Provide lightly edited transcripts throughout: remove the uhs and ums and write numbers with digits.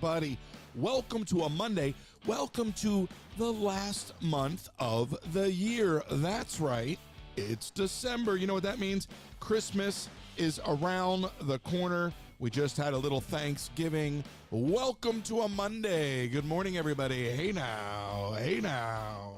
everybody. Welcome to a Monday. Welcome to the last month of the year. That's right. It's December. You know what that means? Christmas is around the corner. We just had a little Thanksgiving. Welcome to a Monday. Good morning, everybody. Hey now. Hey now.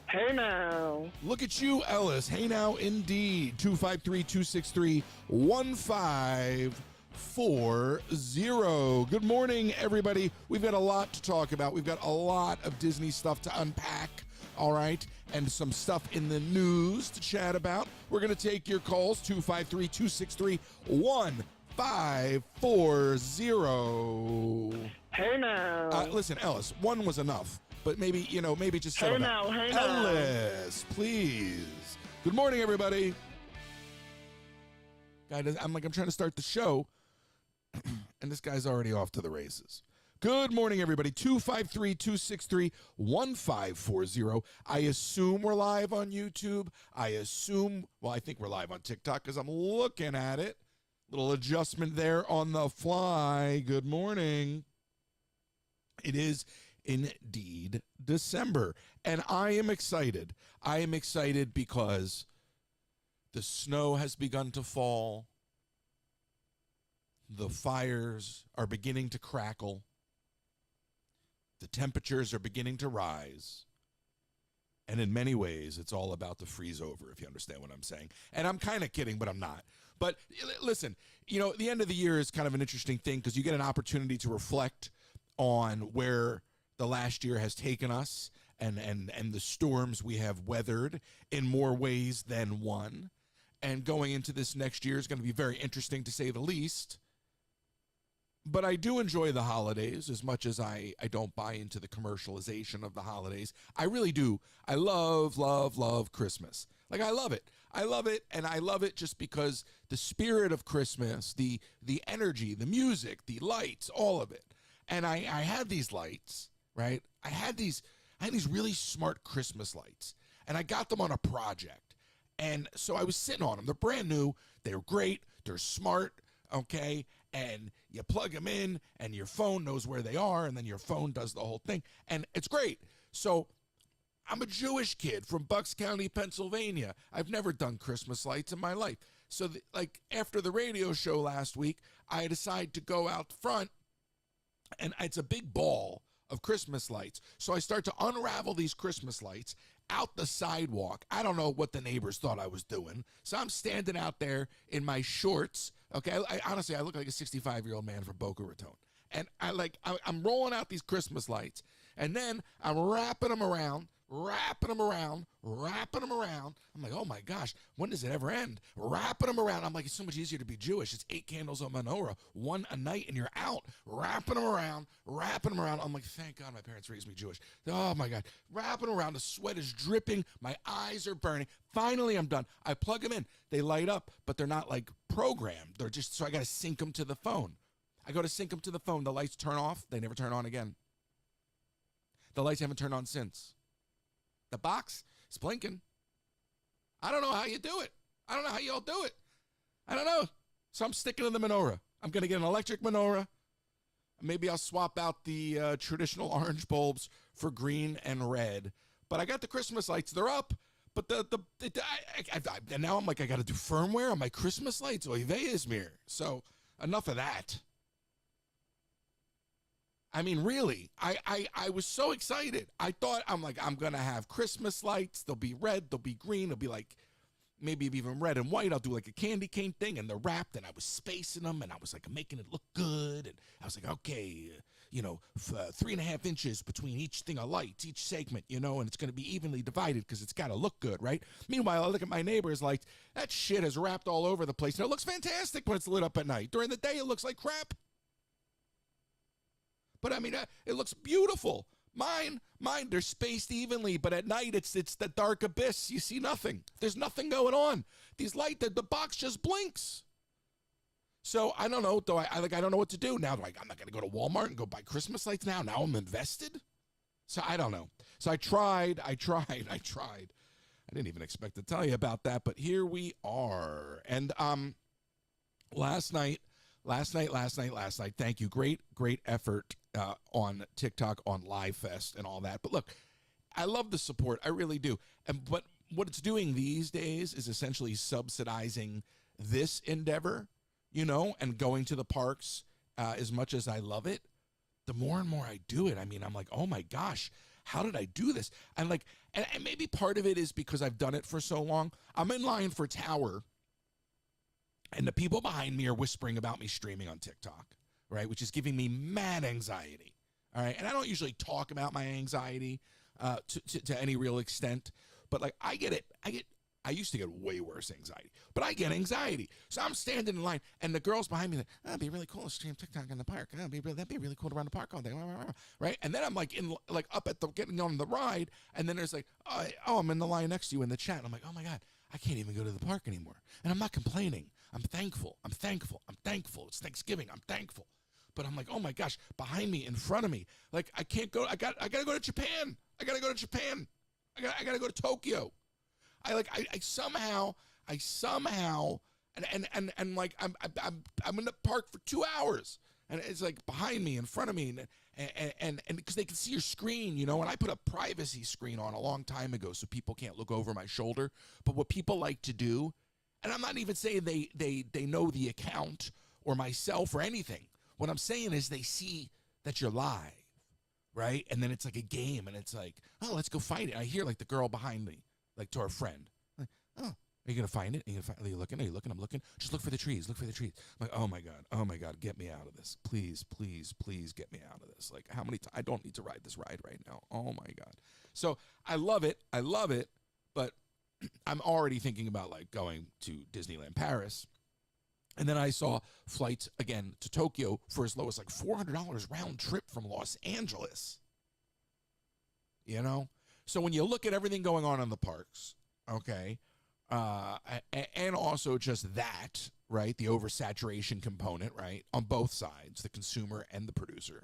Hey now. Look at you, Ellis. Hey now, indeed. 253-263-1540. Good morning, everybody. We've got a lot to talk about. We've got a lot of Disney stuff to unpack, all right, and some stuff in the news to chat about. We're going to take your calls, 253-263-1540. Hey now. Listen, Ellis, one was enough. But maybe just settle Hey down. now, hey Ellis, please. Good morning, everybody. God, I'm trying to start the show, and this guy's already off to the races. Good morning, everybody. 253-263-1540. I assume we're live on YouTube. I think we're live on TikTok because I'm looking at it. Little adjustment there on the fly. Good morning. It is indeed December, and I am excited. I am excited because the snow has begun to fall. The fires are beginning to crackle. The temperatures are beginning to rise. And in many ways, it's all about to freeze over, if you understand what I'm saying. And I'm kind of kidding, but I'm not. But listen, the end of the year is kind of an interesting thing because you get an opportunity to reflect on where the last year has taken us and the storms we have weathered in more ways than one. And going into this next year is going to be very interesting, to say the least. But I do enjoy the holidays as much as I don't buy into the commercialization of the holidays. I really do. I love, love, love Christmas. Like, I love it. I love it, and I love it just because the spirit of Christmas, the energy, the music, the lights, all of it. And I had these lights. Right? I had these really smart Christmas lights, and I got them on a project. And so I was sitting on them. They're brand new. They're great. They're smart. Okay. And you plug them in and your phone knows where they are. And then your phone does the whole thing. And it's great. So I'm a Jewish kid from Bucks County, Pennsylvania. I've never done Christmas lights in my life. So after the radio show last week, I decided to go out front, and it's a big ball of Christmas lights. So I start to unravel these Christmas lights out the sidewalk. I don't know what the neighbors thought I was doing. So I'm standing out there in my shorts. Okay, honestly, I look like a 65-year-old man from Boca Raton. And I'm rolling out these Christmas lights, and then I'm wrapping them around. I'm like, oh my gosh, when does it ever end? Wrapping them around. I'm like, it's so much easier to be Jewish. It's 8 candles on menorah, one a night, and you're out. Wrapping them around. I'm like, thank God my parents raised me Jewish. Oh my God. Wrapping them around. The sweat is dripping. My eyes are burning. Finally, I'm done. I plug them in. They light up, but they're not like programmed. They're just, so I got to sync them to the phone. I go to sync them to the phone. The lights turn off. They never turn on again. The lights haven't turned on since. The box is blinking. I don't know how you do it. I don't know how y'all do it. I don't know. So I'm sticking to the menorah. I'm going to get an electric menorah. Maybe I'll swap out the traditional orange bulbs for green and red. But I got the Christmas lights. They're up. But and now I'm like, I got to do firmware on my Christmas lights. Oy vey Izmir. So enough of that. I mean, really, I was so excited. I thought, I'm going to have Christmas lights. They'll be red. They'll be green. They'll be like maybe even red and white. I'll do like a candy cane thing, and they're wrapped, and I was spacing them, and I was like making it look good. And I was like, okay, 3.5 inches between each thing of lights, each segment, and it's going to be evenly divided because it's got to look good, right? Meanwhile, I look at my neighbors like, that shit is wrapped all over the place. And it looks fantastic when it's lit up at night. During the day, it looks like crap. But I mean, it looks beautiful. Mine, they're spaced evenly, but at night it's the dark abyss. You see nothing. There's nothing going on. These the box just blinks. So I don't know. I don't know what to do now. I'm not going to go to Walmart and go buy Christmas lights now. Now I'm invested. So I don't know. So I tried. I didn't even expect to tell you about that, but here we are. And last night Last night. Thank you. Great effort on TikTok, on Live Fest and all that. But look, I love the support. I really do. But what it's doing these days is essentially subsidizing this endeavor, and going to the parks as much as I love it. The more and more I do it, I mean, I'm like, oh my gosh, how did I do this? And maybe part of it is because I've done it for so long. I'm in line for Tower, and the people behind me are whispering about me streaming on TikTok, right? Which is giving me mad anxiety, all right? And I don't usually talk about my anxiety to any real extent, but like I get it. I used to get way worse anxiety, but I get anxiety. So I'm standing in line, and the girls behind me like, oh, it'd be really cool to stream TikTok in the park. That'd be really cool to run the park all day, right? And then I'm like up at getting on the ride, and then there's like, oh, I'm in the line next to you in the chat. And I'm like, oh my God, I can't even go to the park anymore. And I'm not complaining. I'm thankful. It's Thanksgiving. I'm thankful. But I'm like, oh my gosh, behind me, in front of me, like I can't go. I gotta go to Japan. I gotta go to Tokyo. I somehow and like I'm in the park for 2 hours, and it's like behind me, in front of me, and because they can see your screen, and I put a privacy screen on a long time ago so people can't look over my shoulder. But what people like to do, and I'm not even saying they know the account or myself or anything. What I'm saying is they see that you're live, right? And then it's like a game, and it's like, oh, let's go fight it. I hear like the girl behind me, like to our friend, like, oh, are you gonna find it? Are you looking? I'm looking. Just look for the trees. I'm like, oh my God, get me out of this, please, get me out of this. Like, how many? I don't need to ride this ride right now. Oh my God. So I love it, but I'm already thinking about like going to Disneyland Paris. And then I saw flights again to Tokyo for as low as like $400 round trip from Los Angeles. So when you look at everything going on in the parks, okay, and also just that, right, the oversaturation component, right, on both sides, the consumer and the producer,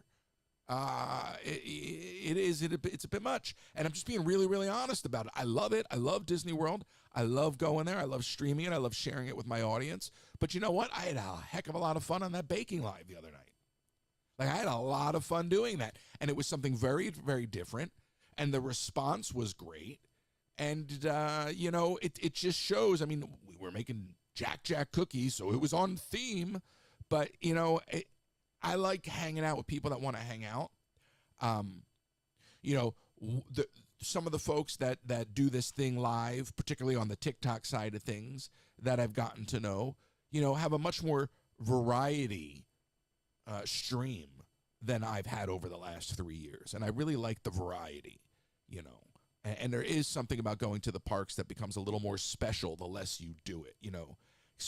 it's a bit much. And I'm just being really, really honest about it. I love it. I love Disney World. I love going there. I love streaming it. I love sharing it with my audience. But you know what? I had a heck of a lot of fun on that baking live the other night. Like, I had a lot of fun doing that. And it was something very, very different. And the response was great. And, it just shows. I mean, we were making Jack cookies, so it was on theme. But, I like hanging out with people that want to hang out. Some of the folks that do this thing live, particularly on the TikTok side of things, that I've gotten to know, have a much more variety stream than I've had over the last 3 years. And I really like the variety, And there is something about going to the parks that becomes a little more special the less you do it,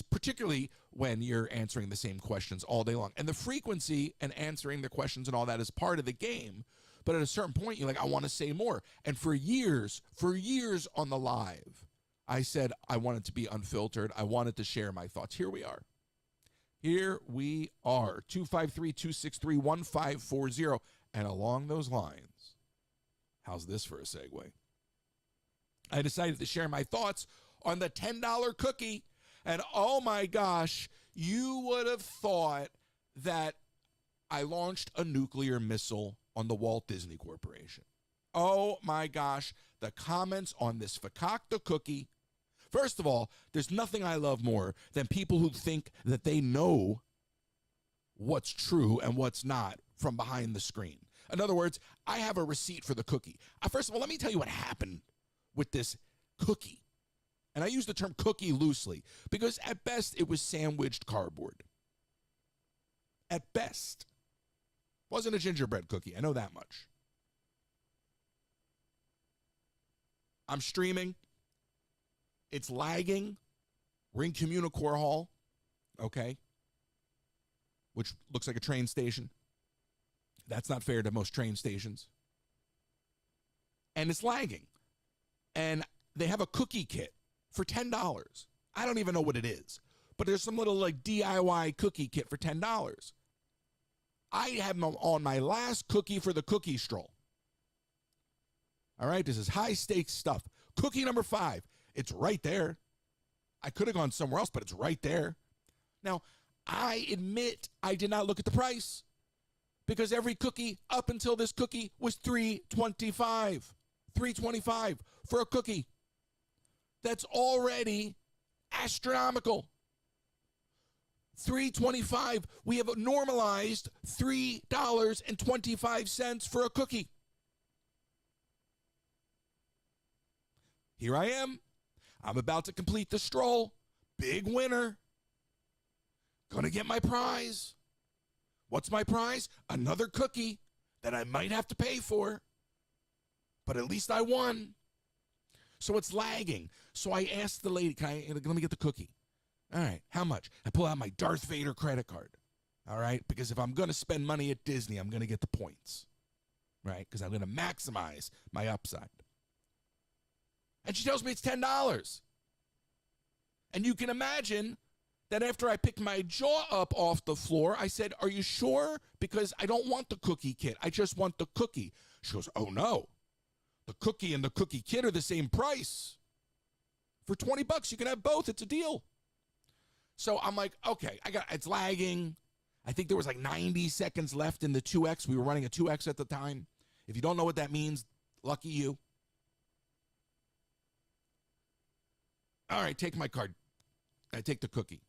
particularly when you're answering the same questions all day long. And the frequency and answering the questions and all that is part of the game. But at a certain point, you're like, I want to say more. And for years on the live, I said I wanted to be unfiltered. I wanted to share my thoughts. Here we are. 253-263-1540. And along those lines, how's this for a segue? I decided to share my thoughts on the $10 cookie. And oh my gosh, you would have thought that I launched a nuclear missile on the Walt Disney Corporation. Oh my gosh, the comments on this fakakta cookie. First of all, there's nothing I love more than people who think that they know what's true and what's not from behind the screen. In other words, I have a receipt for the cookie. First of all, let me tell you what happened with this cookie. And I use the term cookie loosely because at best it was sandwiched cardboard. At best. Wasn't a gingerbread cookie, I know that much. I'm streaming. It's lagging. We're in Communicore Hall, okay, which looks like a train station. That's not fair to most train stations. And it's lagging. And they have a cookie kit for $10. I don't even know what it is, but there's some little like DIY cookie kit for $10. I have on my last cookie for the cookie stroll. All right, this is high stakes stuff. Cookie number 5. It's right there. I could have gone somewhere else, but it's right there. Now, I admit I did not look at the price because every cookie up until this cookie was $3.25. $3.25 for a cookie. That's already astronomical. $3.25. We have normalized $3.25 for a cookie. Here I am. I'm about to complete the stroll. Big winner. Gonna get my prize. What's my prize? Another cookie that I might have to pay for. But at least I won. So it's lagging. So I asked the lady, let me get the cookie. All right, how much? I pull out my Darth Vader credit card. All right, because if I'm going to spend money at Disney, I'm going to get the points. Right? Because I'm going to maximize my upside. And she tells me it's $10. And you can imagine that after I picked my jaw up off the floor, I said, are you sure? Because I don't want the cookie kit. I just want the cookie. She goes, oh no. The cookie and the cookie kit are the same price. For $20, you can have both. It's a deal. So I'm like, okay, it's lagging. I think there was like 90 seconds left in the 2X. We were running a 2X at the time. If you don't know what that means, lucky you. All right, take my card. I take the cookie.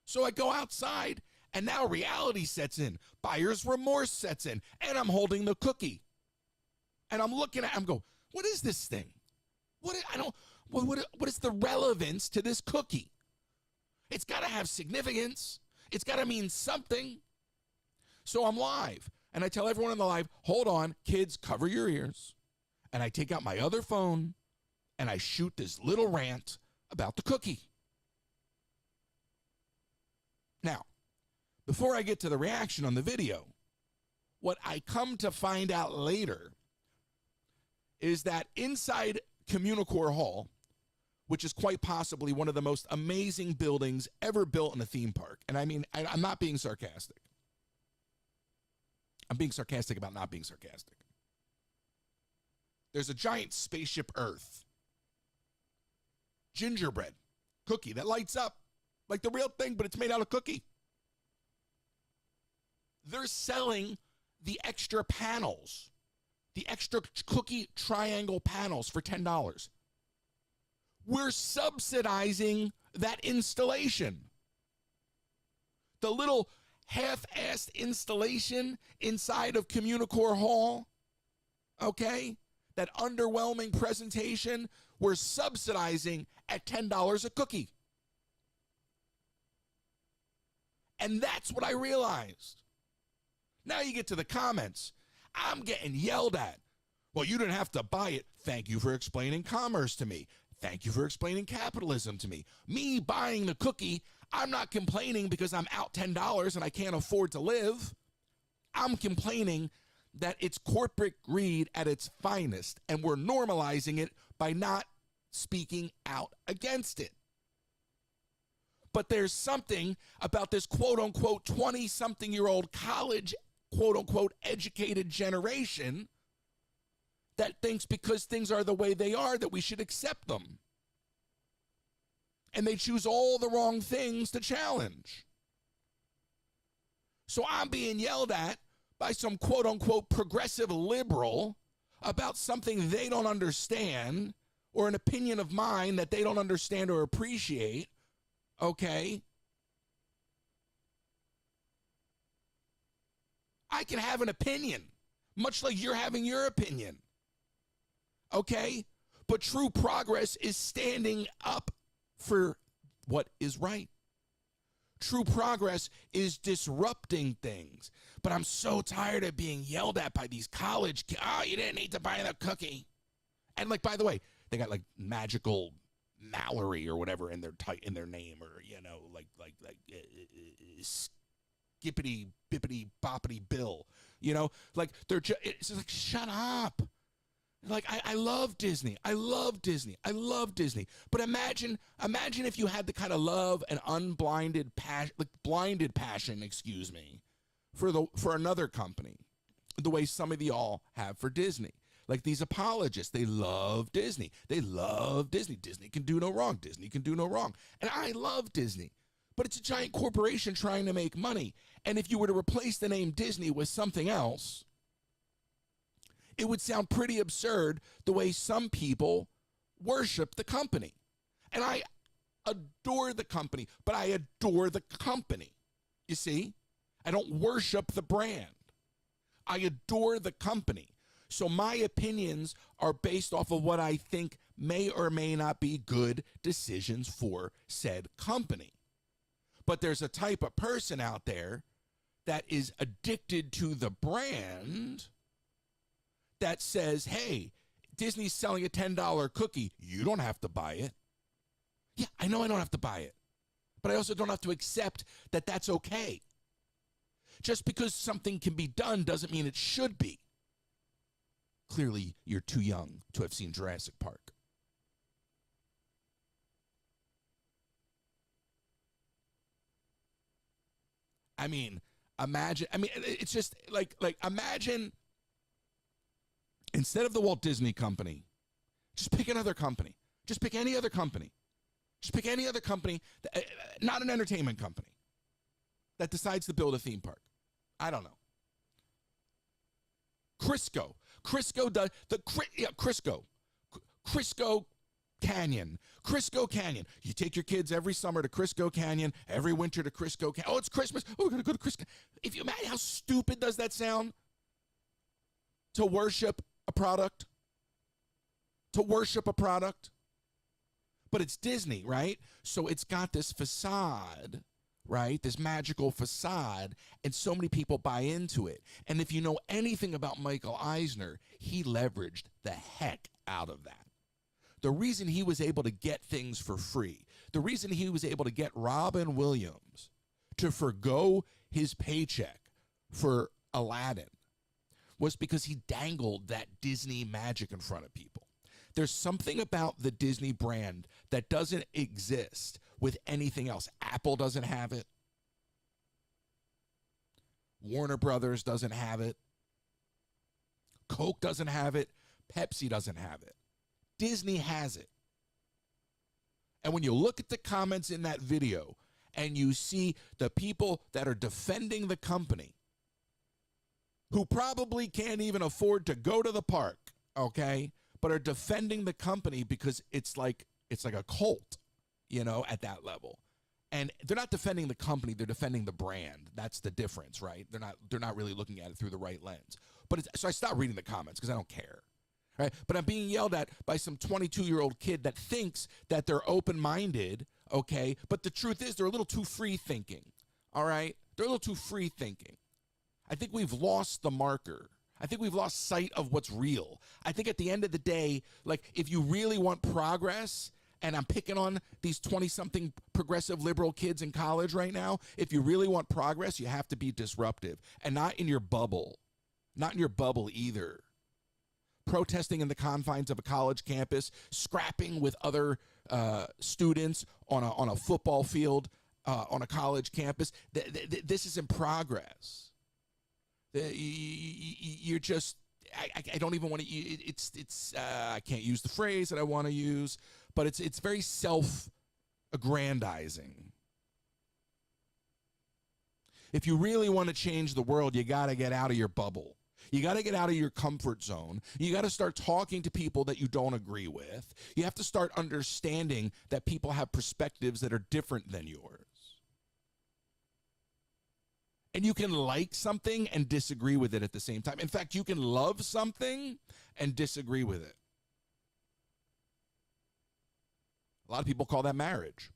So I go outside, and now reality sets in. Buyer's remorse sets in, and I'm holding the cookie. And I'm looking at it, I'm going, what is this thing? What is the relevance to this cookie? It's got to have significance. It's got to mean something. So I'm live, and I tell everyone in the live, hold on, kids, cover your ears. And I take out my other phone, and I shoot this little rant about the cookie. Now, before I get to the reaction on the video, what I come to find out later is that inside Communicore Hall, which is quite possibly one of the most amazing buildings ever built in a theme park. And I mean, I'm not being sarcastic. I'm being sarcastic about not being sarcastic. There's a giant spaceship Earth. Gingerbread cookie that lights up like the real thing, but it's made out of cookie. They're selling the extra panels, the extra cookie triangle panels for $10. We're subsidizing that installation. The little half-assed installation inside of Communicore Hall, okay, that underwhelming presentation, we're subsidizing at $10 a cookie. And that's what I realized. Now you get to the comments. I'm getting yelled at. Well, you didn't have to buy it. Thank you for explaining commerce to me. Thank you for explaining capitalism to me. Me buying the cookie, I'm not complaining because I'm out $10 and I can't afford to live. I'm complaining that it's corporate greed at its finest, and we're normalizing it by not speaking out against it. But there's something about this quote-unquote 20-something-year-old college quote-unquote educated generation that thinks because things are the way they are that we should accept them. And they choose all the wrong things to challenge. So I'm being yelled at by some quote-unquote progressive liberal about something they don't understand, or an opinion of mine that they don't understand or appreciate, okay? I can have an opinion, much like you're having your opinion. Okay? But true progress is standing up for what is right. True progress is disrupting things. But I'm so tired of being yelled at by these college kids. Oh, you didn't need to buy the cookie. And like, by the way, they got like magical Mallory or whatever in their name, or skippity bippity boppity Bill. Like they're just, it's just like, shut up. Like, I love Disney. I love Disney. I love Disney. But imagine if you had the kind of love and unblinded passion, like blinded passion, for another company, the way some of y'all have for Disney. Like these apologists, they love Disney. They love Disney. Disney can do no wrong. Disney can do no wrong. And I love Disney. but it's a giant corporation trying to make money. And if you were to replace the name Disney with something else, it would sound pretty absurd the way some people worship the company. And I adore the company, but I adore the company. You see? I don't worship the brand. I adore the company. So my opinions are based off of what I think may or may not be good decisions for said company. But there's a type of person out there that is addicted to the brand that says, hey, Disney's selling a $10 cookie. You don't have to buy it. Yeah, I know I don't have to buy it. But I also don't have to accept that that's okay. Just because something can be done doesn't mean it should be. Clearly, you're too young to have seen Jurassic Park. I mean, it's just like imagine instead of the Walt Disney Company, just pick another company. Just pick any other company. Just pick any other company, not an entertainment company, that decides to build a theme park. I don't know. Crisco. Crisco does Crisco Canyon. Crisco Canyon. You take your kids every summer to Crisco Canyon, every winter to Crisco Canyon. Oh, it's Christmas. Oh, we're going to go to Crisco. If you imagine how stupid does that sound? To worship a product? To worship a product? But it's Disney, right? So it's got this facade, right? This magical facade, and so many people buy into it. And if you know anything about Michael Eisner, he leveraged the heck out of that. The reason he was able to get things for free, the reason he was able to get Robin Williams to forgo his paycheck for Aladdin was because he dangled that Disney magic in front of people. There's something about the Disney brand that doesn't exist with anything else. Apple doesn't have it. Warner Brothers doesn't have it. Coke doesn't have it. Pepsi doesn't have it. Disney has it. And when you look at the comments in that video and you see the people that are defending the company who probably can't even afford to go to the park, okay, but are defending the company because it's like a cult, you know, at that level. And they're not defending the company, they're defending the brand. That's the difference, right? They're not really looking at it through the right lens. But so I stopped reading the comments because I don't care. Right? But I'm being yelled at by some 22-year-old kid that thinks that they're open-minded, okay? But the truth is they're a little too free thinking, all right? They're a little too free thinking. I think we've lost the marker. I think we've lost sight of what's real. I think at the end of the day, like if you really want progress, and I'm picking on these 20-something progressive liberal kids in college right now, if you really want progress, you have to be disruptive and not in your bubble. Not in your bubble either. Protesting in the confines of a college campus, scrapping with other students on a football field on a college campus. This isn't progress. You're just, I don't even want to, I can't use the phrase that I want to use, but it's very self-aggrandizing. If you really want to change the world, you got to get out of your bubble. You got to get out of your comfort zone. You got to start talking to people that you don't agree with. You have to start understanding that people have perspectives that are different than yours. And you can like something and disagree with it at the same time. In fact, you can love something and disagree with it. A lot of people call that marriage.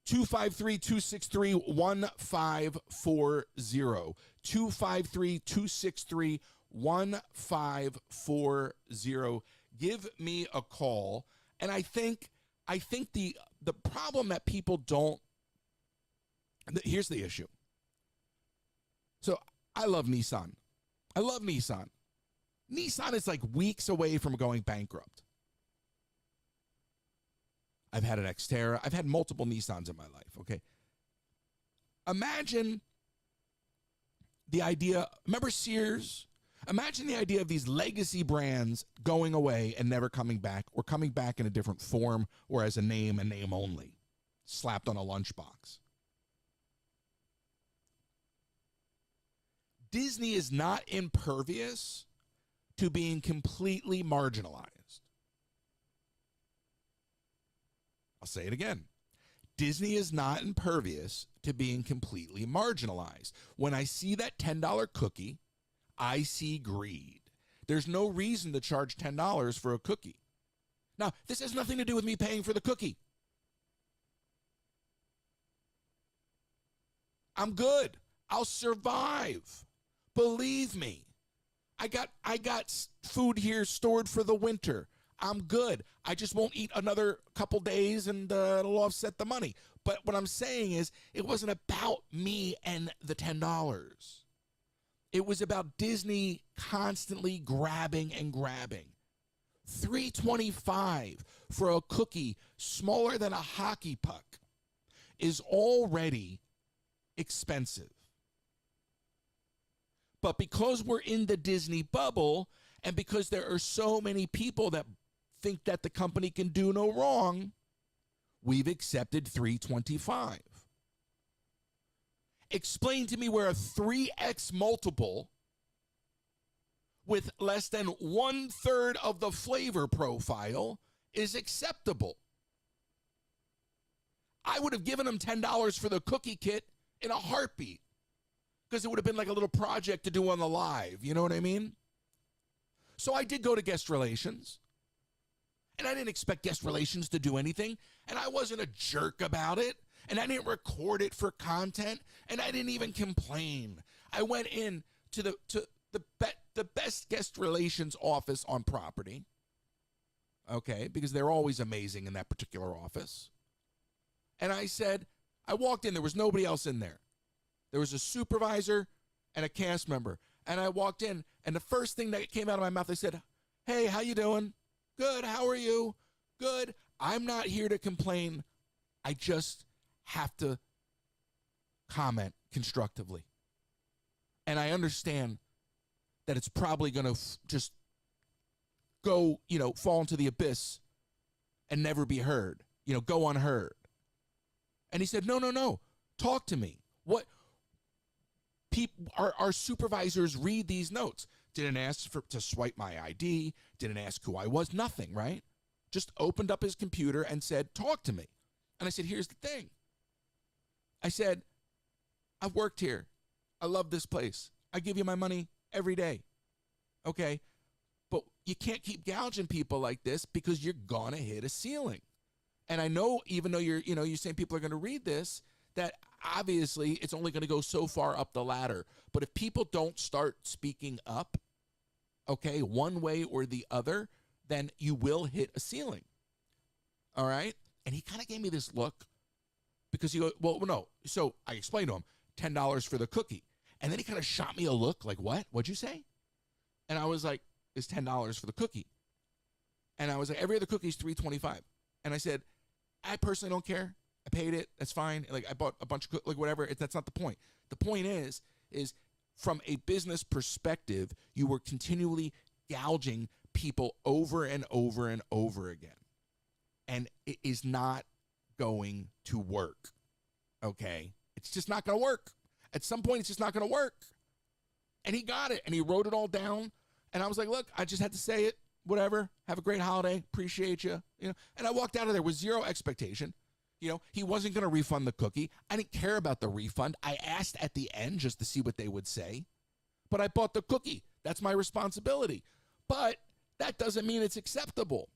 (253-263-1540). 253-263-1540. Give me a call. And I think the problem that people don't, here's the issue. So I love Nissan. I love Nissan. Nissan is like weeks away from going bankrupt. I've had an Xterra. I've had multiple Nissans in my life, okay? Imagine the idea, remember Sears? Imagine the idea of these legacy brands going away and never coming back, or coming back in a different form or as a name only, slapped on a lunchbox. Disney is not impervious to being completely marginalized. I'll say it again. Disney is not impervious to being completely marginalized. When I see that $10 cookie, I see greed. There's no reason to charge $10 for a cookie. Now, this has nothing to do with me paying for the cookie. I'm good. I'll survive. Believe me. I got food here stored for the winter. I'm good. I just won't eat another couple days, and it'll offset the money. But what I'm saying is, it wasn't about me and the $10. It was about Disney constantly grabbing and grabbing. $3.25 for a cookie smaller than a hockey puck is already expensive. But because we're in the Disney bubble, and because there are so many people that think that the company can do no wrong, we've accepted $3.25. Explain to me where a 3x multiple with less than 1/3 of the flavor profile is acceptable. I would have given them $10 for the cookie kit in a heartbeat, because it would have been like a little project to do on the live. You know what I mean? So I did go to guest relations, and I didn't expect guest relations to do anything, and I wasn't a jerk about it, and I didn't record it for content, and I didn't even complain. I went in to the best guest relations office on property, okay, because they're always amazing in that particular office. And I said, I walked in, there was nobody else in there. There was a supervisor and a cast member. And I walked in, and the first thing that came out of my mouth, I said, "Hey, how you doing?" "Good, how are you?" "Good." I'm not here to complain. I just have to comment constructively. And I understand that it's probably going to just go, fall into the abyss and never be heard, go unheard. And he said, no, talk to me. What? Our supervisors read these notes. Didn't ask to swipe my ID, didn't ask who I was, nothing, right? Just opened up his computer and said, "Talk to me." And I said, "Here's the thing." I said, "I've worked here. I love this place. I give you my money every day. Okay? But you can't keep gouging people like this, because you're going to hit a ceiling. And I know, even though you're saying people are going to read this, that obviously it's only going to go so far up the ladder. But if people don't start speaking up, okay, one way or the other, then you will hit a ceiling." All right? And he kind of gave me this look, because he goes, "Well, no." So I explained to him, $10 for the cookie. And then he kind of shot me a look like, "What? What'd you say?" And I was like, "It's $10 for the cookie." And I was like, "Every other cookie is $3.25. And I said, "I personally don't care. I paid it. That's fine. Like, I bought a bunch of like whatever. That's not the point. The point is from a business perspective, you were continually gouging people over and over and over again. And it is not going to work. Okay? It's just not going to work. At some point, it's just not going to work." And he got it, and he wrote it all down. And I was like, "Look, I just had to say it. Whatever. Have a great holiday. Appreciate you." And I walked out of there with zero expectation. He wasn't going to refund the cookie. I didn't care about the refund. I asked at the end just to see what they would say. But I bought the cookie. That's my responsibility. But that doesn't mean it's acceptable.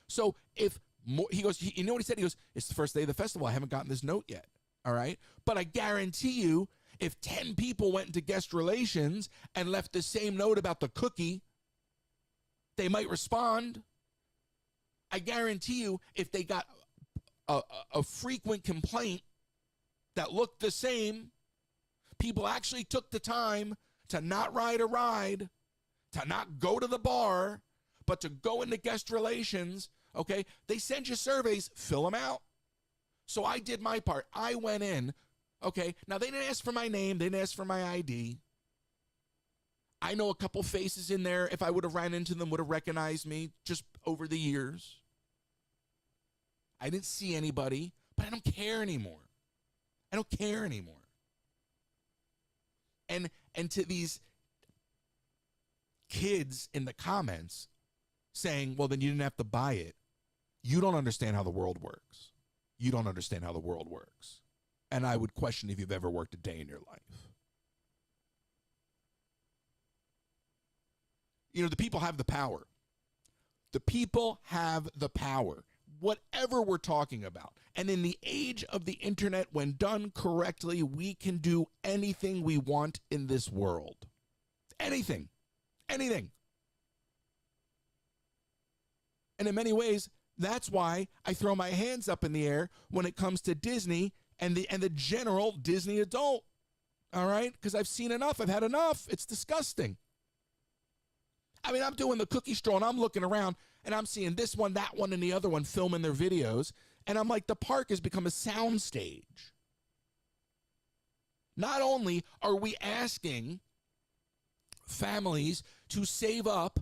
So if more, he goes, you know what he said? He goes, "It's the first day of the festival. I haven't gotten this note yet." All right. But I guarantee you, if 10 people went into guest relations and left the same note about the cookie, they might respond. I guarantee you, if they got a frequent complaint that looked the same, people actually took the time to not ride a ride, to not go to the bar, but to go into guest relations. Okay, they send you surveys, fill them out. So I did my part. I went in. Okay, now they didn't ask for my name, they didn't ask for my ID. I know a couple faces in there, if I would have ran into them, would have recognized me just over the years. I didn't see anybody, but I don't care anymore. I don't care anymore. And to these kids in the comments saying, well, then you didn't have to buy it. You don't understand how the world works. You don't understand how the world works. And I would question if you've ever worked a day in your life. You know, the people have the power. The people have the power. Whatever we're talking about. And in the age of the internet, when done correctly, we can do anything we want in this world. Anything. Anything. And in many ways, that's why I throw my hands up in the air when it comes to Disney and the general Disney adult. All right? Because I've seen enough. I've had enough. It's disgusting. I mean, I'm doing the cookie straw and I'm looking around and I'm seeing this one, that one, and the other one filming their videos. And I'm like, the park has become a soundstage. Not only are we asking families to save up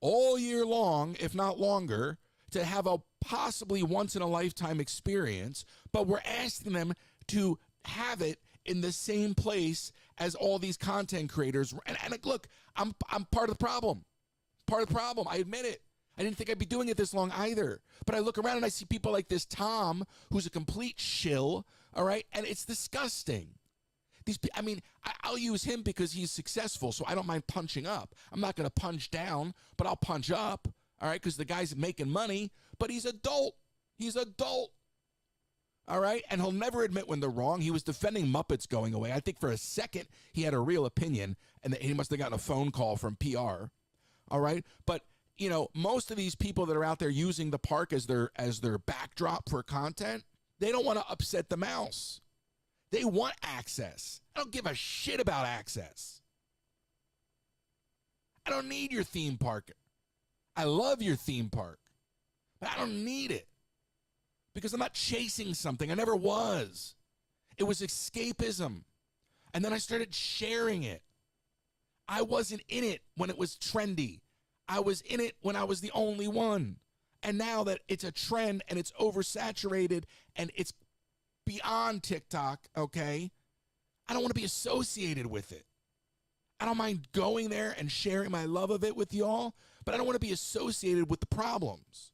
all year long, if not longer, to have a possibly once-in-a-lifetime experience, but we're asking them to have it in the same place as all these content creators. And look, I'm part of the problem. Part of the problem. I admit it. I didn't think I'd be doing it this long either. But I look around and I see people like this Tom, who's a complete shill, all right? And it's disgusting. I'll use him because he's successful, so I don't mind punching up. I'm not going to punch down, but I'll punch up, all right, because the guy's making money, but he's adult. He's adult, all right? And he'll never admit when they're wrong. He was defending Muppets going away. I think for a second he had a real opinion, and that he must have gotten a phone call from PR, all right? But, you know, most of these people that are out there using the park as their backdrop for content, they don't want to upset the mouse. They want access. I don't give a shit about access. I don't need your theme park. I love your theme park, but I don't need it because I'm not chasing something. I never was. It was escapism. And then I started sharing it. I wasn't in it when it was trendy. I was in it when I was the only one. And now that it's a trend and it's oversaturated and it's beyond TikTok, okay, I don't want to be associated with it. I don't mind going there and sharing my love of it with y'all, but I don't want to be associated with the problems.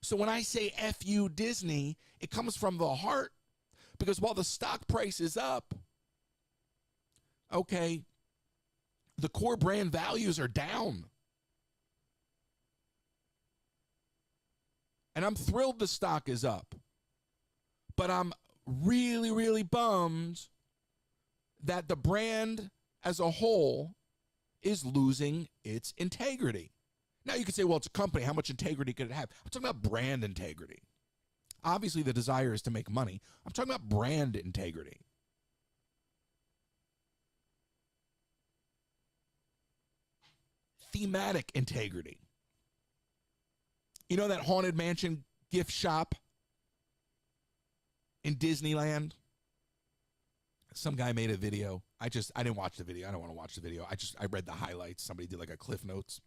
So when I say F you Disney, it comes from the heart, because while the stock price is up, okay, the core brand values are down. And I'm thrilled the stock is up. But I'm really, really bummed that the brand as a whole is losing its integrity. Now you could say, well, it's a company. How much integrity could it have? I'm talking about brand integrity. Obviously, the desire is to make money. I'm talking about brand integrity. Thematic integrity. You know that Haunted Mansion gift shop in Disneyland? Some guy made a video. I didn't watch the video. I don't want to watch the video. I read the highlights. Somebody did like a Cliff Notes.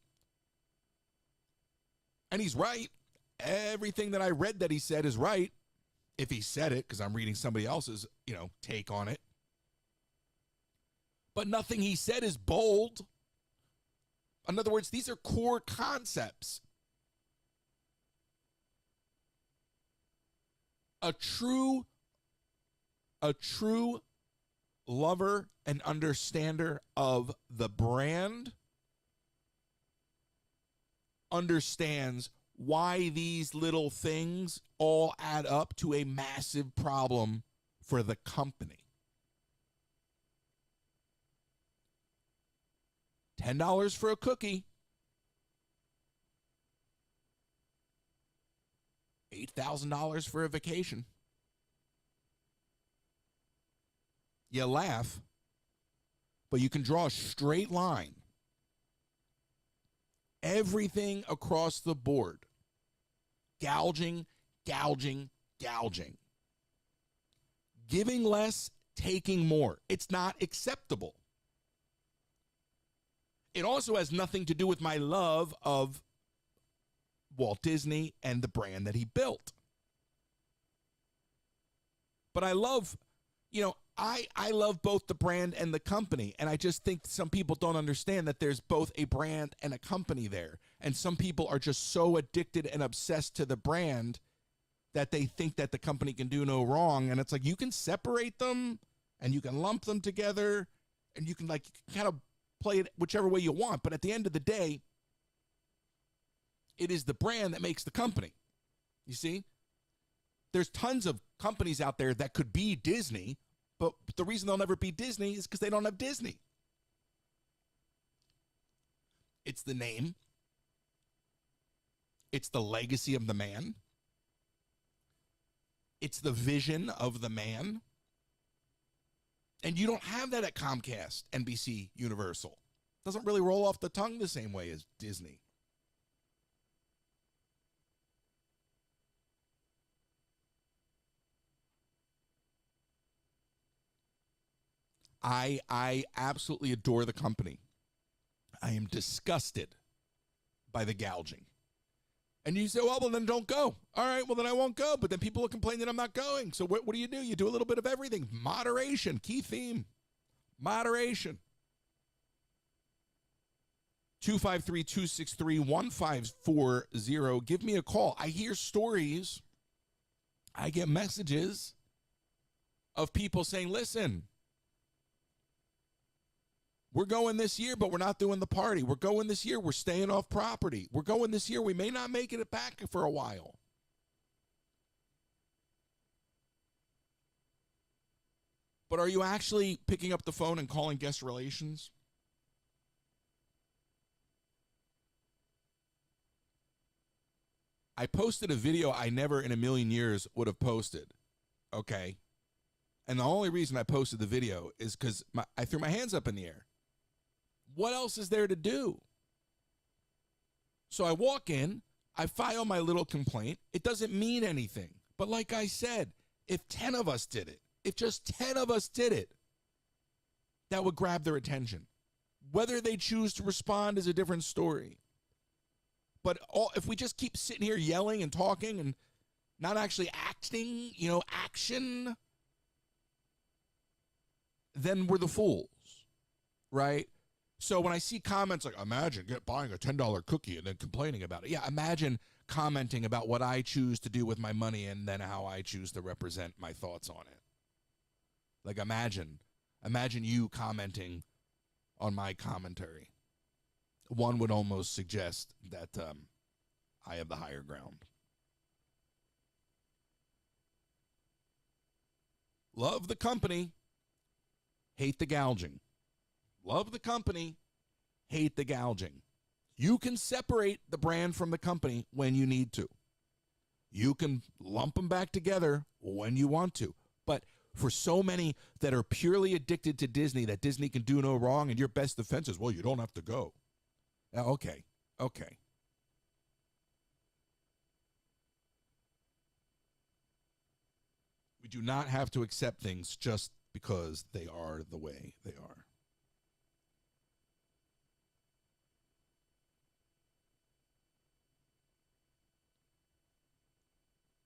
And he's right. Everything that I read that he said is right. If he said it, because I'm reading somebody else's, take on it. But nothing he said is bold. In other words, these are core concepts. A true lover and understander of the brand understands why these little things all add up to a massive problem for the company. $10 for a cookie. $8,000 for a vacation. You laugh, but you can draw a straight line. Everything across the board. Gouging, gouging, gouging. Giving less, taking more. It's not acceptable. It also has nothing to do with my love of Walt Disney and the brand that he built. But I love, I love both the brand and the company. And I just think some people don't understand that there's both a brand and a company there. And some people are just so addicted and obsessed to the brand that they think that the company can do no wrong. And it's like, you can separate them and you can lump them together and you can kind of play it whichever way you want. But at the end of the day, it is the brand that makes the company. You see? There's tons of companies out there that could be Disney, but the reason they'll never be Disney is because they don't have Disney. It's the name. It's the legacy of the man. It's the vision of the man. And you don't have that at Comcast, NBC, Universal. It doesn't really roll off the tongue the same way as Disney. I absolutely adore the company. I am disgusted by the gouging. And you say, well, then don't go. All right, well, then I won't go. But then people will complain that I'm not going. So what do? You do a little bit of everything. Moderation, key theme. Moderation. 253-263-1540. Give me a call. I hear stories. I get messages of people saying, listen, we're going this year, but we're not doing the party. We're going this year. We're staying off property. We're going this year. We may not make it back for a while. But are you actually picking up the phone and calling guest relations? I posted a video I never in a million years would have posted. Okay. And the only reason I posted the video is because I threw my hands up in the air. What else is there to do? So I walk in, I file my little complaint. It doesn't mean anything. But like I said, if 10 of us did it, if just 10 of us did it, that would grab their attention. Whether they choose to respond is a different story. But if we just keep sitting here yelling and talking and not actually acting, action, then we're the fools, right? So when I see comments like, imagine buying a $10 cookie and then complaining about it. Yeah, imagine commenting about what I choose to do with my money and then how I choose to represent my thoughts on it. Like imagine you commenting on my commentary. One would almost suggest that I have the higher ground. Love the company, hate the gouging. Love the company, hate the gouging. You can separate the brand from the company when you need to. You can lump them back together when you want to. But for so many that are purely addicted to Disney, that Disney can do no wrong, and your best defense is, well, you don't have to go. Okay. We do not have to accept things just because they are the way they are.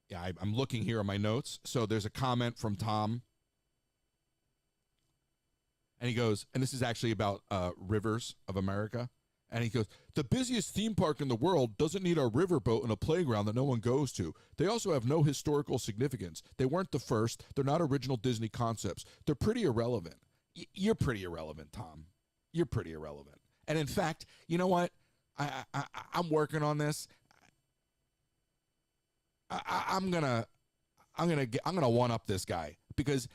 Yeah, I'm looking here on my notes. So there's a comment from Tom. And he goes, and this is actually about rivers of America. And he goes, the busiest theme park in the world doesn't need a riverboat and a playground that no one goes to. They also have no historical significance. They weren't the first. They're not original Disney concepts. They're pretty irrelevant. You're pretty irrelevant, Tom. You're pretty irrelevant. And in fact, you know what? I'm working on this. I'm gonna one up this guy because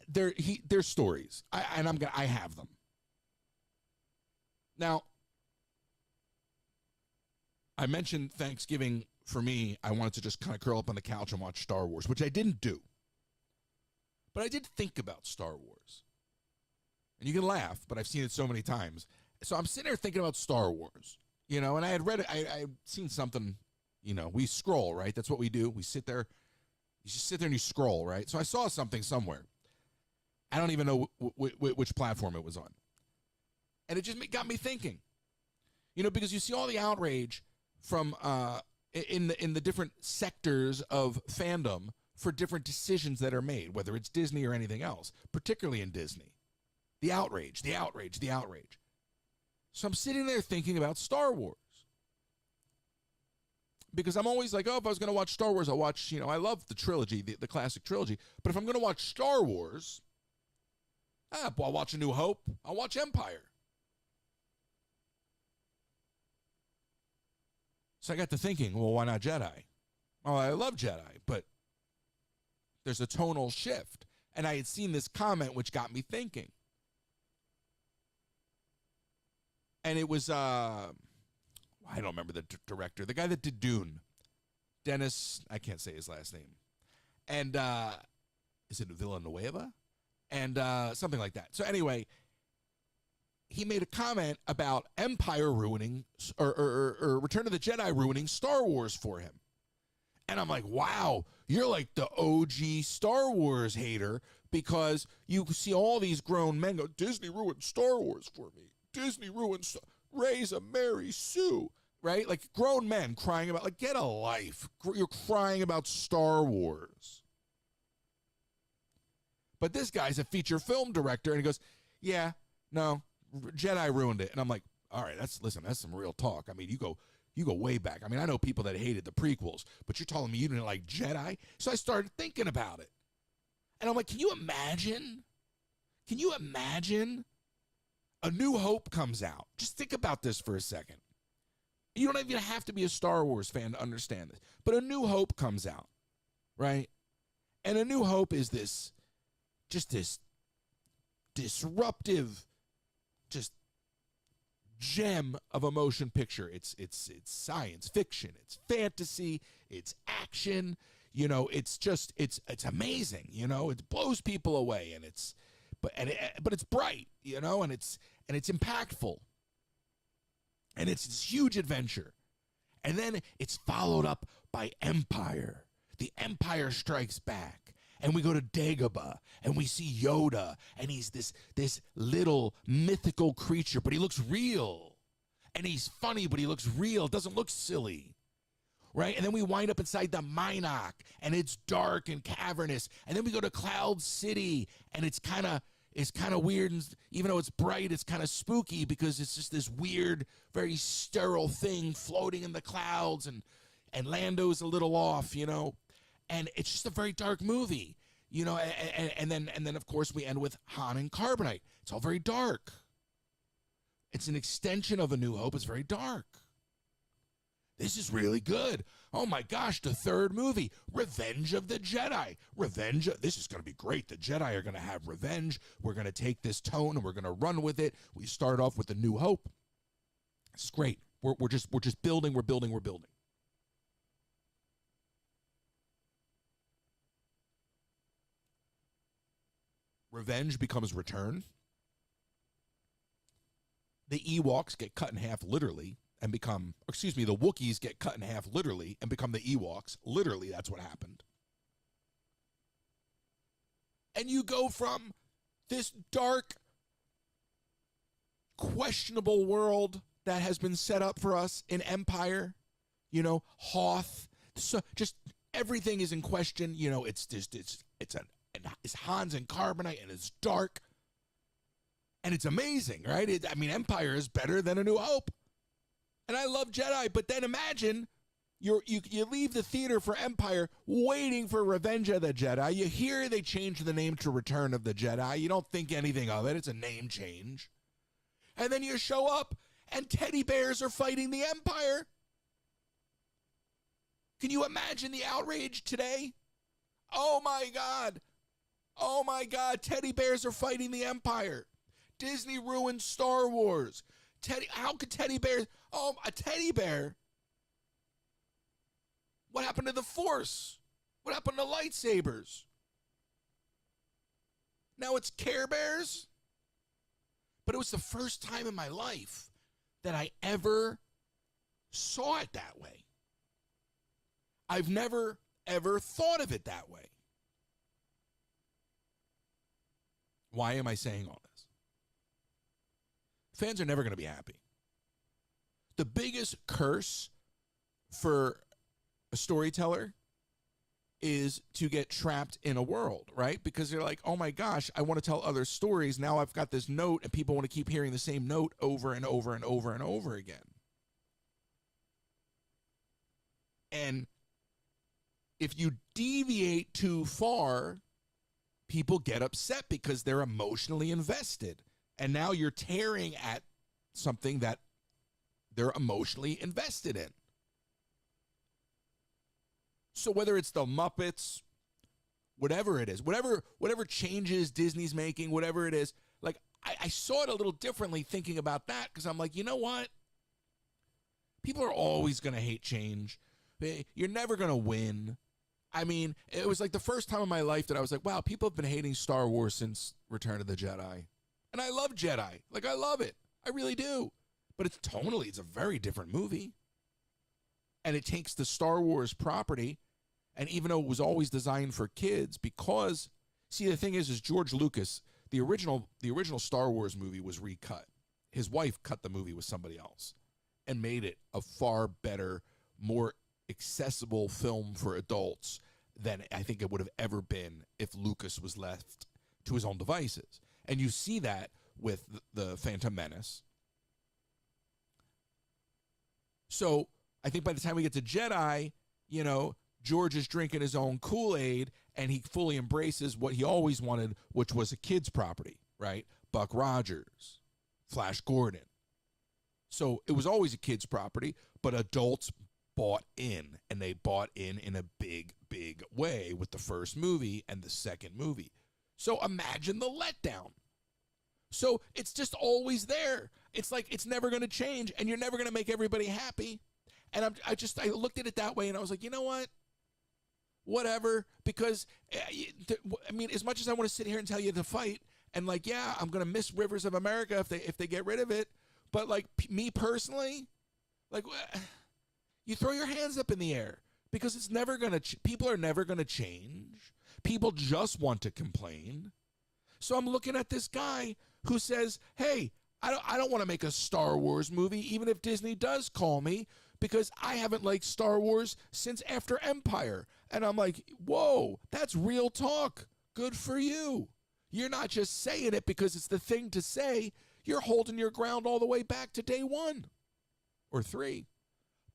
there's stories, I have them. Now, I mentioned Thanksgiving for me. I wanted to just kind of curl up on the couch and watch Star Wars, which I didn't do, but I did think about Star Wars. And you can laugh, but I've seen it so many times. So I'm sitting there thinking about Star Wars, and I had read it. I'd seen something. We scroll, right? That's what we do. We sit there. You just sit there and you scroll, right? So I saw something somewhere. I don't even know which platform it was on. And it just got me thinking, because you see all the outrage from in the different sectors of fandom for different decisions that are made, whether it's Disney or anything else, particularly in Disney. The outrage, the outrage, the outrage. So I'm sitting there thinking about Star Wars. Because I'm always like, if I was going to watch Star Wars, I'll watch, I love the trilogy, the classic trilogy. But if I'm going to watch Star Wars, I'll watch A New Hope. I'll watch Empire. So I got to thinking, well, why not Jedi? Oh, I love Jedi, but there's a tonal shift. And I had seen this comment, which got me thinking. And it was, I don't remember the director, the guy that did Dune. Dennis, I can't say his last name. And, is it Villanueva? And something like that. So anyway, he made a comment about Empire ruining, or Return of the Jedi ruining Star Wars for him. And I'm like, wow, you're like the OG Star Wars hater, because you see all these grown men go, Disney ruined Star Wars for me. Disney ruined Ray's a Mary Sue, right? Like grown men crying about, like, get a life. You're crying about Star Wars. But this guy's a feature film director, and he goes, yeah, no, Jedi ruined it. And I'm like, all right, that's some real talk. I mean, you go way back. I mean, I know people that hated the prequels, but you're telling me you didn't like Jedi? So I started thinking about it. And I'm like, can you imagine? Can you imagine? A New Hope comes out. Just think about this for a second. You don't even have to be a Star Wars fan to understand this. But A New Hope comes out, right? And A New Hope is this disruptive, just gem of a motion picture. It's science fiction, it's fantasy, it's action. It's amazing. It blows people away, and but it's bright, and it's impactful, and it's this huge adventure. And then it's followed up by Empire. The Empire Strikes Back. And we go to Dagobah, and we see Yoda, and he's this little mythical creature, but he looks real. And he's funny, but he looks real, doesn't look silly. Right? And then we wind up inside the Minok, and it's dark and cavernous. And then we go to Cloud City, and it's kind of weird, and even though it's bright, it's kind of spooky, because it's just this weird, very sterile thing floating in the clouds, and Lando's a little off, and it's just a very dark movie, and then of course we end with Han and Carbonite. It's all very dark. It's an extension of A New Hope. It's very dark. This is really good. Oh my gosh, the third movie, Revenge of the Jedi. This is going to be great. The Jedi are going to have revenge. We're going to take this tone and we're going to run with it. We start off with A New Hope. It's great. We're just building. We're building. Revenge becomes Return. The Ewoks get cut in half literally and the Wookiees get cut in half literally and become the Ewoks. Literally, that's what happened. And you go from this dark, questionable world that has been set up for us in Empire, Hoth, so just everything is in question. It's Hans and Carbonite, and it's dark, and it's amazing, right? Empire is better than A New Hope. And I love Jedi, but then imagine you leave the theater for Empire waiting for Revenge of the Jedi. You hear they changed the name to Return of the Jedi. You don't think anything of it. It's a name change. And then you show up and teddy bears are fighting the Empire. Can you imagine the outrage today? Oh my God. Oh my God. Teddy bears are fighting the Empire. Disney ruined Star Wars. How could teddy bears? Oh, a teddy bear? What happened to the Force? What happened to lightsabers? Now it's Care Bears? But it was the first time in my life that I ever saw it that way. I've never, ever thought of it that way. Why am I saying all this? fans are never going to be happy. The biggest curse for a storyteller is to get trapped in a world, right? Because you're like, oh my gosh, I want to tell other stories. Now I've got this note and people want to keep hearing the same note over and over and over and over again. And if you deviate too far, people get upset because they're emotionally invested. And now you're tearing at something that they're emotionally invested in. So whether it's the Muppets, whatever it is, whatever changes Disney's making, whatever it is, like I saw it a little differently thinking about that, because I'm like, you know what? People are always going to hate change. You're never going to win. I mean, it was like the first time in my life that I was like, wow, people have been hating Star Wars since Return of the Jedi. And I love Jedi. Like, I love it. I really do. But it's tonally, it's a very different movie. And it takes the Star Wars property, and even though it was always designed for kids, because, see, the thing is George Lucas, the original Star Wars movie was recut. His wife cut the movie with somebody else and made it a far better, more accessible film for adults than I think it would have ever been if Lucas was left to his own devices. And you see that with the Phantom Menace. So I think by the time we get to Jedi, you know, George is drinking his own Kool-Aid, and he fully embraces what he always wanted, which was a kid's property, right? Buck Rogers, Flash Gordon. So it was always a kid's property, but adults bought in, and they bought in a big, big way with the first movie and the second movie. So imagine the letdown. So it's just always there. It's like it's never going to change, and you're never going to make everybody happy. And I looked at it that way, and I was like, you know what? Whatever. Because, I mean, as much as I want to sit here and tell you to fight, and like, yeah, I'm going to miss Rivers of America if they get rid of it. But like me personally, like, you throw your hands up in the air, because it's never going to, people are never going to change. People just want to complain. So I'm looking at this guy who says, hey, I don't want to make a Star Wars movie, even if Disney does call me, because I haven't liked Star Wars since after Empire. And I'm like, whoa, that's real talk. Good for you. You're not just saying it because it's the thing to say. You're holding your ground all the way back to day 1 or 3.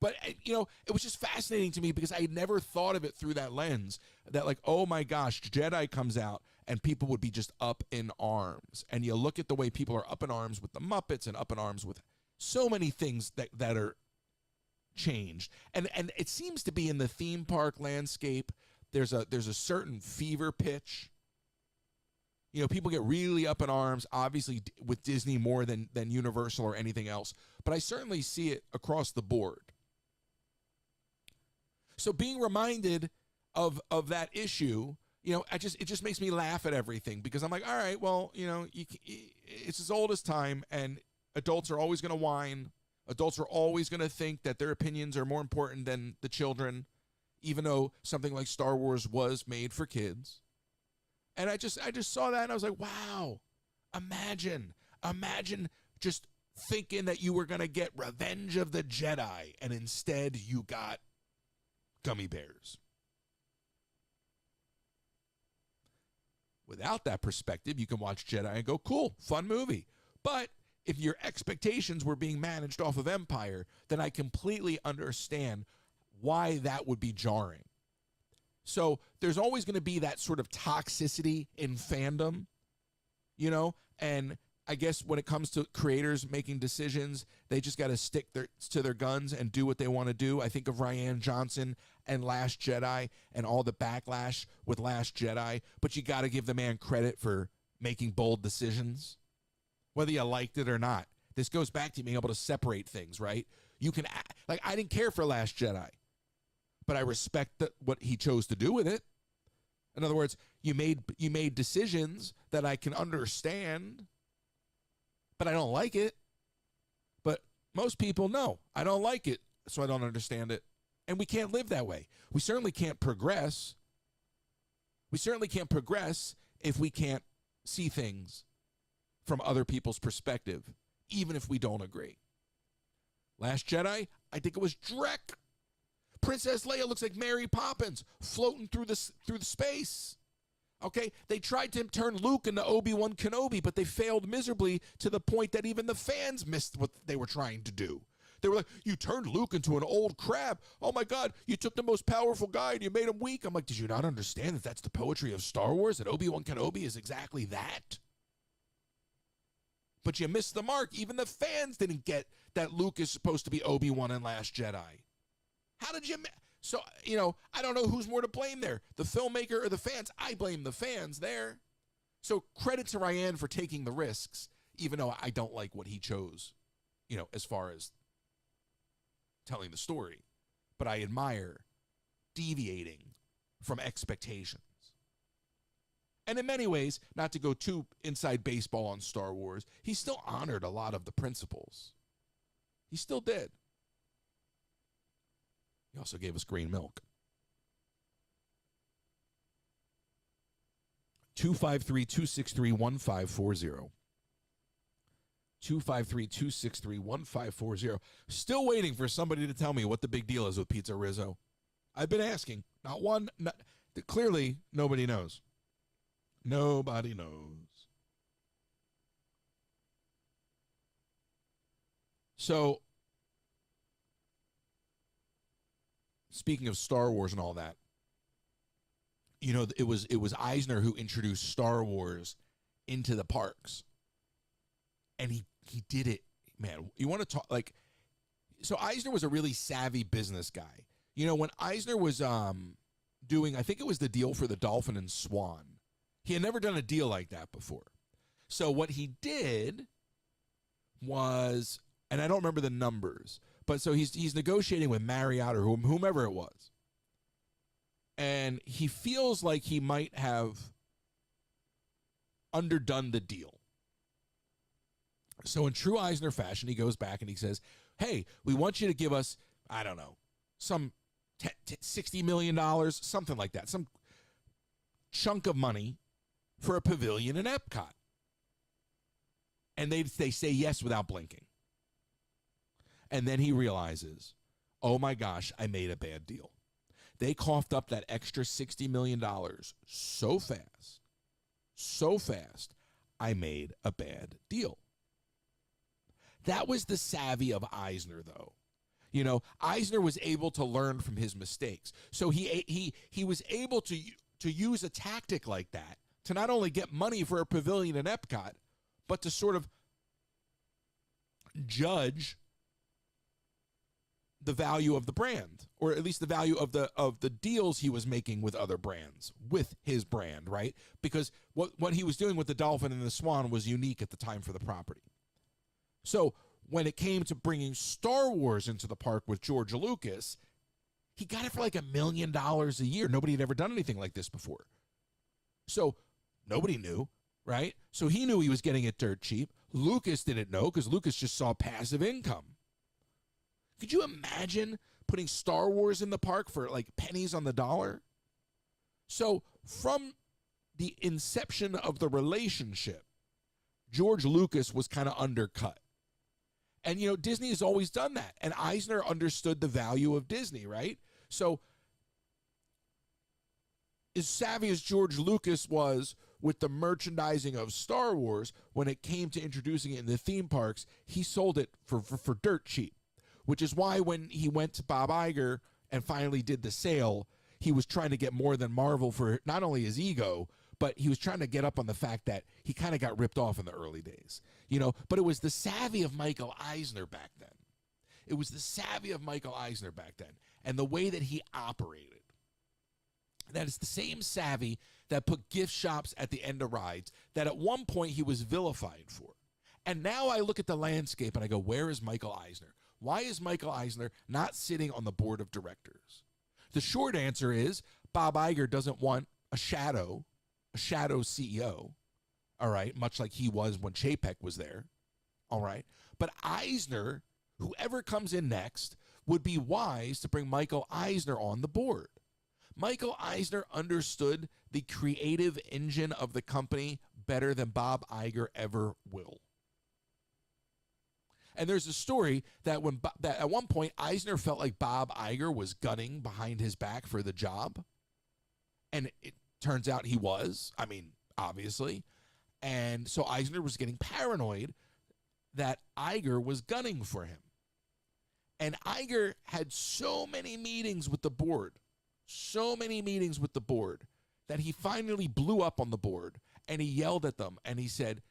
But, you know, it was just fascinating to me because I had never thought of it through that lens, that like, oh my gosh, Jedi comes out and people would be just up in arms. And you look at the way people are up in arms with the Muppets and up in arms with so many things that are changed. And it seems to be in the theme park landscape, there's a certain fever pitch. You know, people get really up in arms, obviously with Disney more than Universal or anything else. But I certainly see it across the board. So being reminded of that issue, you know, it just makes me laugh at everything, because I'm like, all right, well, you know, it's as old as time, and adults are always going to whine. Adults are always going to think that their opinions are more important than the children, even though something like Star Wars was made for kids. And I just saw that, and I was like, wow, imagine just thinking that you were going to get Revenge of the Jedi, and instead you got gummy bears. Without that perspective, you can watch Jedi and go, cool, fun movie. But if your expectations were being managed off of Empire, then I completely understand why that would be jarring. So there's always going to be that sort of toxicity in fandom, you know, and I guess when it comes to creators making decisions, they just got to stick to their guns and do what they want to do. I think of Rian Johnson and Last Jedi and all the backlash with Last Jedi, but you got to give the man credit for making bold decisions, whether you liked it or not. This goes back to being able to separate things, right? You can, like, I didn't care for Last Jedi, but I respect what he chose to do with it. In other words, you made decisions that I can understand, but I don't like it. But most people know I don't like it, so I don't understand it. And we can't live that way. We certainly can't progress. We certainly can't progress if we can't see things from other people's perspective, even if we don't agree. Last Jedi, I think it was Drek. Princess Leia looks like Mary Poppins floating through the space. Okay, they tried to turn Luke into Obi-Wan Kenobi, but they failed miserably to the point that even the fans missed what they were trying to do. They were like, you turned Luke into an old crab. Oh my God, you took the most powerful guy and you made him weak. I'm like, did you not understand that that's the poetry of Star Wars, that Obi-Wan Kenobi is exactly that? But you missed the mark. Even the fans didn't get that Luke is supposed to be Obi-Wan in Last Jedi. How did you So, I don't know who's more to blame there, the filmmaker or the fans. I blame the fans there. So credit to Ryan for taking the risks, even though I don't like what he chose, as far as telling the story. But I admire deviating from expectations. And in many ways, not to go too inside baseball on Star Wars, he still honored a lot of the principles. He still did. He also gave us green milk. 253-263-1540. 253-263-1540. Still waiting for somebody to tell me what the big deal is with Pizza Rizzo. I've been asking. Clearly, nobody knows. Nobody knows. So, speaking of Star Wars and all that, it was Eisner who introduced Star Wars into the parks. And he did it, man. You want to talk, so Eisner was a really savvy business guy. When Eisner was doing, I think it was the deal for the Dolphin and Swan, he had never done a deal like that before. So what he did was, and I don't remember the numbers, but so he's negotiating with Marriott or whomever it was. And he feels like he might have underdone the deal. So in true Eisner fashion, he goes back and he says, hey, we want you to give us, I don't know, some $60 million, something like that, some chunk of money for a pavilion in Epcot. And they say yes without blinking. And then he realizes, oh my gosh, I made a bad deal. They coughed up that extra $60 million so fast, I made a bad deal. That was the savvy of Eisner, though. Eisner was able to learn from his mistakes. So he was able to use a tactic like that to not only get money for a pavilion in Epcot, but to sort of judge the value of the brand, or at least the value of the deals he was making with other brands, with his brand, right? Because what he was doing with the Dolphin and the Swan was unique at the time for the property. So when it came to bringing Star Wars into the park with George Lucas, he got it for like $1 million a year. Nobody had ever done anything like this before. So nobody knew, right? So he knew he was getting it dirt cheap. Lucas didn't know because Lucas just saw passive income. Could you imagine putting Star Wars in the park for like pennies on the dollar? So from the inception of the relationship, George Lucas was kind of undercut. And, Disney has always done that. And Eisner understood the value of Disney, right? So as savvy as George Lucas was with the merchandising of Star Wars, when it came to introducing it in the theme parks, he sold it for dirt cheap, which is why when he went to Bob Iger and finally did the sale, he was trying to get more than Marvel for not only his ego, but he was trying to get up on the fact that he kind of got ripped off in the early days, But it was the savvy of Michael Eisner back then. It was the savvy of Michael Eisner back then and the way that he operated. That is the same savvy that put gift shops at the end of rides that at one point he was vilified for. And now I look at the landscape and I go, where is Michael Eisner? Why is Michael Eisner not sitting on the board of directors? The short answer is Bob Iger doesn't want a shadow CEO, all right, much like he was when Chapek was there, all right? But Eisner, whoever comes in next, would be wise to bring Michael Eisner on the board. Michael Eisner understood the creative engine of the company better than Bob Iger ever will. And there's a story that that at one point Eisner felt like Bob Iger was gunning behind his back for the job. And it turns out he was. I mean, obviously. And so Eisner was getting paranoid that Iger was gunning for him. And Iger had so many meetings with the board, that he finally blew up on the board and he yelled at them and he said,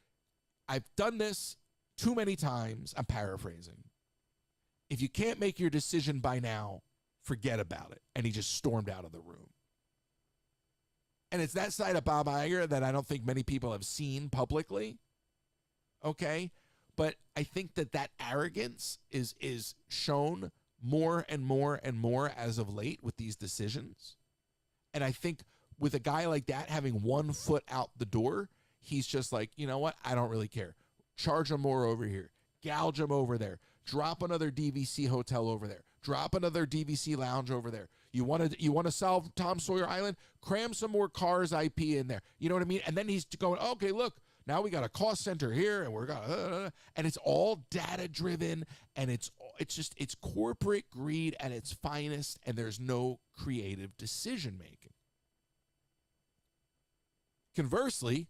I've done this too many times. I'm paraphrasing. If you can't make your decision by now, forget about it. And he just stormed out of the room. And it's that side of Bob Iger that I don't think many people have seen publicly. Okay? But I think that arrogance is shown more and more and more as of late with these decisions. And I think with a guy like that having 1 foot out the door, he's just like, you know what? I don't really care. Charge him more over here. Gouge him over there. Drop another DVC hotel over there. Drop another DVC lounge over there. You want to solve Tom Sawyer Island? Cram some more Cars IP in there. You know what I mean? And then he's going, okay, look, now we got a cost center here, and we're gonna, and it's all data driven, and it's corporate greed at its finest, and there's no creative decision making. Conversely,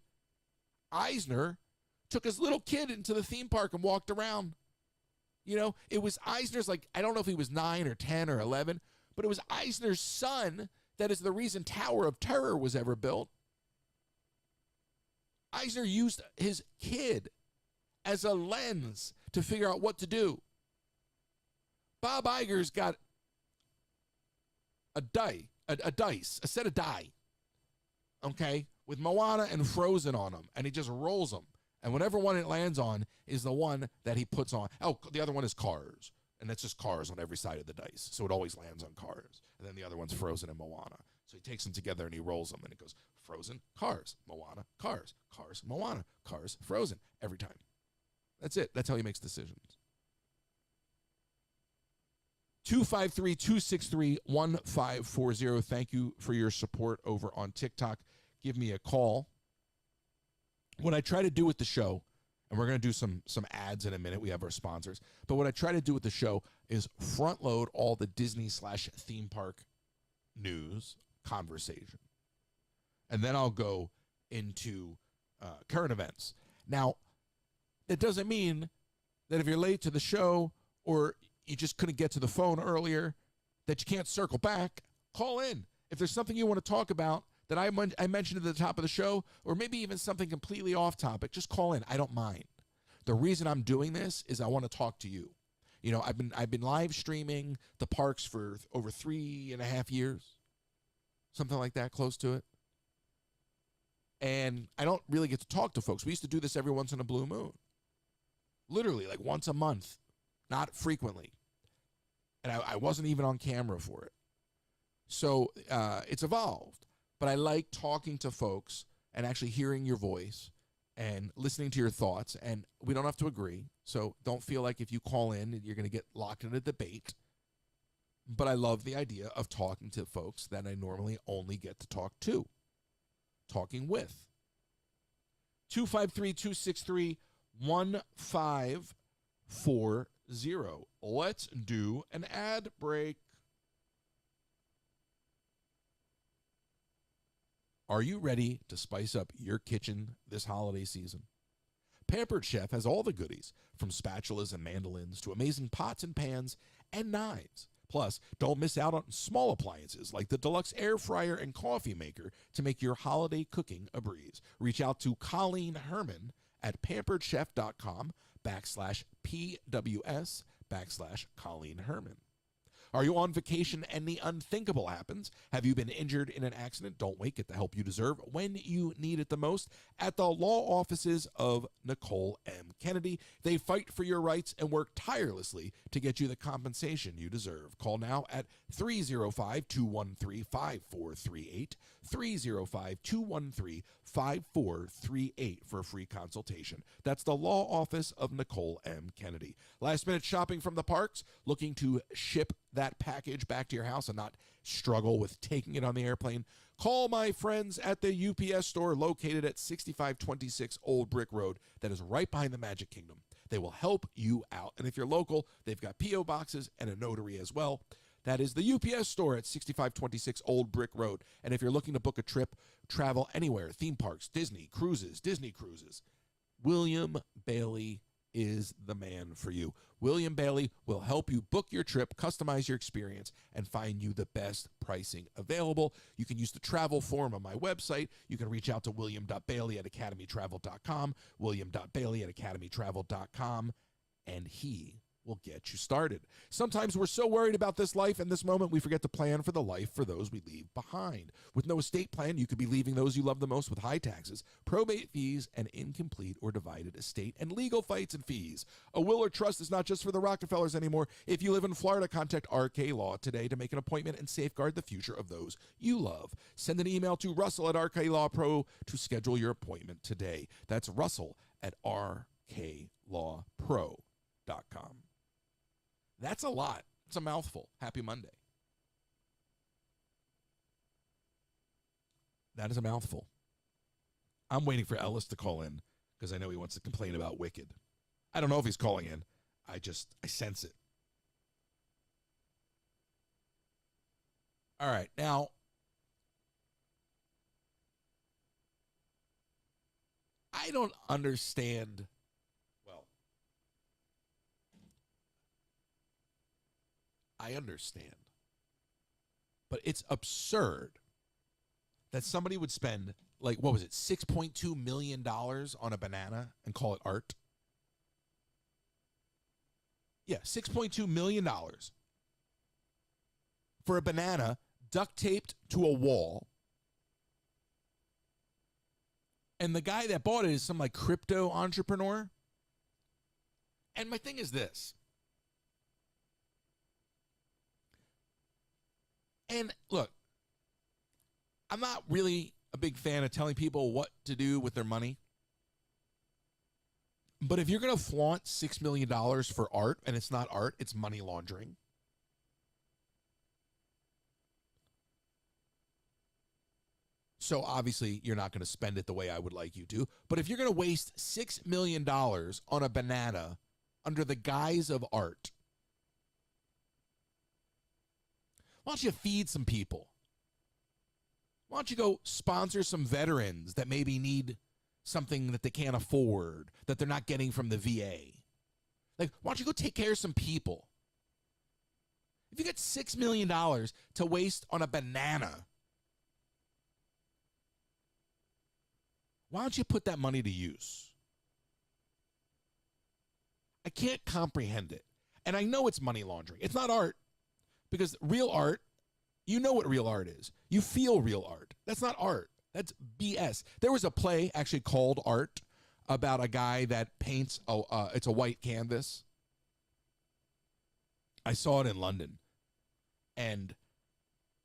Eisner took his little kid into the theme park and walked around. You know, it was Eisner's, like, I don't know if he was 9 or 10 or 11, but it was Eisner's son that is the reason Tower of Terror was ever built. Eisner used his kid as a lens to figure out what to do. Bob Iger's got a set of die, okay, with Moana and Frozen on them, and he just rolls them. And whatever one it lands on is the one that he puts on. Oh, the other one is Cars, and that's just Cars on every side of the dice, so it always lands on Cars. And then the other one's Frozen and Moana. So he takes them together and he rolls them, and it goes Frozen, Cars, Moana, Cars, Cars, Moana, Cars, Frozen, every time. That's it. That's how he makes decisions. 253-263-1540. Thank you for your support over on TikTok. Give me a call. What I try to do with the show, and we're going to do some ads in a minute. We have our sponsors. But what I try to do with the show is front load all the Disney/theme park news conversation. And then I'll go into current events. Now, that doesn't mean that if you're late to the show or you just couldn't get to the phone earlier, that you can't circle back. Call in. If there's something you want to talk about that I mentioned at the top of the show, or maybe even something completely off topic, just call in. I don't mind. The reason I'm doing this is I want to talk to you. You know, I've been live streaming the parks for over 3.5 years, something like that, close to it. And I don't really get to talk to folks. We used to do this every once in a blue moon, literally like once a month, not frequently. And I wasn't even on camera for it. So it's evolved. But I like talking to folks and actually hearing your voice and listening to your thoughts. And we don't have to agree. So don't feel like if you call in, you're going to get locked in a debate. But I love the idea of talking to folks that I normally only get to talk to. Talking with. 253-263-1540. Let's do an ad break. Are you ready to spice up your kitchen this holiday season? Pampered Chef has all the goodies, from spatulas and mandolins to amazing pots and pans and knives. Plus, don't miss out on small appliances like the deluxe air fryer and coffee maker to make your holiday cooking a breeze. Reach out to Colleen Herman at pamperedchef.com/PWS/Colleen Herman. Are you on vacation and the unthinkable happens? Have you been injured in an accident? Don't wait. Get the help you deserve when you need it the most at the law offices of Nicole M. Kennedy. They fight for your rights and work tirelessly to get you the compensation you deserve. Call now at 305-213-5438, 305-213-5438 for a free consultation. That's the law office of Nicole M. Kennedy. Last minute shopping from the parks? Looking to ship that package back to your house and not struggle with taking it on the airplane? Call my friends at the UPS store located at 6526 Old Brick Road. That is right behind the Magic Kingdom. they will help you out. And if you're local, they've got P.O. boxes and a notary as well. That is the UPS store at 6526 Old Brick Road. And if you're looking to book a trip, travel anywhere, theme parks, Disney cruises, William Bailey is the man for you. William Bailey will help you book your trip, customize your experience, and find you the best pricing available. You can use the travel form on my website. You can reach out to William.bailey at academytravel.com, William.bailey at academytravel.com, and he will get you started. Sometimes we're so worried about this life and this moment, we forget to plan for the life for those we leave behind. With no estate plan, you could be leaving those you love the most with high taxes, probate fees, an incomplete or divided estate, and legal fights and fees. A will or trust is not just for the Rockefellers anymore. If you live in Florida, contact RK Law today to make an appointment and safeguard the future of those you love. Send an email to Russell at RK Law Pro to schedule your appointment today. That's Russell at rklawpro.com. That's a lot. It's a mouthful. Happy Monday. That is a mouthful. I'm waiting for Ellis to call in because I know he wants to complain about Wicked. I don't know if he's calling in. I sense it. All right. Now, I don't understand. I understand. But it's absurd that somebody would spend, like, what was it, $6.2 million on a banana and call it art? Yeah, $6.2 million for a banana duct taped to a wall. And the guy that bought it is some, like, crypto entrepreneur. And my thing is this. And look, I'm not really a big fan of telling people what to do with their money. But if you're going to flaunt $6 million for art, and it's not art, it's money laundering. So obviously, you're not going to spend it the way I would like you to. But if you're going to waste $6 million on a banana under the guise of art, why don't you feed some people? Why don't you go sponsor some veterans that maybe need something that they can't afford, that they're not getting from the VA? Like, why don't you go take care of some people? If you get $6 million to waste on a banana, why don't you put that money to use? I can't comprehend it. And I know it's money laundering. It's not art. Because real art, you know what real art is. You feel real art. That's not art. That's BS. There was a play actually called Art about a guy that paints, it's a white canvas. I saw it in London. And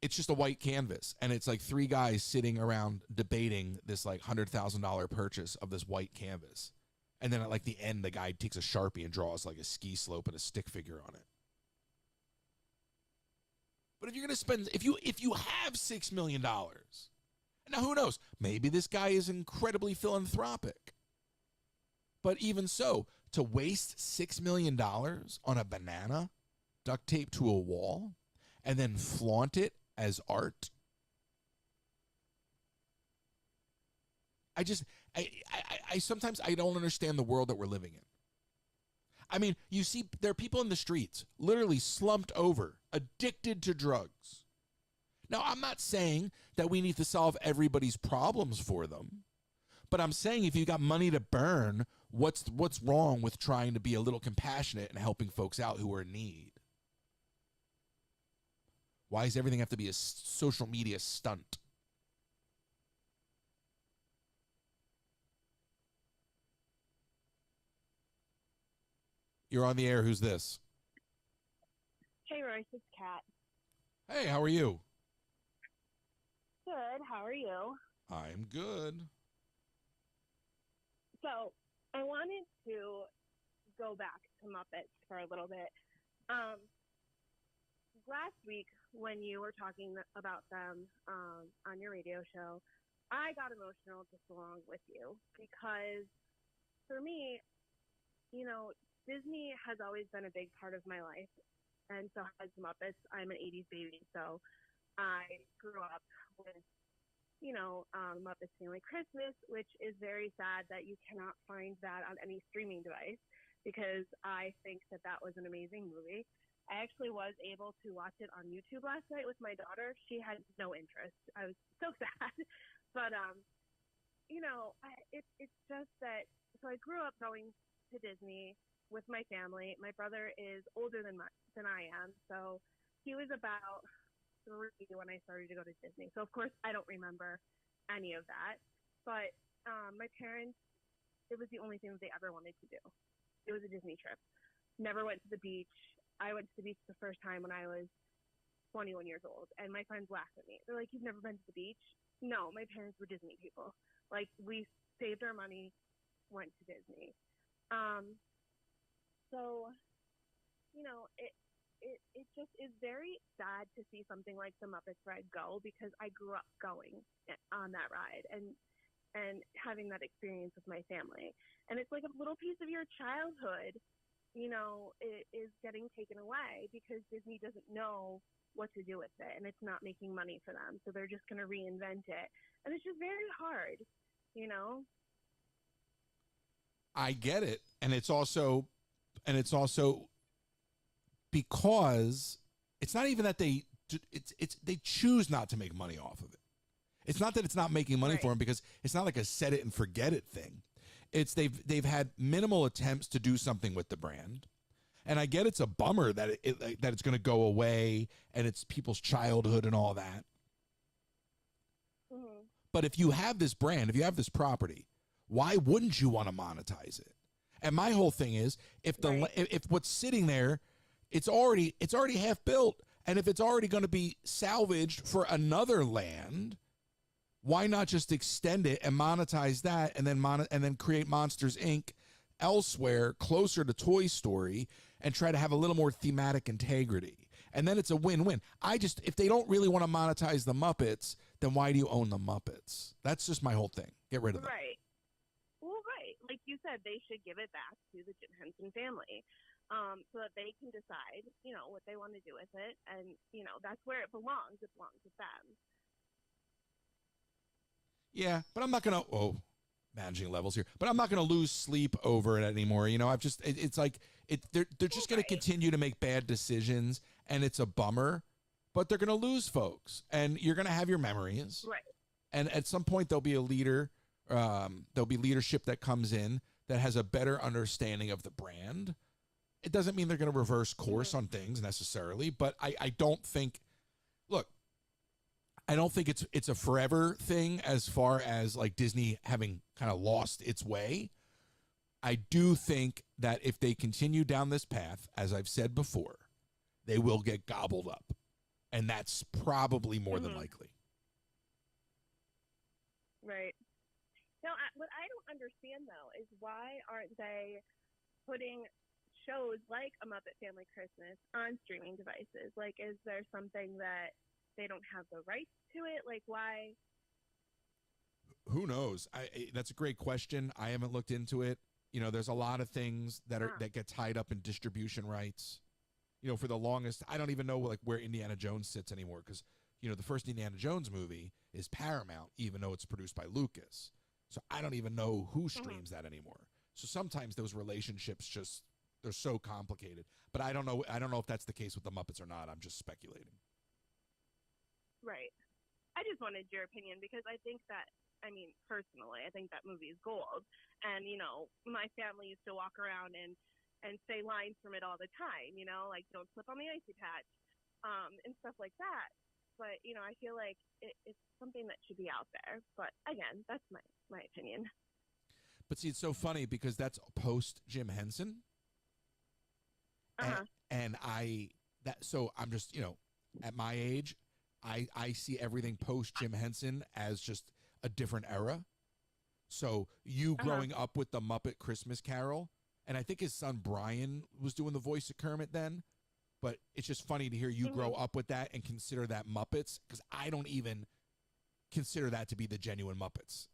it's just a white canvas. And it's like three guys sitting around debating this like $100,000 purchase of this white canvas. And then at like the end, the guy takes a Sharpie and draws like a ski slope and a stick figure on it. But if you're going to spend, if you have $6 million, now who knows? Maybe this guy is incredibly philanthropic. But even so, to waste $6 million on a banana duct taped to a wall and then flaunt it as art, I sometimes I don't understand the world that we're living in. I mean, you see, there are people in the streets, literally slumped over, addicted to drugs. Now, I'm not saying that we need to solve everybody's problems for them, but I'm saying if you got money to burn, what's wrong with trying to be a little compassionate and helping folks out who are in need? Why does everything have to be a social media stunt? You're on the air. Who's this? Hey, Royce, it's Kat. Hey, how are you? Good. How are you? I'm good. So, I wanted to go back to Muppets for a little bit. Last week, when you were talking about them on your radio show, I got emotional just along with you because, for me, Disney has always been a big part of my life, and so has Muppets. I'm an 80s baby, so I grew up with, Muppets Family Christmas, which is very sad that you cannot find that on any streaming device because I think that that was an amazing movie. I actually was able to watch it on YouTube last night with my daughter. She had no interest. I was so sad. But it's just that. So I grew up going to Disney with my family. My brother is older than I am, so he was about 3 when I started to go to Disney. So of course I don't remember any of that. But my parents, it was the only thing that they ever wanted to do. It was a Disney trip. Never went to the beach. I went to the beach the first time when I was 21 years old, and my friends laughed at me. They're like, "You've never been to the beach?" No, my parents were Disney people. Like, we saved our money, went to Disney. Um, so, it just is very sad to see something like the Muppets ride go because I grew up going on that ride and having that experience with my family. And it's like a little piece of your childhood, it is getting taken away because Disney doesn't know what to do with it and it's not making money for them. So they're just going to reinvent it. And it's just very hard, you know? I get it. And it's also because it's not even that they choose not to make money off of it. It's not that it's not making money for them because it's not like a set it and forget it thing. It's they've had minimal attempts to do something with the brand. And I get it's a bummer that that it's going to go away and it's people's childhood and all that. Mm-hmm. But if you have this brand, if you have this property, why wouldn't you want to monetize it? And my whole thing is if what's sitting there, it's already half built, and if it's already going to be salvaged for another land, why not just extend it and monetize that, and then create Monsters Inc. elsewhere, closer to Toy Story, and try to have a little more thematic integrity? And then it's a win-win. If they don't really want to monetize the Muppets, then why do you own the Muppets? That's just my whole thing. Get rid of them. Right. Well, right. Like you said, they should give it back to the Jim Henson family. So that they can decide, what they want to do with it. And, that's where it belongs. It belongs with them. Yeah, but I'm not going to, managing levels here, but I'm not going to lose sleep over it anymore. It's like, they're just going to continue to make bad decisions, and it's a bummer, but they're going to lose folks, and you're going to have your memories. Right. And at some point, there'll be a leader, there'll be leadership that comes in that has a better understanding of the brand. It doesn't mean they're going to reverse course on things necessarily, but I don't think, look, I don't think it's a forever thing as far as like Disney having kind of lost its way. I do think that if they continue down this path, as I've said before, they will get gobbled up. And that's probably more than likely. Right. Now, what I don't understand, though, is why aren't they putting shows like A Muppet Family Christmas on streaming devices? Like, is there something that they don't have the rights to it? Like, why? Who knows? That's a great question. I haven't looked into it. There's a lot of things that get tied up in distribution rights. For the longest, I don't even know like where Indiana Jones sits anymore because the first Indiana Jones movie is Paramount, even though it's produced by Lucas. So I don't even know who streams that anymore. So sometimes those relationships they're so complicated. But I don't know if that's the case with the Muppets or not. I'm just speculating. Right. I just wanted your opinion because I think that, personally, I think that movie is gold. And, my family used to walk around and say lines from it all the time, like don't slip on the icy patch, and stuff like that. But, I feel like it's something that should be out there. But again, that's my opinion. But see, it's so funny because that's post Jim Henson. Uh-huh. So I'm just, at my age, I see everything post Jim Henson as just a different era. So you growing up with the Muppet Christmas Carol, and I think his son Brian was doing the voice of Kermit then, but it's just funny to hear you grow up with that and consider that Muppets, because I don't even consider that to be the genuine Muppets.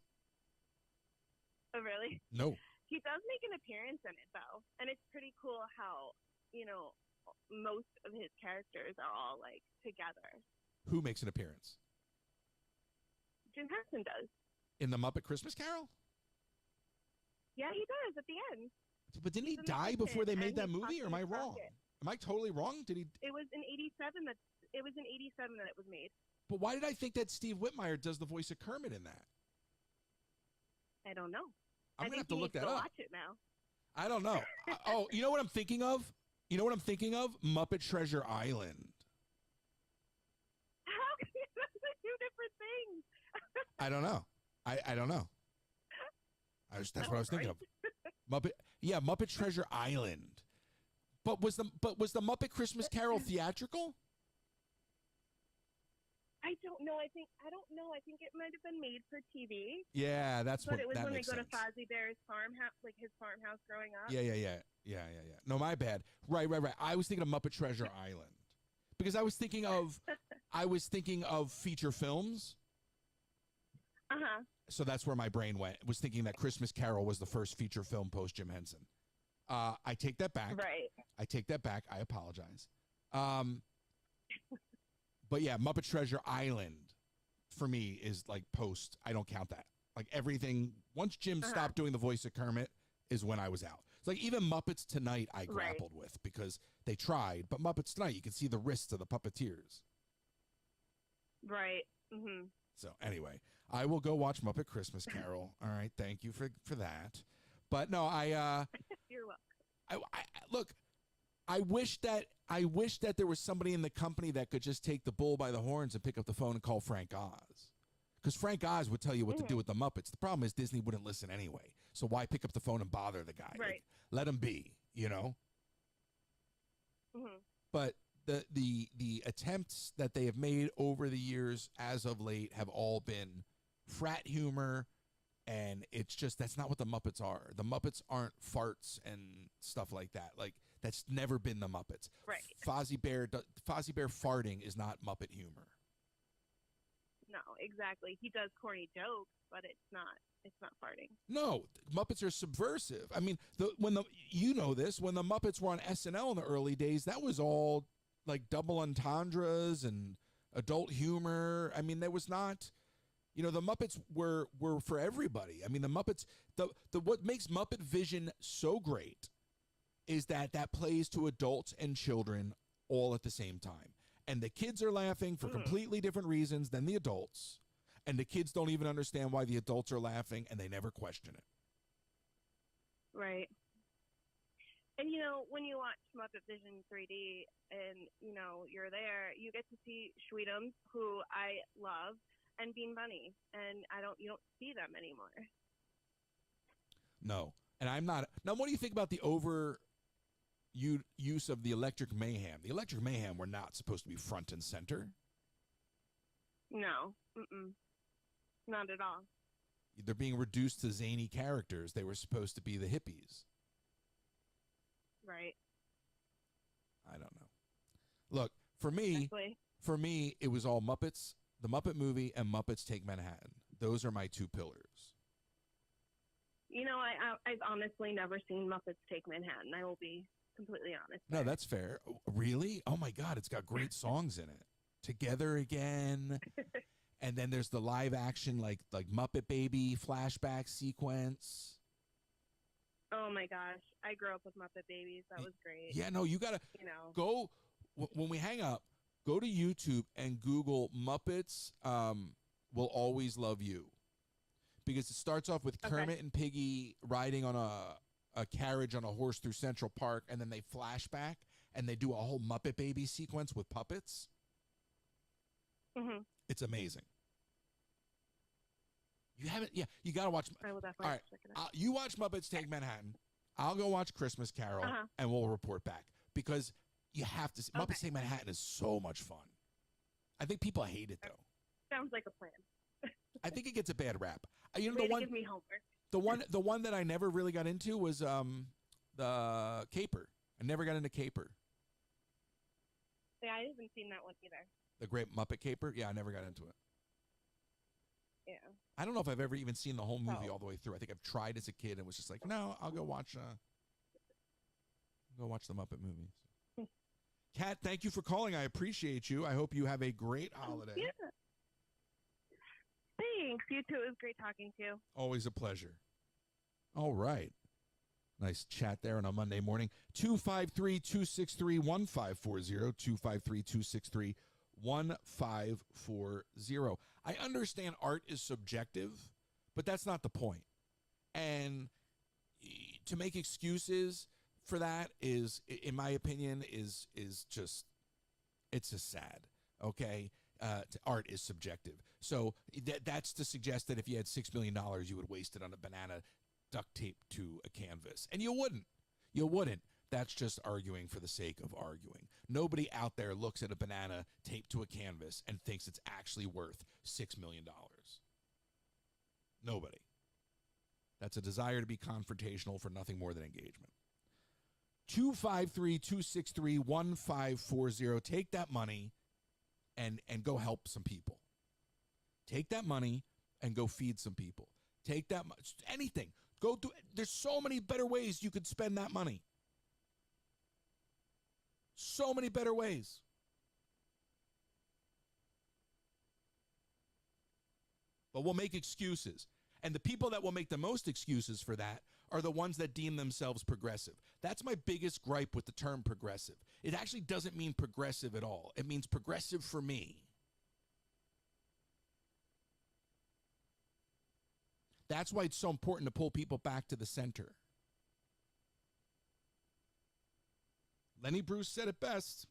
Oh, really? No. He does make an appearance in it, though, and it's pretty cool how, most of his characters are all, like, together. Who makes an appearance? Jim Henson does. In the Muppet Christmas Carol? Yeah, he does at the end. But didn't he He's in the die kitchen, before they made and that he's movie, or am I talking to wrong? Crockett. Am I totally wrong? Did he? It was in '87 that it was made. But why did I think that Steve Whitmire does the voice of Kermit in that? I don't know. I'm gonna have to you look need that to up. Watch it now. I don't know. Oh, you know what I'm thinking of? Muppet Treasure Island. How can those are two different things? I don't know. I don't know. That's what I was thinking of. Muppet Treasure Island. But was the Muppet Christmas Carol theatrical? I don't know. I don't know. I think it might have been made for TV. Yeah, But it was that when they makes go sense. to Fozzie Bear's farmhouse, like his farmhouse growing up. Yeah. No, my bad. Right. I was thinking of Muppet Treasure Island because I was thinking of feature films. Uh-huh. So that's where my brain went. Was thinking that Christmas Carol was the first feature film post Jim Henson. I take that back. Right. I take that back. I apologize. But yeah, Muppet Treasure Island for me is like post. I don't count that. Like everything, once Jim stopped doing the voice of Kermit is when I was out. It's like even Muppets Tonight I grappled with because they tried. But Muppets Tonight, you can see the wrists of the puppeteers. Right. Mm-hmm. So anyway, I will go watch Muppet Christmas Carol. All right, thank you for that. But no, You're welcome. I look. I wish that there was somebody in the company that could just take the bull by the horns and pick up the phone and call Frank Oz. Because Frank Oz would tell you what to do with the Muppets. The problem is Disney wouldn't listen anyway. So why pick up the phone and bother the guy? Right. Like, let him be, Mm-hmm. But the attempts that they have made over the years as of late have all been frat humor, and it's just that's not what the Muppets are. The Muppets aren't farts and stuff like that. Like that's never been the Muppets. Right. Fozzie Bear farting is not Muppet humor. No, exactly. He does corny jokes, but it's not farting. No, Muppets are subversive. I mean, when the Muppets were on SNL in the early days, that was all like double entendres and adult humor. I mean, there was not, the Muppets were for everybody. I mean, the Muppets, what makes Muppet Vision so great is that plays to adults and children all at the same time. And the kids are laughing for completely different reasons than the adults. And the kids don't even understand why the adults are laughing, and they never question it. Right. And, when you watch Muppet Vision 3D and, you're there, you get to see Sweetums, who I love, and Bean Bunny. And you don't see them anymore. No. And I'm not. Now, what do you think about the use of the Electric Mayhem? The Electric Mayhem were not supposed to be front and center. No. Not at all. They're being reduced to zany characters. They were supposed to be the hippies. Right. I don't know. Look, for me, it was all Muppets, the Muppet movie, and Muppets Take Manhattan. Those are my two pillars. I've honestly never seen Muppets Take Manhattan. I will be completely honest. No, that's fair. Really? Oh my God, it's got great songs in it. Together Again. And then there's the live action like Muppet Baby flashback sequence. Oh my gosh, I grew up with Muppet Babies. That was great. Yeah, no, you gotta go when we hang up. Go to YouTube and Google Muppets Will Always Love You, because it starts off with Kermit and Piggy riding on a carriage on a horse through Central Park, and then they flash back and they do a whole Muppet Baby sequence with puppets. Mm-hmm. It's amazing. You haven't? Yeah, you got to watch. I will definitely check it out. You watch Muppets Take Manhattan. I'll go watch Christmas Carol, and we'll report back, because you have to. Muppets Take Manhattan is so much fun. I think people hate it though. Sounds like a plan. I think it gets a bad rap. Way to give me homework. The one that I never really got into was the Caper. I never got into Caper. Yeah, I haven't seen that one either. The Great Muppet Caper? Yeah, I never got into it. Yeah. I don't know if I've ever even seen the whole movie So- all the way through. I think I've tried as a kid and was just like, no, I'll go watch the Muppet movies. Kat, thank you for calling. I appreciate you. I hope you have a great holiday. Yeah. Thanks. You too. It was great talking to you. Always a pleasure. All right. Nice chat there on a Monday morning. 253-263-1540. 253-263-1540. I understand art is subjective, but that's not the point. And to make excuses for that is, in my opinion, is just, it's just sad. Okay. Art is subjective. So that's to suggest that if you had $6 million, you would waste it on a banana duct taped to a canvas. And you wouldn't. You wouldn't. That's just arguing for the sake of arguing. Nobody out there looks at a banana taped to a canvas and thinks it's actually worth $6 million. Nobody. That's a desire to be confrontational for nothing more than engagement. 253-263-1540. Take that money and go help some people. Take that money and go feed some people. Take that anything. Go do. There's so many better ways you could spend that money. So many better ways. But we'll make excuses. And the people that will make the most excuses for that are the ones that deem themselves progressive. That's my biggest gripe with the term progressive. It actually doesn't mean progressive at all. It means progressive for me. That's why it's so important to pull people back to the center. Lenny Bruce said it best.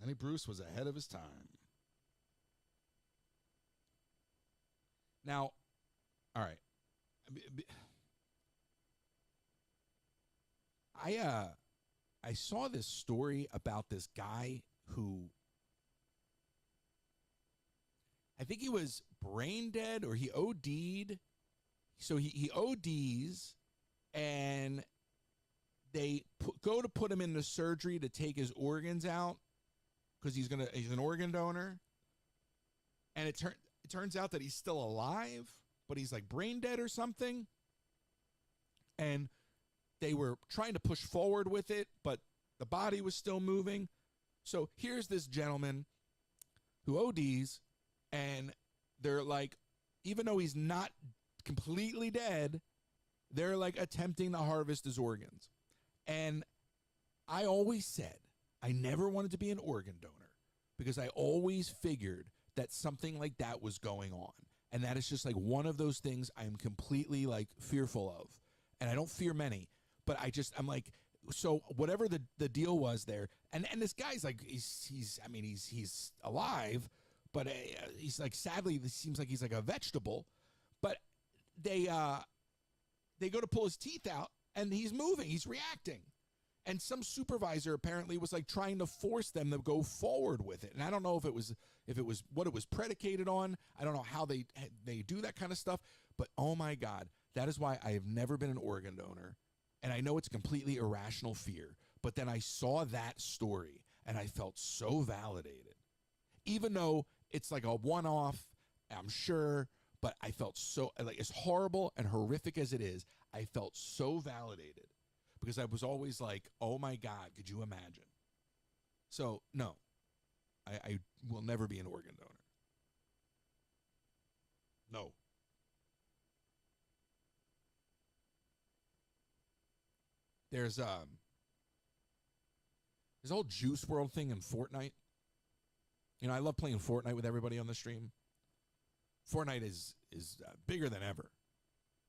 Lenny Bruce was ahead of his time. Now, all right. I saw this story about this guy who, I think he was brain dead or he OD'd. So he ODs and they go to put him into surgery to take his organs out because he's an organ donor. And it turns out that he's still alive, but he's like brain dead or something. And they were trying to push forward with it, but the body was still moving. So here's this gentleman who ODs, and they're like, even though he's not completely dead, they're like attempting to harvest his organs. And I always said I never wanted to be an organ donor because I always figured that something like that was going on. And that is just like one of those things I'm completely like fearful of. And I don't fear many, but I'm like, so whatever the deal was there, and this guy's like, he's alive, but he's like, sadly, this seems like he's like a vegetable, but they go to pull his teeth out and he's moving, he's reacting. And some supervisor apparently was like trying to force them to go forward with it. And I don't know if it was what it was predicated on. I don't know how they do that kind of stuff, but oh my God, that is why I have never been an organ donor. And I know it's completely irrational fear, but then I saw that story and I felt so validated. Even though it's like a one-off, I'm sure, but I felt so, like, as horrible and horrific as it is, I felt so validated because I was always like, oh my God, could you imagine? So, no, I will never be an organ donor. No. There's this whole Juice World thing in Fortnite. You know, I love playing Fortnite with everybody on the stream. Fortnite is bigger than ever.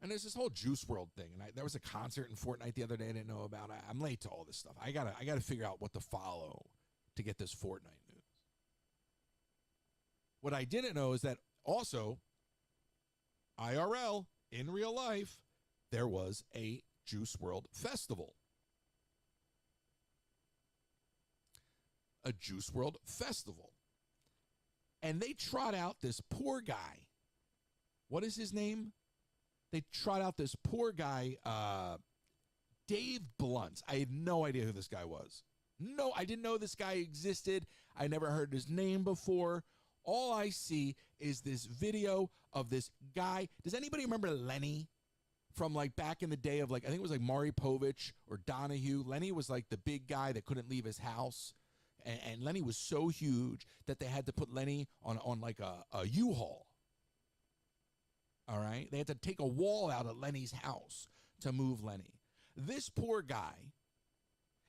And there's this whole Juice World thing. And there was a concert in Fortnite the other day I didn't know about. I'm late to all this stuff. I gotta figure out what to follow to get this Fortnite news. What I didn't know is that also, IRL, in real life, there was a Juice World Festival. A Juice World Festival. And they trot out this poor guy. What is his name? They trot out this poor guy, Dave Blunt. I had no idea who this guy was. No, I didn't know this guy existed. I never heard his name before. All I see is this video of this guy. Does anybody remember Lenny from like back in the day of like, I think it was like Maury Povich or Donahue? Lenny was like the big guy that couldn't leave his house. And Lenny was so huge that they had to put Lenny on like a U-Haul. All right? They had to take a wall out of Lenny's house to move Lenny. This poor guy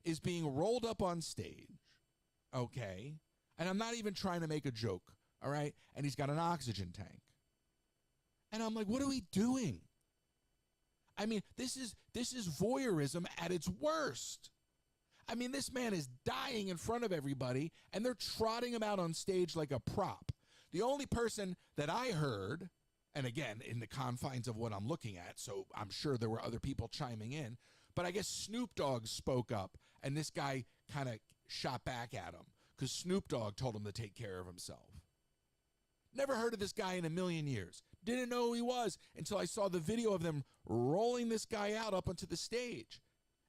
is being rolled up on stage, okay? And I'm not even trying to make a joke, all right? And he's got an oxygen tank. And I'm like, what are we doing? I mean, this is voyeurism at its worst. I mean, this man is dying in front of everybody, and they're trotting him out on stage like a prop. The only person that I heard, and again, in the confines of what I'm looking at, so I'm sure there were other people chiming in, but I guess Snoop Dogg spoke up, and this guy kind of shot back at him because Snoop Dogg told him to take care of himself. Never heard of this guy in a million years. Didn't know who he was until I saw the video of them rolling this guy out up onto the stage.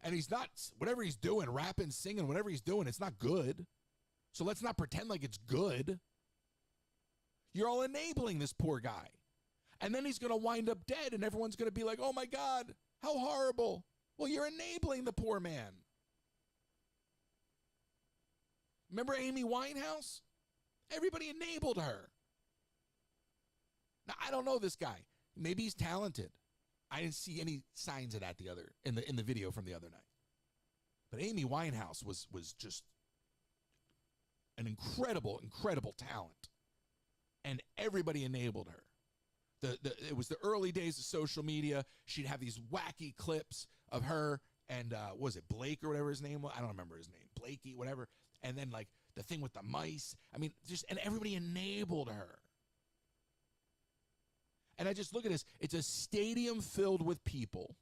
And he's not, whatever he's doing, rapping, singing, whatever he's doing, it's not good. So let's not pretend like it's good. You're all enabling this poor guy. And then he's going to wind up dead, and everyone's going to be like, oh my God, how horrible. Well, you're enabling the poor man. Remember Amy Winehouse? Everybody enabled her. Now, I don't know this guy. Maybe he's talented. I didn't see any signs of that in the video from the other night. But Amy Winehouse was just an incredible, incredible talent. And everybody enabled her. It was the early days of social media. She'd have these wacky clips of her and was it Blake or whatever his name was? I don't remember his name. Blakey, whatever. And then like the thing with the mice. I mean, and everybody enabled her. And I just look at this. It's a stadium filled with people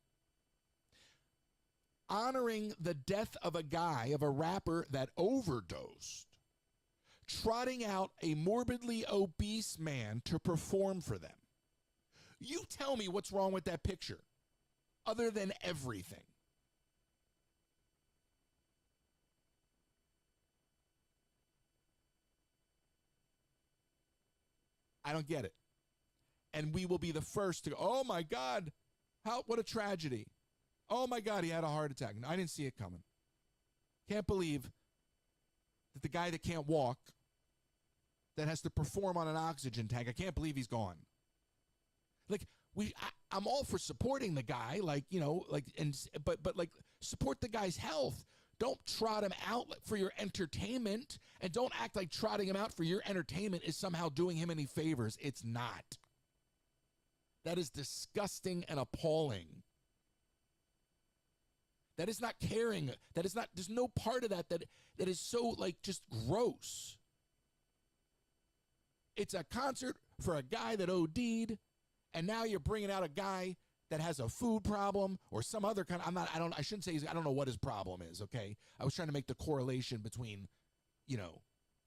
honoring the death of a rapper that overdosed, trotting out a morbidly obese man to perform for them. You tell me what's wrong with that picture, other than everything. I don't get it. And we will be the first to go, oh my God, what a tragedy. Oh my God, he had a heart attack. No, I didn't see it coming. Can't believe that the guy that can't walk, that has to perform on an oxygen tank, I can't believe he's gone. Like, I'm all for supporting the guy, like, you know, like, but like, support the guy's health. Don't trot him out for your entertainment, and don't act like trotting him out for your entertainment is somehow doing him any favors. It's not. That is disgusting and appalling. That is not caring. That is not, there's no part of that is so like just gross. It's a concert for a guy that OD'd, and now you're bringing out a guy that has a food problem or some other kind of, I shouldn't say, I don't know what his problem is, okay? I was trying to make the correlation between, you know,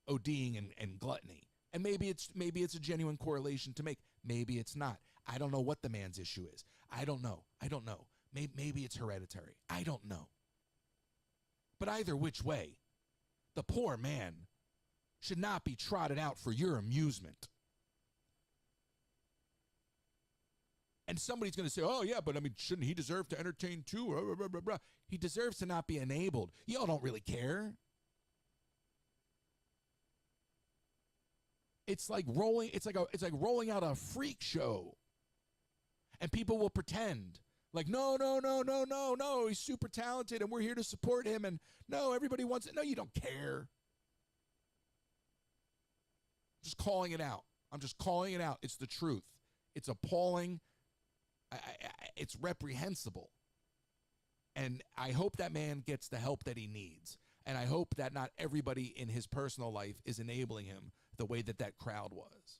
ODing and gluttony. And maybe it's a genuine correlation to make. Maybe it's not. I don't know what the man's issue is. I don't know. Maybe it's hereditary. I don't know. But either which way, the poor man should not be trotted out for your amusement. And somebody's going to say, oh, yeah, but I mean, shouldn't he deserve to entertain too? Blah, blah, blah, blah. He deserves to not be enabled. Y'all don't really care. It's like rolling rolling out a freak show. And people will pretend like, no, he's super talented and we're here to support him, and no, everybody wants it. No, you don't care. Just calling it out. I'm just calling it out. It's the truth. It's appalling. It's reprehensible. And I hope that man gets the help that he needs. And I hope that not everybody in his personal life is enabling him the way that crowd was.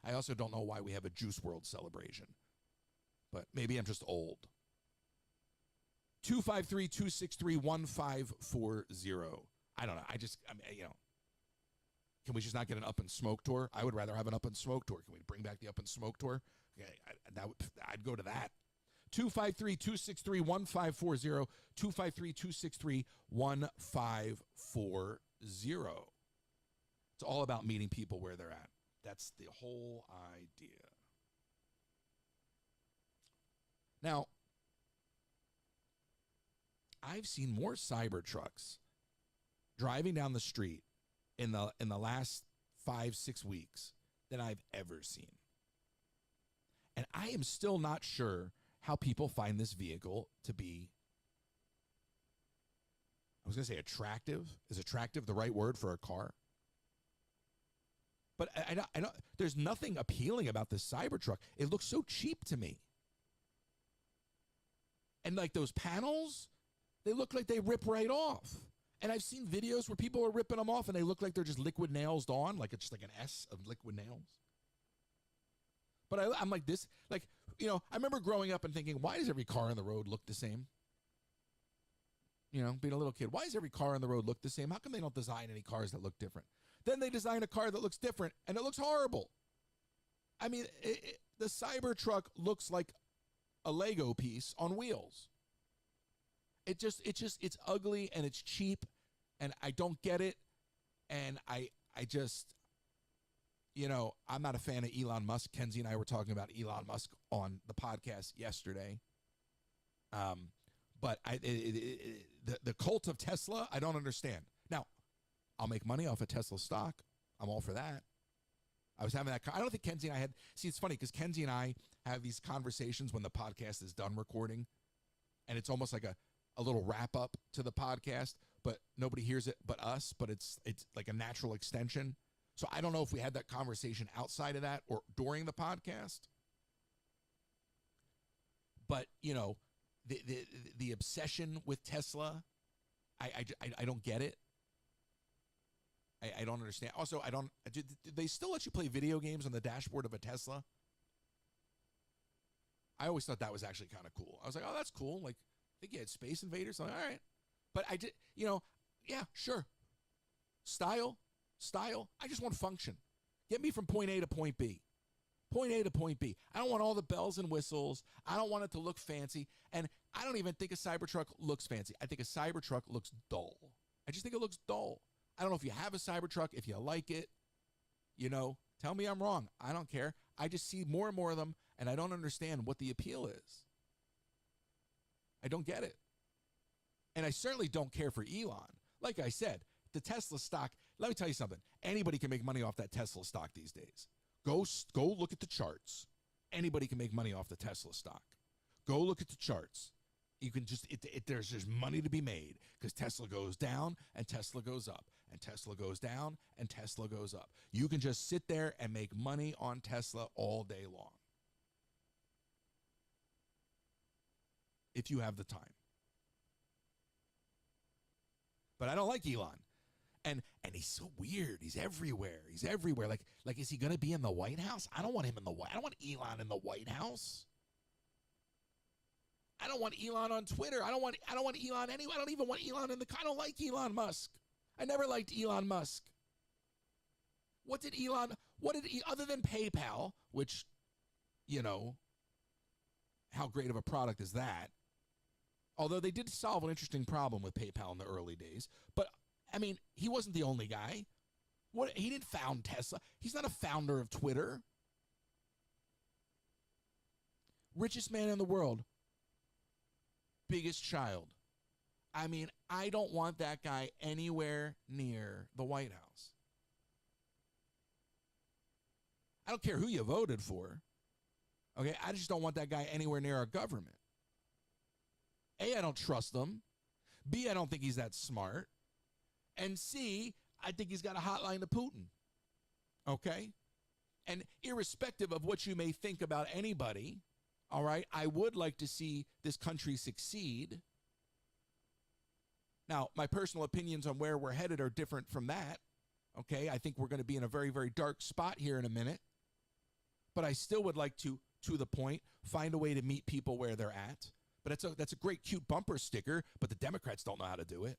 I also don't know why we have a Juice WRLD celebration, but maybe I'm just old. 253-263-1540. I don't know. Can we just not get an Up and Smoke tour? I would rather have an Up and Smoke tour. Can we bring back the Up and Smoke tour? Okay, I'd go to that. 253-263-1540. 253-263-1540. It's all about meeting people where they're at. That's the whole idea. Now, I've seen more Cybertrucks driving down the street in the last 5-6 weeks than I've ever seen. And I am still not sure how people find this vehicle to be, I was going to say attractive. Is attractive the right word for a car? But I don't, there's nothing appealing about this Cybertruck. It looks so cheap to me. And like those panels, they look like they rip right off. And I've seen videos where people are ripping them off and they look like they're just liquid nails on, like it's just like an S of liquid nails. But I'm like this, like, you know, I remember growing up and thinking, why does every car on the road look the same? You know, being a little kid, why does every car on the road look the same? How come they don't design any cars that look different? Then they design a car that looks different and it looks horrible. I mean, the Cybertruck looks like a Lego piece on wheels. It's ugly and it's cheap and I don't get it. And I just, you know, I'm not a fan of Elon Musk. Kenzie and I were talking about Elon Musk on the podcast yesterday. But the cult of Tesla, I don't understand. Now, I'll make money off of Tesla stock. I'm all for that. I was having that. I don't think Kenzie and I had. See, it's funny because Kenzie and I have these conversations when the podcast is done recording, and it's almost like a little wrap up to the podcast, but nobody hears it but us. But it's like a natural extension. So I don't know if we had that conversation outside of that or during the podcast. But you know, the obsession with Tesla, I don't get it. I don't understand. Also, do they still let you play video games on the dashboard of a Tesla? I always thought that was actually kind of cool. I was like, oh, that's cool. Like, I think you had Space Invaders. I'm like, all right. But I did, you know, yeah, sure. Style. I just want function. Get me from point A to point B. Point A to point B. I don't want all the bells and whistles. I don't want it to look fancy. And I don't even think a Cybertruck looks fancy. I think a Cybertruck looks dull. I just think it looks dull. I don't know if you have a Cybertruck, if you like it, you know, tell me I'm wrong. I don't care. I just see more and more of them, and I don't understand what the appeal is. I don't get it. And I certainly don't care for Elon. Like I said, the Tesla stock, let me tell you something. Anybody can make money off that Tesla stock these days. Go look at the charts. Anybody can make money off the Tesla stock. Go look at the charts. You can just, there's money to be made because Tesla goes down and Tesla goes up and Tesla goes down and Tesla goes up. You can just sit there and make money on Tesla all day long if you have the time. But I don't like Elon. And he's so weird. He's everywhere. Like, is he going to be in the White House? I don't want him in the White. I don't want Elon in the White House. I don't want Elon on Twitter. I don't want Elon anywhere. I don't even want Elon I don't like Elon Musk. I never liked Elon Musk. What did other than PayPal, which, you know, how great of a product is that? Although they did solve an interesting problem with PayPal in the early days. But, I mean, he wasn't the only guy. He didn't found Tesla. He's not a founder of Twitter. Richest man in the world. Biggest child. I mean, I don't want that guy anywhere near the White House. I don't care who you voted for. Okay, I just don't want that guy anywhere near our government. A, I don't trust him. B, I don't think he's that smart. And C, I think he's got a hotline to Putin. Okay? And irrespective of what you may think about anybody, all right, I would like to see this country succeed. Now, my personal opinions on where we're headed are different from that. Okay, I think we're going to be in a very, very dark spot here in a minute. But I still would like to the point, find a way to meet people where they're at. But that's a great, cute bumper sticker, but the Democrats don't know how to do it.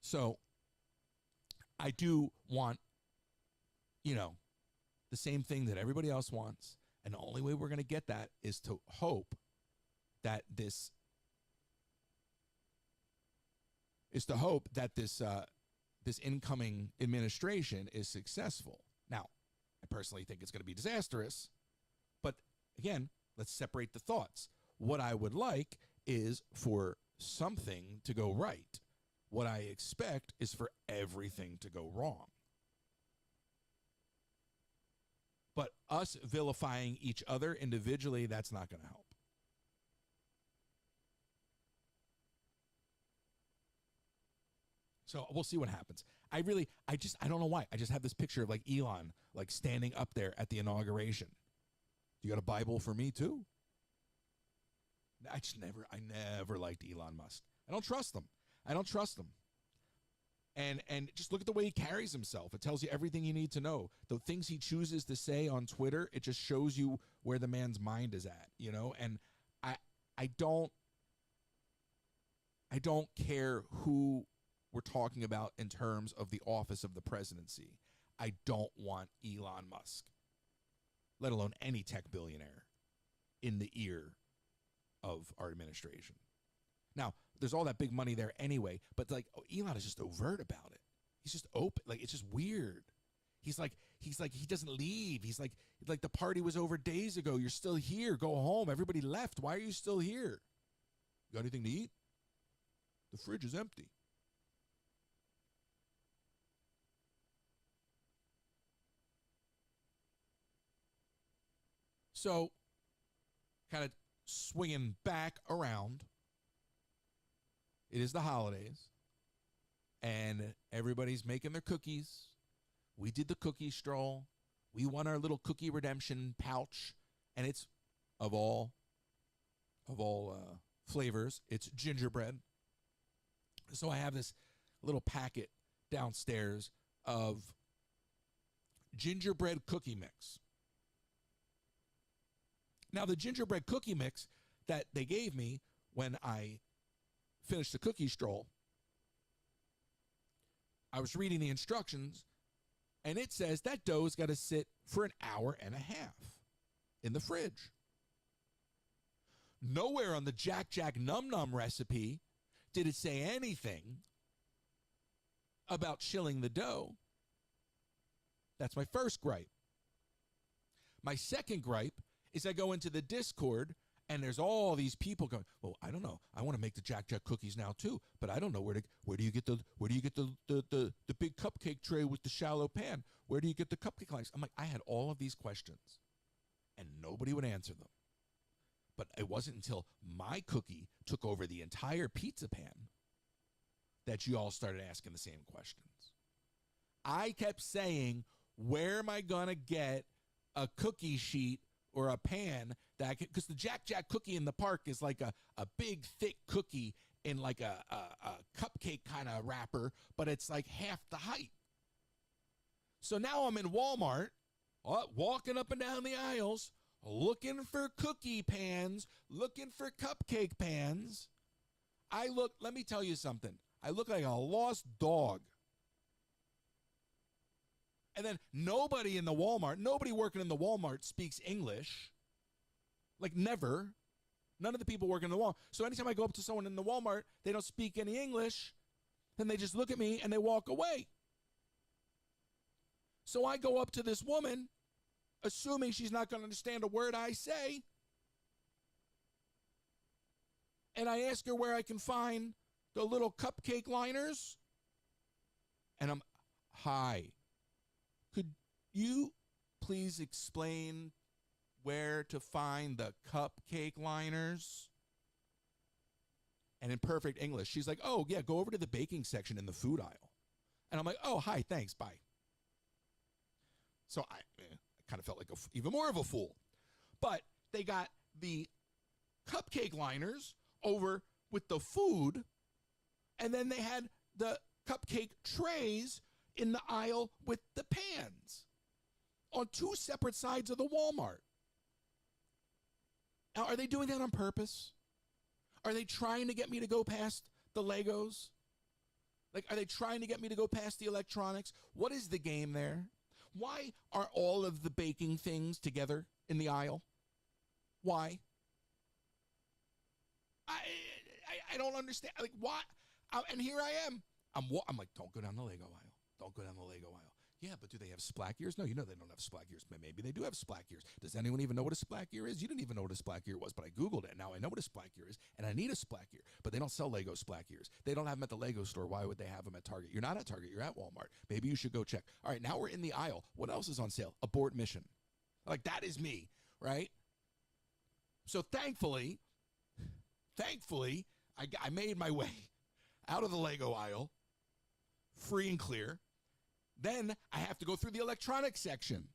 So I do want, you know, the same thing that everybody else wants. And the only way we're going to get that is to hope that this is to hope that this incoming administration is successful. Now, I personally think it's going to be disastrous, but again, let's separate the thoughts. What I would like is for something to go right. What I expect is for everything to go wrong. But us vilifying each other individually, that's not going to help. So we'll see what happens. I don't know why. I just have this picture of like Elon, like standing up there at the inauguration. You got a Bible for me too? I never liked Elon Musk. I don't trust him. And just look at the way he carries himself. It tells you everything you need to know. The things he chooses to say on Twitter, it just shows you where the man's mind is at, you know? And I don't care who we're talking about in terms of the office of the presidency. I don't want Elon Musk, let alone any tech billionaire, in the ear of our administration. Now, there's all that big money there anyway, but like Elon is just overt about it. He's just open, like it's just weird. He's like he doesn't leave. He's like the party was over days ago. You're still here. Go home. Everybody left. Why are you still here? You got anything to eat? The fridge is empty. So, kind of swinging back around, it is the holidays, and everybody's making their cookies. We did the cookie stroll. We won our little cookie redemption pouch, and it's of all flavors. It's gingerbread. So I have this little packet downstairs of gingerbread cookie mix. Now, the gingerbread cookie mix that they gave me when I finished the cookie stroll, I was reading the instructions, and it says that dough's got to sit for an hour and a half in the fridge. Nowhere on the Jack Jack Num Num recipe did it say anything about chilling the dough. That's my first gripe. My second gripe is I go into the Discord and there's all these people going, well, I don't know. I want to make the Jack Jack cookies now too, but I don't know where do you get the big cupcake tray with the shallow pan? Where do you get the cupcake lines? I'm like, I had all of these questions and nobody would answer them. But it wasn't until my cookie took over the entire pizza pan that you all started asking the same questions. I kept saying, where am I going to get a cookie sheet or a pan that I can, because the Jack Jack cookie in the park is like a big, thick cookie in like a cupcake kind of wrapper, but it's like half the height. So now I'm in Walmart, walking up and down the aisles, looking for cookie pans, looking for cupcake pans. Let me tell you something. I look like a lost dog. And then nobody working in the Walmart speaks English. Like never. None of the people working in the Walmart. So anytime I go up to someone in the Walmart, they don't speak any English, then they just look at me and they walk away. So I go up to this woman, assuming she's not going to understand a word I say, and I ask her where I can find the little cupcake liners. And hi. Could you please explain where to find the cupcake liners? And in perfect English, she's like, oh, yeah, go over to the baking section in the food aisle. And I'm like, oh, hi, thanks, bye. So I kind of felt like even more of a fool. But they got the cupcake liners over with the food, and then they had the cupcake trays in the aisle with the pans on two separate sides of the Walmart. Now, are they doing that on purpose? Are they trying to get me to go past the Legos? Like, are they trying to get me to go past the electronics? What is the game there? Why are all of the baking things together in the aisle? Why? I don't understand. Like, why? And here I am. I'm like, don't go down the Lego aisle. Don't go down the Lego aisle. Yeah, but do they have splack ears? No, they don't have splack ears. Maybe they do have splack ears. Does anyone even know what a splack ear is? You didn't even know what a splack ear was, but I Googled it. Now I know what a splack ear is, and I need a splack ear. But they don't sell Lego splack ears. They don't have them at the Lego store. Why would they have them at Target? You're not at Target. You're at Walmart. Maybe you should go check. All right, now we're in the aisle. What else is on sale? Abort mission. Like, that is me, right? So thankfully, I made my way out of the Lego aisle, free and clear. Then I have to go through the electronics section.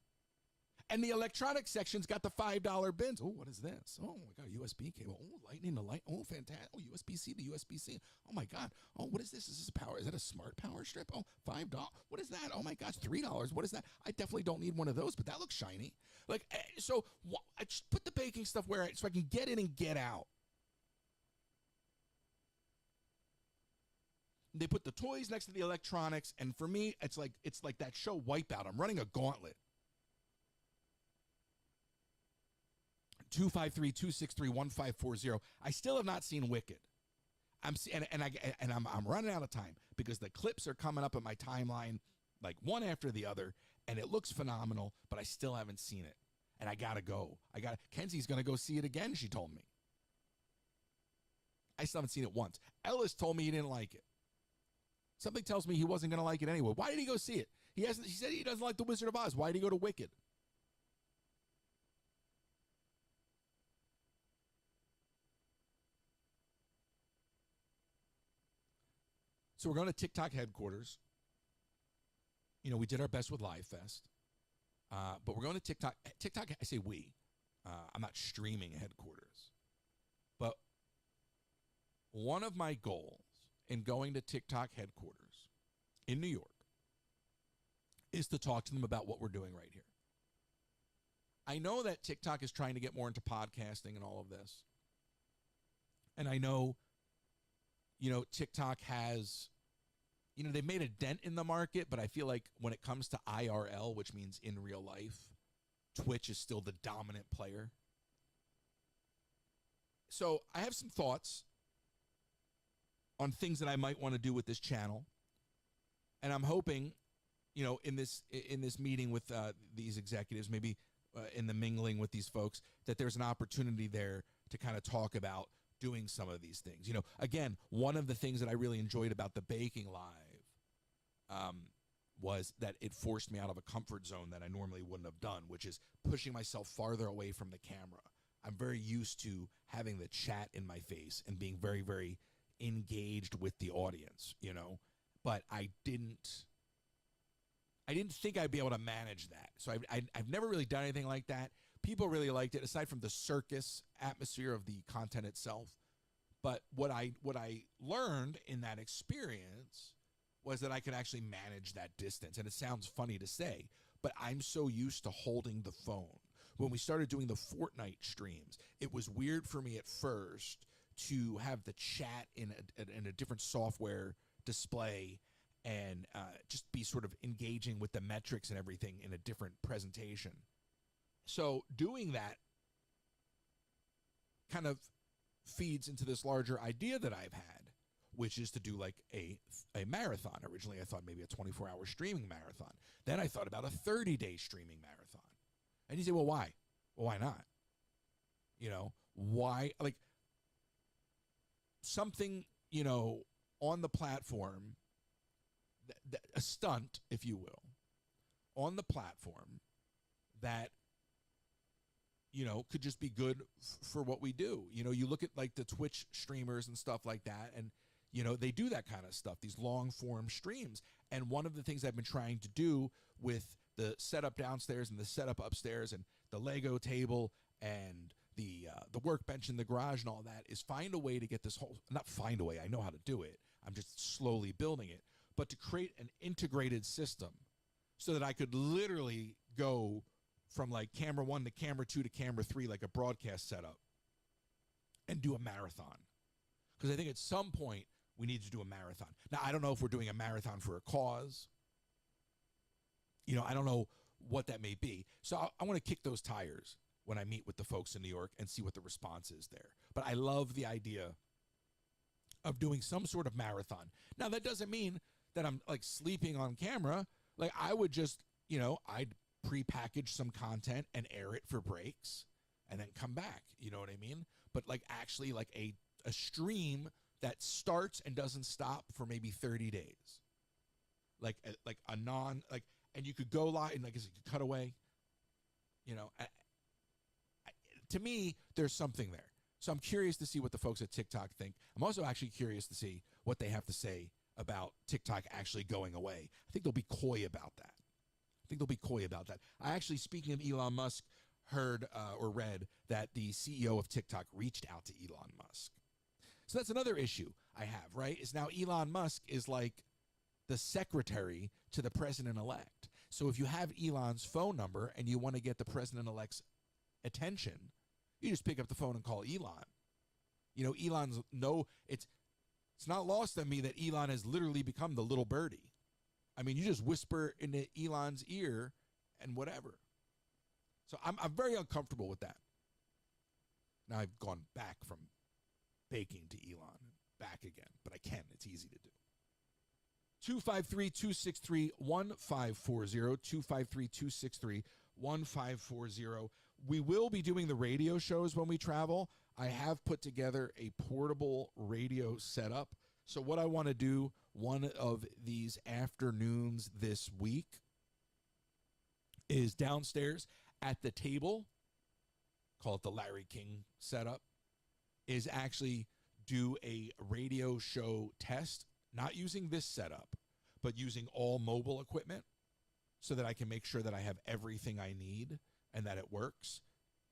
And the electronics section's got the $5 bins. Oh, what is this? Oh, my God, USB cable. Oh, lightning to light. Oh, fantastic. Oh, USB-C to USB-C. Oh, my God. Oh, what is this? Is this a power? Is that a smart power strip? Oh, $5. What is that? Oh, my gosh, $3. What is that? I definitely don't need one of those, but that looks shiny. Like, so I just put the baking stuff so I can get in and get out. They put the toys next to the electronics, and for me, it's like that show Wipeout. I'm running a gauntlet. 253-263-1540. I still have not seen Wicked. I'm running out of time because the clips are coming up in my timeline like one after the other, and it looks phenomenal, but I still haven't seen it. And I gotta go. Kenzie's gonna go see it again, she told me. I still haven't seen it once. Ellis told me he didn't like it. Something tells me he wasn't going to like it anyway. Why did he go see it? He said he doesn't like The Wizard of Oz. Why did he go to Wicked? So we're going to TikTok headquarters. We did our best with Live Fest. But we're going to TikTok. TikTok, I say we. I'm not streaming headquarters. But one of my goals in going to TikTok headquarters in New York is to talk to them about what we're doing right here. I know that TikTok is trying to get more into podcasting and all of this. And I know, TikTok has, they've made a dent in the market, but I feel like when it comes to IRL, which means in real life, Twitch is still the dominant player. So I have some thoughts on things that I might want to do with this channel. And I'm hoping, in this meeting with these executives, maybe in the mingling with these folks, that there's an opportunity there to kind of talk about doing some of these things. Again, one of the things that I really enjoyed about the Baking Live was that it forced me out of a comfort zone that I normally wouldn't have done, which is pushing myself farther away from the camera. I'm very used to having the chat in my face and being very, very engaged with the audience, but I didn't think I'd be able to manage that. So I've never really done anything like that. People really liked it, aside from the circus atmosphere of the content itself. But what I learned in that experience was that I could actually manage that distance. And it sounds funny to say, but I'm so used to holding the phone. When we started doing the Fortnite streams, it was weird for me at first to have the chat in a different software display and just be sort of engaging with the metrics and everything in a different presentation. So doing that kind of feeds into this larger idea that I've had, which is to do like a marathon. Originally, I thought maybe a 24-hour streaming marathon. Then I thought about a 30-day streaming marathon. And you say, well, why? Well, why not? Why? Like, something, on the platform, a stunt, if you will, on the platform that, could just be good for what we do. You look at like the Twitch streamers and stuff like that, and, they do that kind of stuff, these long form streams. And one of the things I've been trying to do with the setup downstairs and the setup upstairs and the Lego table and the workbench in the garage and all that is find a way to get this whole, not find a way, I know how to do it, I'm just slowly building it, but to create an integrated system so that I could literally go from like camera 1 to camera 2 to camera 3, like a broadcast setup, and do a marathon. Because I think at some point we need to do a marathon. Now, I don't know if we're doing a marathon for a cause. I don't know what that may be. So I want to kick those tires when I meet with the folks in New York and see what the response is there. But I love the idea of doing some sort of marathon. Now, that doesn't mean that I'm like sleeping on camera. Like, I would just, I'd prepackage some content and air it for breaks and then come back. You know what I mean? But like actually like a stream that starts and doesn't stop for maybe 30 days. Like a non, like, and you could go live and like, you could cut away, to me, there's something there. So I'm curious to see what the folks at TikTok think. I'm also actually curious to see what they have to say about TikTok actually going away. I think they'll be coy about that. I actually, speaking of Elon Musk, heard or read that the CEO of TikTok reached out to Elon Musk. So that's another issue I have, right? Is now Elon Musk is like the secretary to the president-elect. So if you have Elon's phone number and you want to get the president-elect's attention, you just pick up the phone and call Elon. It's not lost on me that Elon has literally become the little birdie. I mean, you just whisper into Elon's ear and whatever. So I'm very uncomfortable with that. Now I've gone back from baking to Elon, back again, but I can. It's easy to do. 253-263-1540, 253-263-1540. We will be doing the radio shows when we travel. I have put together a portable radio setup. So what I want to do one of these afternoons this week is downstairs at the table, call it the Larry King setup, is actually do a radio show test, not using this setup, but using all mobile equipment so that I can make sure that I have everything I need and that it works.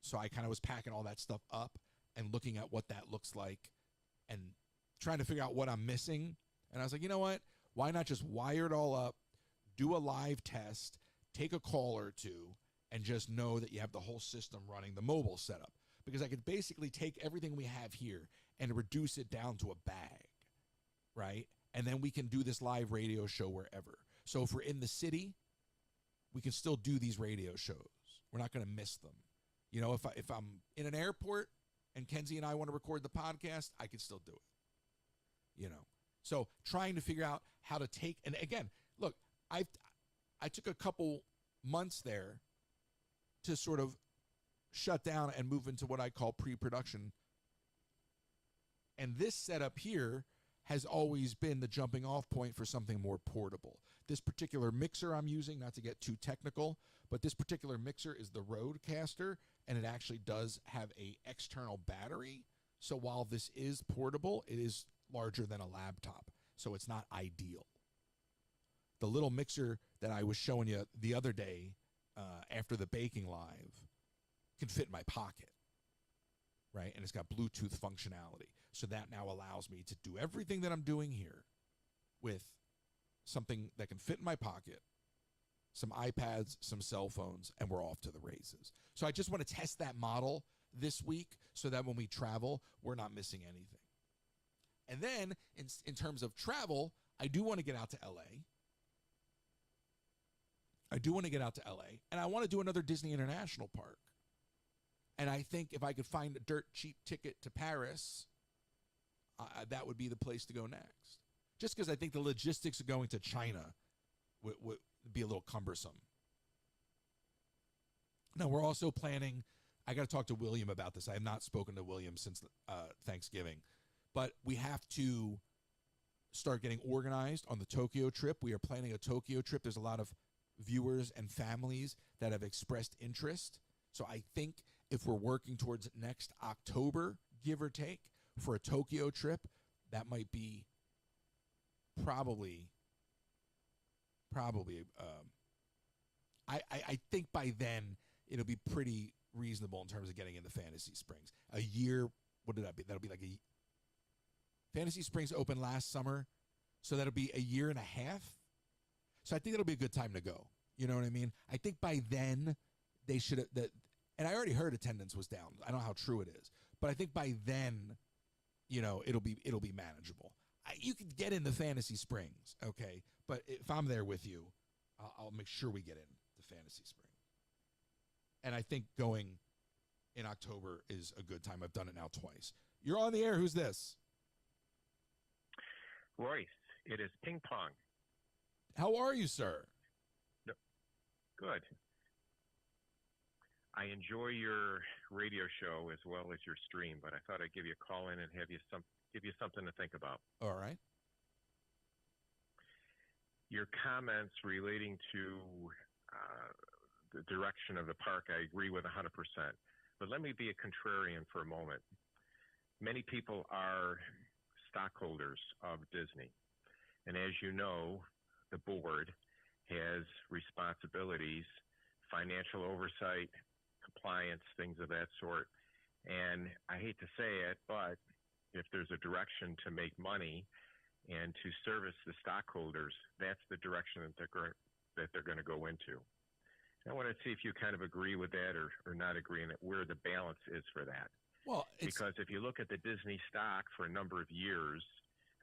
So I kind of was packing all that stuff up and looking at what that looks like and trying to figure out what I'm missing. And I was like, you know what? Why not just wire it all up, do a live test, take a call or two, and just know that you have the whole system running, the mobile setup. Because I could basically take everything we have here and reduce it down to a bag, right? And then we can do this live radio show wherever. So if we're in the city, we can still do these radio shows. We're not going to miss them. If I'm in an airport and Kenzie and I want to record the podcast, I can still do it. So trying to figure out how to take, and again, look, I took a couple months there to sort of shut down and move into what I call pre-production. And this setup here has always been the jumping off point for something more portable. This particular mixer I'm using, not to get too technical, but this particular mixer is the Rodecaster, and it actually does have a external battery. So while this is portable, it is larger than a laptop, so it's not ideal. The little mixer that I was showing you the other day after the baking live can fit in my pocket, right? And it's got Bluetooth functionality. So that now allows me to do everything that I'm doing here with something that can fit in my pocket, some iPads, some cell phones, and we're off to the races. So I just want to test that model this week so that when we travel, we're not missing anything. And then in terms of travel, I do want to get out to LA. And I want to do another Disney International park. And I think if I could find a dirt cheap ticket to Paris, that would be the place to go next. Just because I think the logistics of going to China would be a little cumbersome. Now, we're also planning, I got to talk to William about this. I have not spoken to William since Thanksgiving. But we have to start getting organized on the Tokyo trip. We are planning a Tokyo trip. There's a lot of viewers and families that have expressed interest. So I think if we're working towards next October, give or take, for a Tokyo trip, that might be probably I think by then it'll be pretty reasonable in terms of getting into Fantasy Springs. A year, what did that be? That'll be like Fantasy Springs opened last summer, so that'll be a year and a half. So I think that'll be a good time to go. You know what I mean? I think by then they should have, and I already heard attendance was down. I don't know how true it is, but I think by then, it'll be manageable. You could get into Fantasy Springs, okay? But if I'm there with you, I'll make sure we get into Fantasy Springs. And I think going in October is a good time. I've done it now twice. You're on the air. Who's this? Royce, it is ping pong. How are you, sir? No, good. I enjoy your radio show as well as your stream, but I thought I'd give you a call in and give you something to think about. All right. Your comments relating to the direction of the park, I agree with 100%. But let me be a contrarian for a moment. Many people are stockholders of Disney. And as you know, the board has responsibilities, financial oversight, compliance, things of that sort. And I hate to say it, but if there's a direction to make money and to service the stockholders, that's the direction that they're going to go into. I want to see if you kind of agree with that or not agree, and where the balance is for that. Well, because if you look at the Disney stock for a number of years,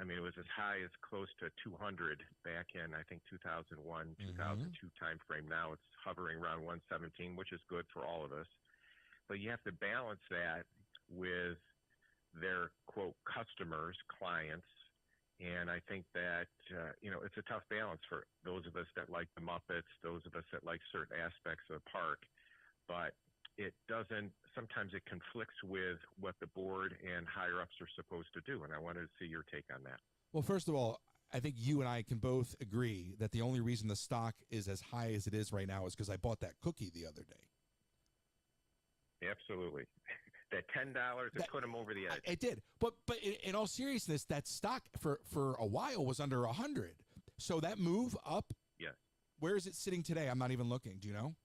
I mean, it was as high as close to 200 back in, I think, 2001, 2002 timeframe. Now it's hovering around 117, which is good for all of us. But you have to balance that with their, quote, customers, clients. And I think that, it's a tough balance for those of us that like the Muppets, those of us that like certain aspects of the park. But sometimes it conflicts with what the board and higher-ups are supposed to do. And I wanted to see your take on that. Well, first of all, I think you and I can both agree that the only reason the stock is as high as it is right now is because I bought that cookie the other day. Absolutely. That $10 that put them over the edge. It did. But in all seriousness, that stock for a while was under 100. So that move up, yes. Where is it sitting today? I'm not even looking. Do you know?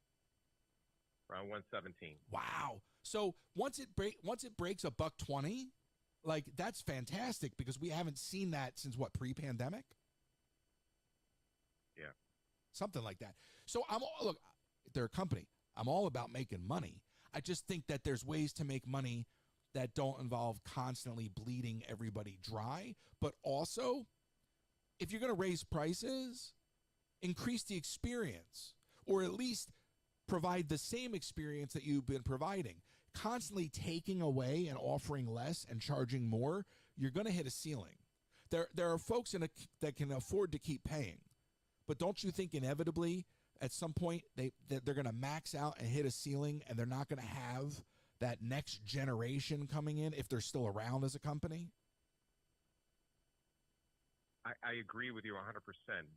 Around 117. Wow. So once it breaks $1.20, like that's fantastic because we haven't seen that since what, pre-pandemic? Yeah. Something like that. So look, they're a company. I'm all about making money. I just think that there's ways to make money that don't involve constantly bleeding everybody dry. But also, if you're going to raise prices, increase the experience, or at least provide the same experience that you've been providing. Constantly taking away and offering less and charging more, you're going to hit a ceiling. There are folks that can afford to keep paying. But don't you think inevitably at some point they're going to max out and hit a ceiling, and they're not going to have that next generation coming in if they're still around as a company? I agree with you 100%,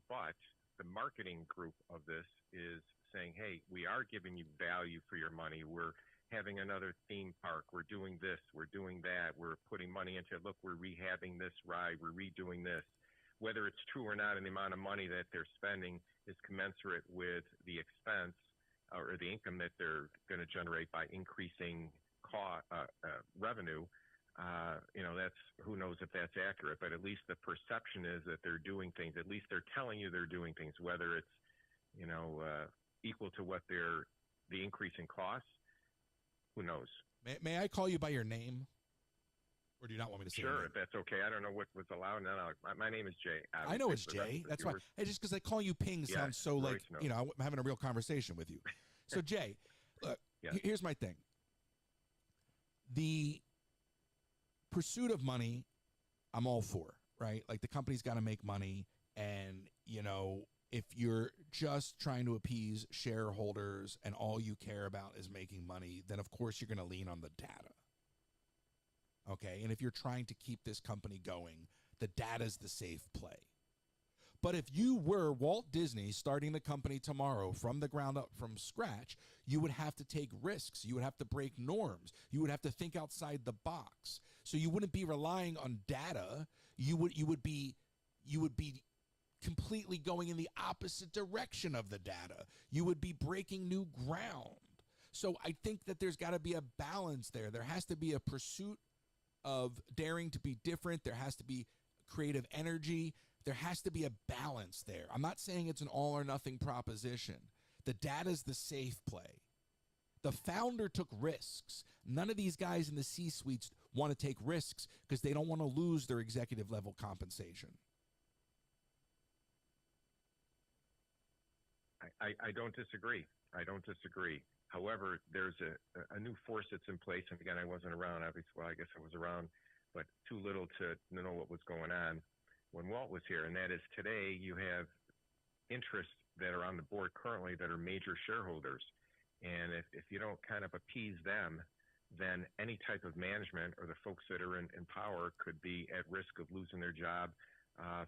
but the marketing group of this is saying, hey, we are giving you value for your money. We're having another theme park. We're doing this. We're doing that. We're putting money into it. Look, we're rehabbing this ride. We're redoing this. Whether it's true or not, and the amount of money that they're spending is commensurate with the expense or the income that they're going to generate by increasing revenue. That's, who knows if that's accurate, but at least the perception is that they're doing things. At least they're telling you they're doing things, whether it's, equal to what the increase in costs. Who knows? May I call you by your name? Or do you not want me to say Sure, if that's okay. I don't know what was allowed. No, my name is Jay. I know it's Jay. That's why. Just because I call you Ping sounds so like, I'm having a real conversation with you. So, Jay, look, here's my thing. The pursuit of money, I'm all for, right? Like the company's got to make money. And, if you're just trying to appease shareholders and all you care about is making money, then of course you're going to lean on the data. Okay, and if you're trying to keep this company going, the data's the safe play. But if you were Walt Disney starting the company tomorrow from the ground up, from scratch, you would have to take risks. You would have to break norms. You would have to think outside the box. So you wouldn't be relying on data. You would be completely going in the opposite direction of the data. You would be breaking new ground. So I think that there's got to be a balance there. There has to be a pursuit of daring to be different. There has to be creative energy. There has to be a balance there. I'm not saying it's an all or nothing proposition. The data's the safe play. The founder took risks. None of these guys in the C-suites want to take risks because they don't want to lose their executive level compensation. I don't disagree. However, there's a new force that's in place. And again, I wasn't around, obviously. Well, I guess I was around, but too little to know what was going on. when Walt was here, and that is today you have interests that are on the board currently that are major shareholders. And if you don't kind of appease them, then any type of management or the folks that are in power could be at risk of losing their job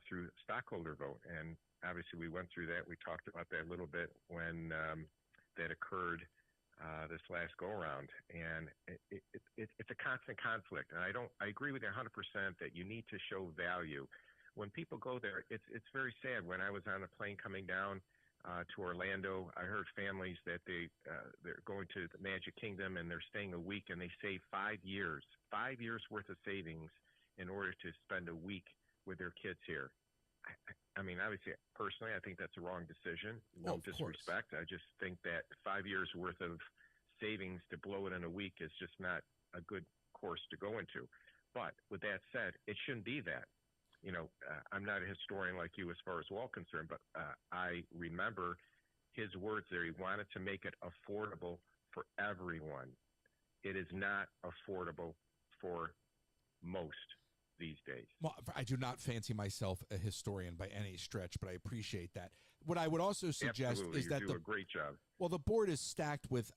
through stockholder vote. And obviously we went through that. We talked about that a little bit when that occurred this last go around. And it's a constant conflict. And I agree with you 100% that you need to show value. When people go there, it's very sad. When I was on a plane coming down to Orlando, I heard families that they're going to the Magic Kingdom and they're staying a week, and they save 5 years worth of savings in order to spend a week with their kids here. I mean, obviously, personally, I think that's a wrong decision. No disrespect. I just think that 5 years worth of savings to blow it in a week is just not a good course to go into. But with that said, it shouldn't be that. You know, I'm not a historian like you as far as Walt concerned, but I remember his words there. He wanted to make it affordable for everyone. It is not affordable for most these days. Well, I do not fancy myself a historian by any stretch, but I appreciate that. What I would also suggest Absolutely. is you that do a great job. Well, the board is stacked with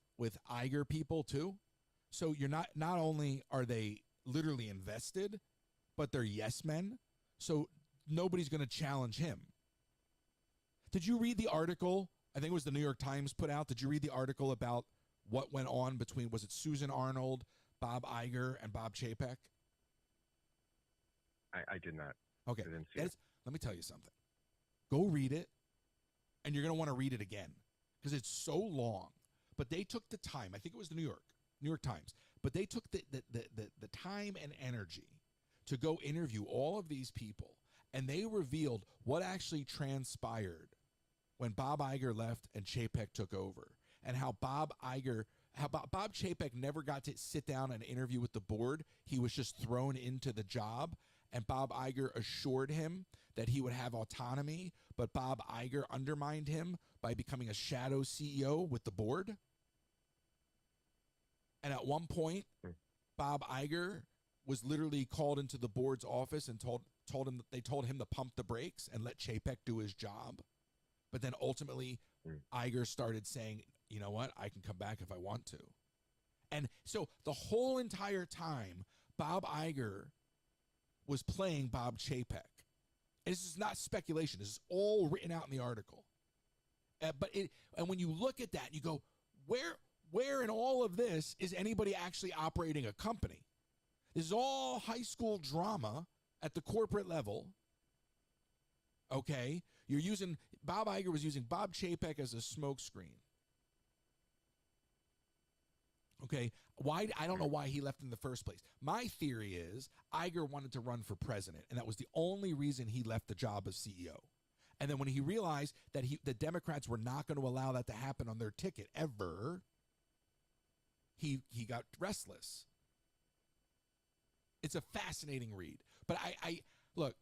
Iger people too. So you're not only are they literally invested, but they're yes men. So nobody's going to challenge him. Did you read the article? I think it was the New York Times put out. Did you read the article about what went on between, was it Susan Arnold, Bob Iger, and Bob Chapek? I did not. Okay. I didn't see it. Let me tell you something. Go read it, and you're going to want to read it again because it's so long. But they took the time. I think it was the New York Times. But they took the time and energy to go interview all of these people, and they revealed what actually transpired when Bob Iger left and Chapek took over, and how Bob Chapek never got to sit down and interview with the board. He was just thrown into the job, and Bob Iger assured him that he would have autonomy, but Bob Iger undermined him by becoming a shadow CEO with the board. And at one point, Bob Iger was literally called into the board's office and told him that they told him to pump the brakes and let Chapek do his job. But then ultimately, Iger started saying, you know what, I can come back if I want to. And so the whole entire time, Bob Iger was playing Bob Chapek. And this is not speculation. This is all written out in the article. And when you look at that, you go, where in all of this is anybody actually operating a company? This is all high school drama at the corporate level. Okay? Bob Iger was using Bob Chapek as a smokescreen. Okay? I don't know why he left in the first place. My theory is Iger wanted to run for president, and that was the only reason he left the job of CEO. And then when he realized that the Democrats were not going to allow that to happen on their ticket ever, he got restless. It's a fascinating read. But I look,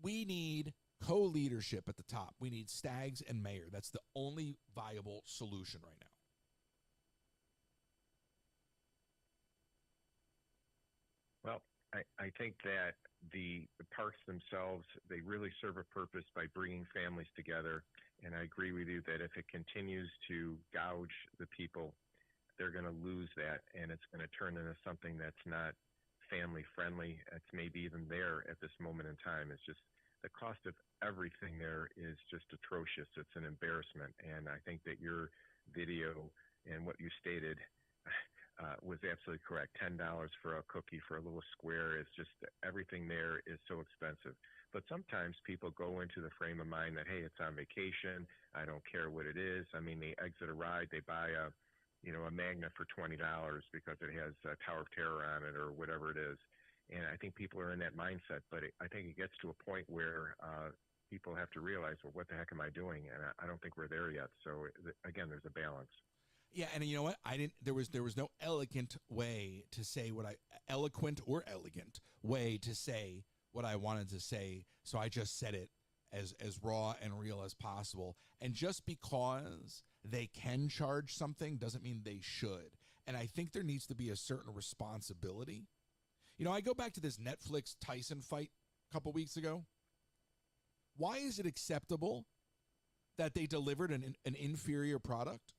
we need co-leadership at the top. We need Staggs and Mayer. That's the only viable solution right now. Well, I think that the parks themselves, they really serve a purpose by bringing families together. And I agree with you that if it continues to gouge the people, they're going to lose that, and it's going to turn into something that's not family friendly. It's maybe even there at this moment in time. It's just the cost of everything there is just atrocious. It's an embarrassment. And I think that your video and what you stated was absolutely correct. $10 for a cookie for a little square is just, everything there is so expensive. But sometimes people go into the frame of mind that, hey, it's on vacation. I don't care what it is. I mean, they exit a ride, they buy a magnet for $20 because it has a Tower of Terror on it or whatever it is. And I think people are in that mindset, but I think it gets to a point where people have to realize, well, what the heck am I doing? And I don't think we're there yet. So again, there's a balance. Yeah, and you know what? There was no eloquent way to say eloquent or elegant way to say what I wanted to say. So I just said it as raw and real as possible. And just because they can charge something doesn't mean they should. And I think there needs to be a certain responsibility. You know, I go back to this Netflix Tyson fight a couple weeks ago? Why is it acceptable that they delivered an inferior product?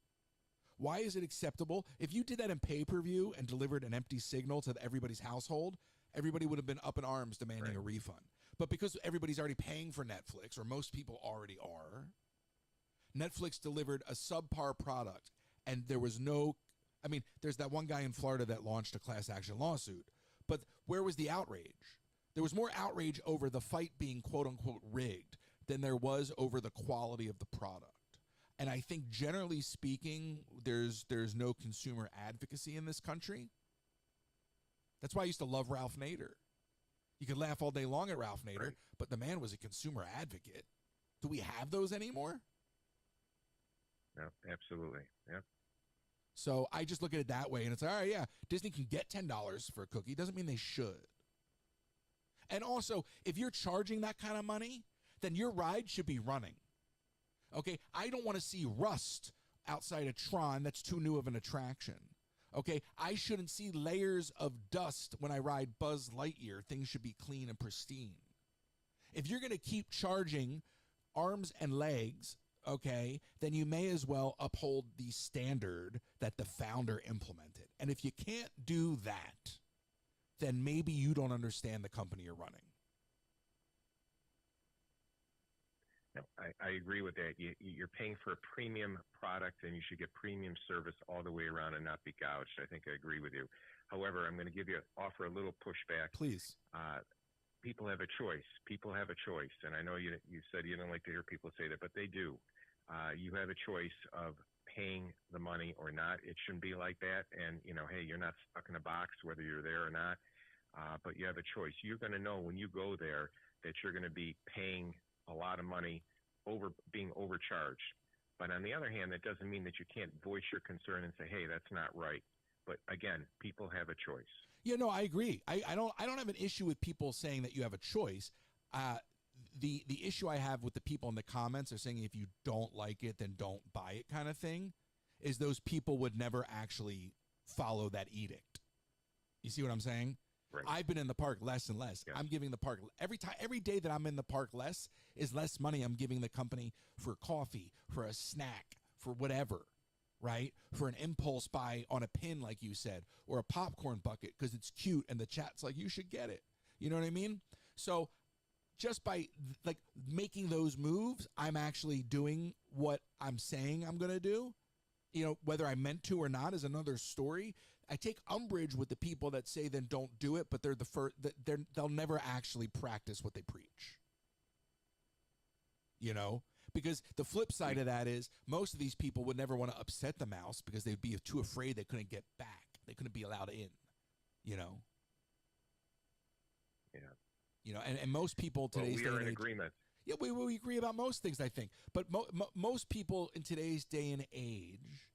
Why is it acceptable? If you did that in pay-per-view and delivered an empty signal to everybody's household, everybody would have been up in arms demanding a refund. But because everybody's already paying for Netflix, or most people already are, Netflix delivered a subpar product, and there was no, I mean, there's that one guy in Florida that launched a class action lawsuit, but where was the outrage? There was more outrage over the fight being quote-unquote rigged than there was over the quality of the product. And I think generally speaking, there's no consumer advocacy in this country. That's why I used to love Ralph Nader. You could laugh all day long at Ralph Nader, but the man was a consumer advocate. Do we have those anymore? No, absolutely. Yeah. So I just look at it that way, and it's like, all right, yeah, Disney can get $10 for a cookie. Doesn't mean they should. And also, if you're charging that kind of money, then your ride should be running. Okay, I don't want to see rust outside of Tron. That's too new of an attraction. Okay, I shouldn't see layers of dust when I ride Buzz Lightyear. Things should be clean and pristine. If you're going to keep charging arms and legs, okay, then you may as well uphold the standard that the founder implemented. And if you can't do that, then maybe you don't understand the company you're running. No, I agree with that. You're paying for a premium product, and you should get premium service all the way around and not be gouged. I think I agree with you. However, I'm going to offer a little pushback. Please. People have a choice. People have a choice. And I know you said you don't like to hear people say that, but they do. You have a choice of paying the money or not. It shouldn't be like that. And, hey, you're not stuck in a box whether you're there or not, but you have a choice. You're going to know when you go there that you're going to be paying a lot of money, being overcharged. But on the other hand, that doesn't mean that you can't voice your concern and say, hey, that's not right. But again, people have a choice. Yeah, no, I agree. I don't have an issue with people saying that you have a choice. The issue I have with the people in the comments are saying if you don't like it, then don't buy it kind of thing, is those people would never actually follow that edict. You see what I'm saying? Right. I've been in the park less and less. Yes. I'm giving the park every day that I'm in the park less is less money I'm giving the company for coffee, for a snack, for whatever, right? For an impulse buy on a pin, like you said, or a popcorn bucket because it's cute and the chat's like, you should get it. You know what I mean? So just by like making those moves, I'm actually doing what I'm saying I'm going to do. Whether I meant to or not is another story. I take umbrage with the people that say then don't do it, but they're the first. They'll never actually practice what they preach. Because the flip side of that is most of these people would never want to upset the mouse because they'd be too afraid they couldn't get back. They couldn't be allowed in. Yeah. And most people today's we are day and in age, agreement. Yeah, we agree about most things, I think. But most people in today's day and age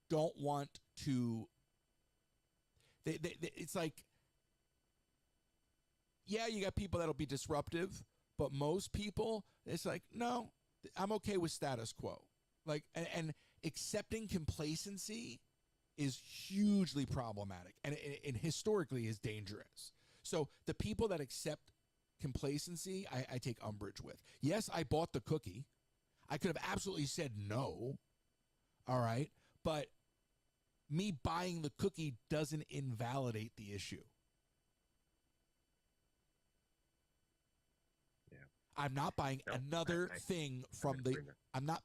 don't want to. It's like, yeah, you got people that'll be disruptive, but most people, it's like, no, I'm okay with status quo. Like, and accepting complacency is hugely problematic and historically is dangerous. So the people that accept complacency, I take umbrage with. Yes, I bought the cookie. I could have absolutely said no. All right. But me buying the cookie doesn't invalidate the issue. Yeah. I'm not buying another thing from the. I'm not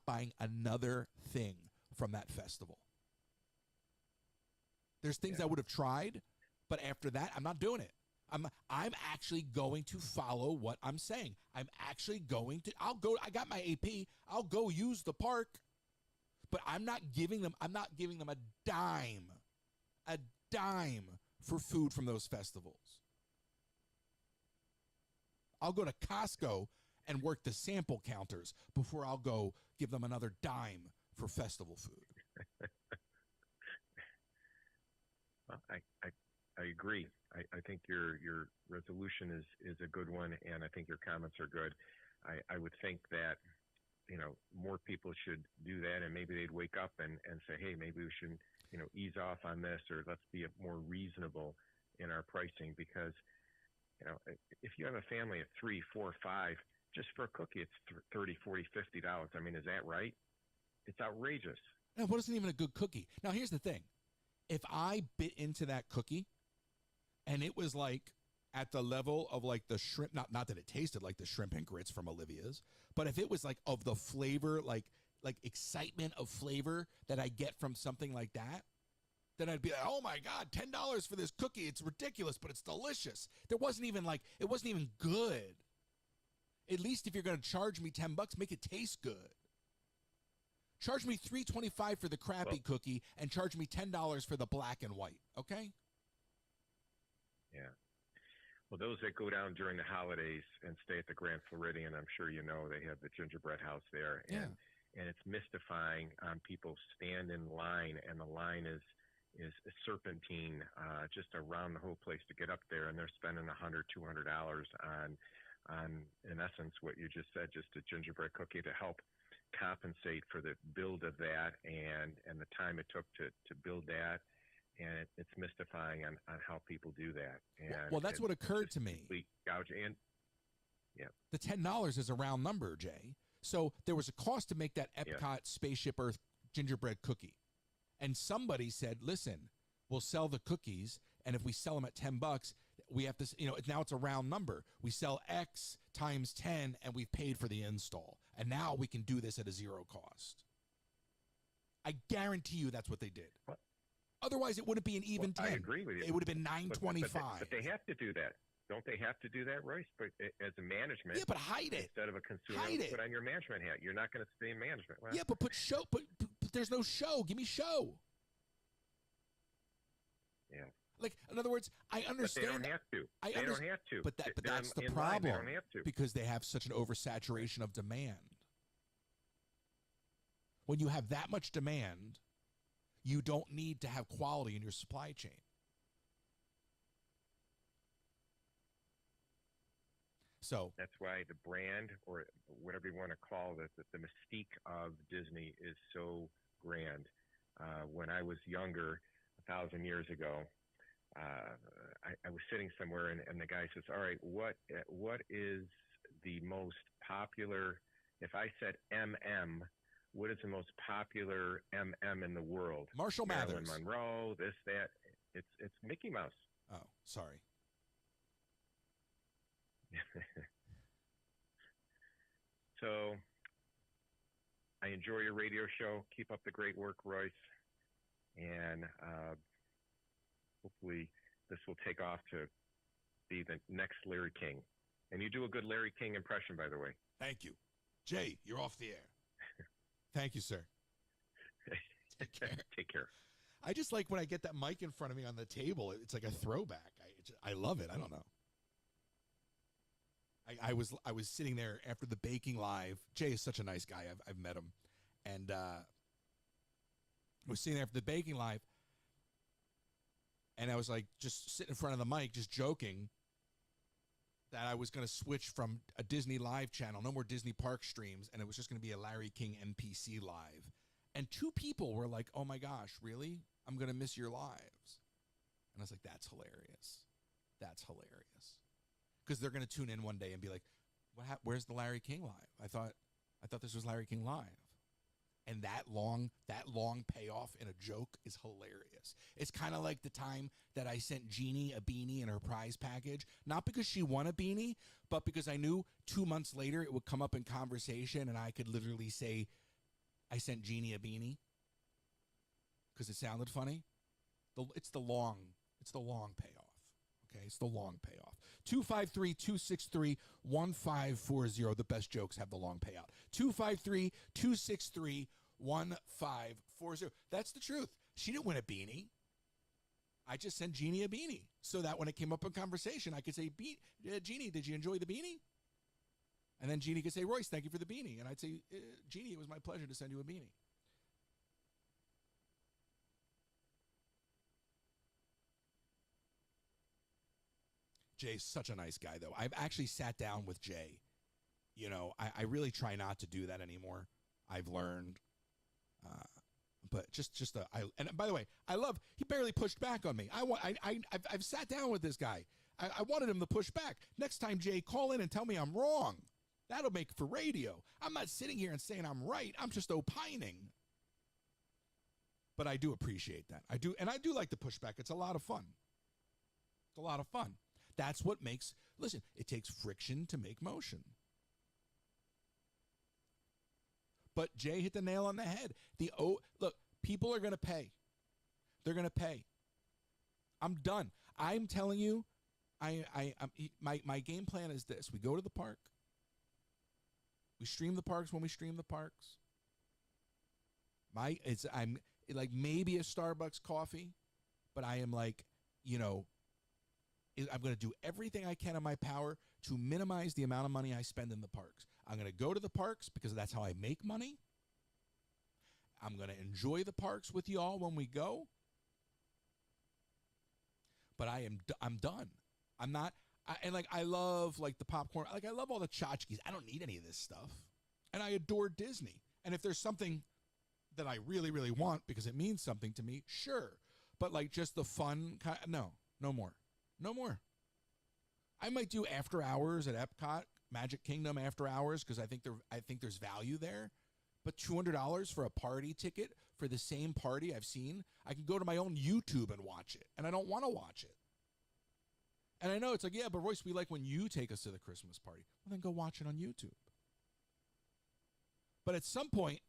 buying another thing from that festival. There's things I would have tried, but after that, I'm not doing it. I'm actually going to follow what I'm saying. I'm actually going to. I'll go. I got my AP. I'll go use the park. But I'm not giving them a dime for food from those festivals. I'll go to Costco and work the sample counters before I'll go give them another dime for festival food. Well, I agree. I think your resolution is a good one, and I think your comments are good. I would think that more people should do that, and maybe they'd wake up and say, hey, maybe we should, ease off on this, or let's be more reasonable in our pricing, because If you have a family of 3, 4, 5, just for a cookie, it's $30, $40, $50. I mean, is that right? It's outrageous. No, what isn't even a good cookie? Now, here's the thing. If I bit into that cookie and it was like at the level of like the shrimp, not that it tasted like the shrimp and grits from Olivia's, but if it was like of the flavor, like excitement of flavor that I get from something like that, then I'd be like, oh my God, $10 for this cookie. It's ridiculous, but it's delicious. It wasn't even good. At least if you're going to charge me $10, make it taste good. Charge me $3.25 for the crappy cookie and charge me $10 for the black and white, okay? Yeah. Well, those that go down during the holidays and stay at the Grand Floridian, I'm sure you know they have the gingerbread house there. And it's mystifying. People stand in line, and the line is serpentine just around the whole place to get up there, and they're spending $100, $200 on, in essence, what you just said, just a gingerbread cookie to help compensate for the build of that and the time it took to build that. And it's mystifying on how people do that. And, that's what occurred to me. The $10 is a round number, Jay. So there was a cost to make that Epcot Spaceship Earth gingerbread cookie. And somebody said, listen, we'll sell the cookies, and if we sell them at $10, we have to, now it's a round number. We sell X times 10, and we've paid for the install. And now we can do this at a zero cost. I guarantee you that's what they did. What? Otherwise, it wouldn't be an even 10. I agree with you. It would have been $9.25. But they have to do that. Don't they have to do that, Royce? But as a management, but hide it. Instead of a consumer, put on your management hat. You're not going to stay in management. Well, but put show. But there's no show. Give me show. Yeah. Like, in other words, I understand. But they don't have to. They don't have to. But that's the problem. Line. They don't have to. Because they have such an oversaturation of demand. When you have that much demand, you don't need to have quality in your supply chain. So that's why the brand, or whatever you want to call it, the mystique of Disney is so grand. When I was younger, 1,000 years ago, I was sitting somewhere, and the guy says, all right, what is the most popular, if I said MM, what is the most popular MM in the world? Marshall Marilyn Mathers. Monroe, this, that. It's Mickey Mouse. Oh, sorry. So I enjoy your radio show. Keep up the great work, Royce. And hopefully this will take off to be the next Larry King. And you do a good Larry King impression, by the way. Thank you. Jay, you're off the air. Thank you, sir. Take care. Take care. I just like when I get that mic in front of me on the table. It's like a throwback. I love it. I don't know. I was sitting there after the baking live. Jay is such a nice guy. I've met him, and I was sitting there after the baking live, and I was like just sitting in front of the mic, just joking that I was going to switch from a Disney Live channel, no more Disney Park streams, and it was just going to be a Larry King NPC live. And 2 people were like, "Oh my gosh, really? I'm going to miss your lives." And I was like, "That's hilarious. That's hilarious." Because they're going to tune in one day and be like, "Where's the Larry King live? I thought this was Larry King live." And that long payoff in a joke is hilarious. It's kind of like the time that I sent Jeannie a beanie in her prize package, not because she won a beanie, but because I knew 2 months later it would come up in conversation and I could literally say, "I sent Jeannie a beanie," because it sounded funny. It's the long payoff. Okay, it's the long payoff. 253-263-1540. The best jokes have the long payout. 253-263-1540. That's the truth. She didn't win a beanie. I just sent Jeannie a beanie so that when it came up in conversation, I could say, "Jeannie, did you enjoy the beanie?" And then Jeannie could say, "Royce, thank you for the beanie." And I'd say, "Jeannie, it was my pleasure to send you a beanie." Jay's such a nice guy, though. I've actually sat down with Jay. I really try not to do that anymore. I've learned. But and by the way, he barely pushed back on me. I've sat down with this guy. I wanted him to push back. Next time, Jay, call in and tell me I'm wrong. That'll make for radio. I'm not sitting here and saying I'm right. I'm just opining. But I do appreciate that. I do like the pushback. It's a lot of fun. It's a lot of fun. That's what makes, listen, it takes friction to make motion. But Jay hit the nail on the head. Look, people are going to pay. They're going to pay. I'm done. I'm telling you, my game plan is this. We go to the park. We stream the parks when we stream the parks. I'm like maybe a Starbucks coffee, but I am like, I'm going to do everything I can in my power to minimize the amount of money I spend in the parks. I'm going to go to the parks because that's how I make money. I'm going to enjoy the parks with y'all when we go. But I'm done. I'm not. I love like the popcorn. Like I love all the tchotchkes. I don't need any of this stuff. And I adore Disney. And if there's something that I really, really want because it means something to me, sure. But like just the fun, no more. No more. I might do after hours at Epcot, Magic Kingdom after hours because I think there's value there. But $200 for a party ticket for the same party I've seen, I can go to my own YouTube and watch it, and I don't want to watch it. And I know it's like, yeah, but Royce, we like when you take us to the Christmas party. Well, then go watch it on YouTube. But at some point,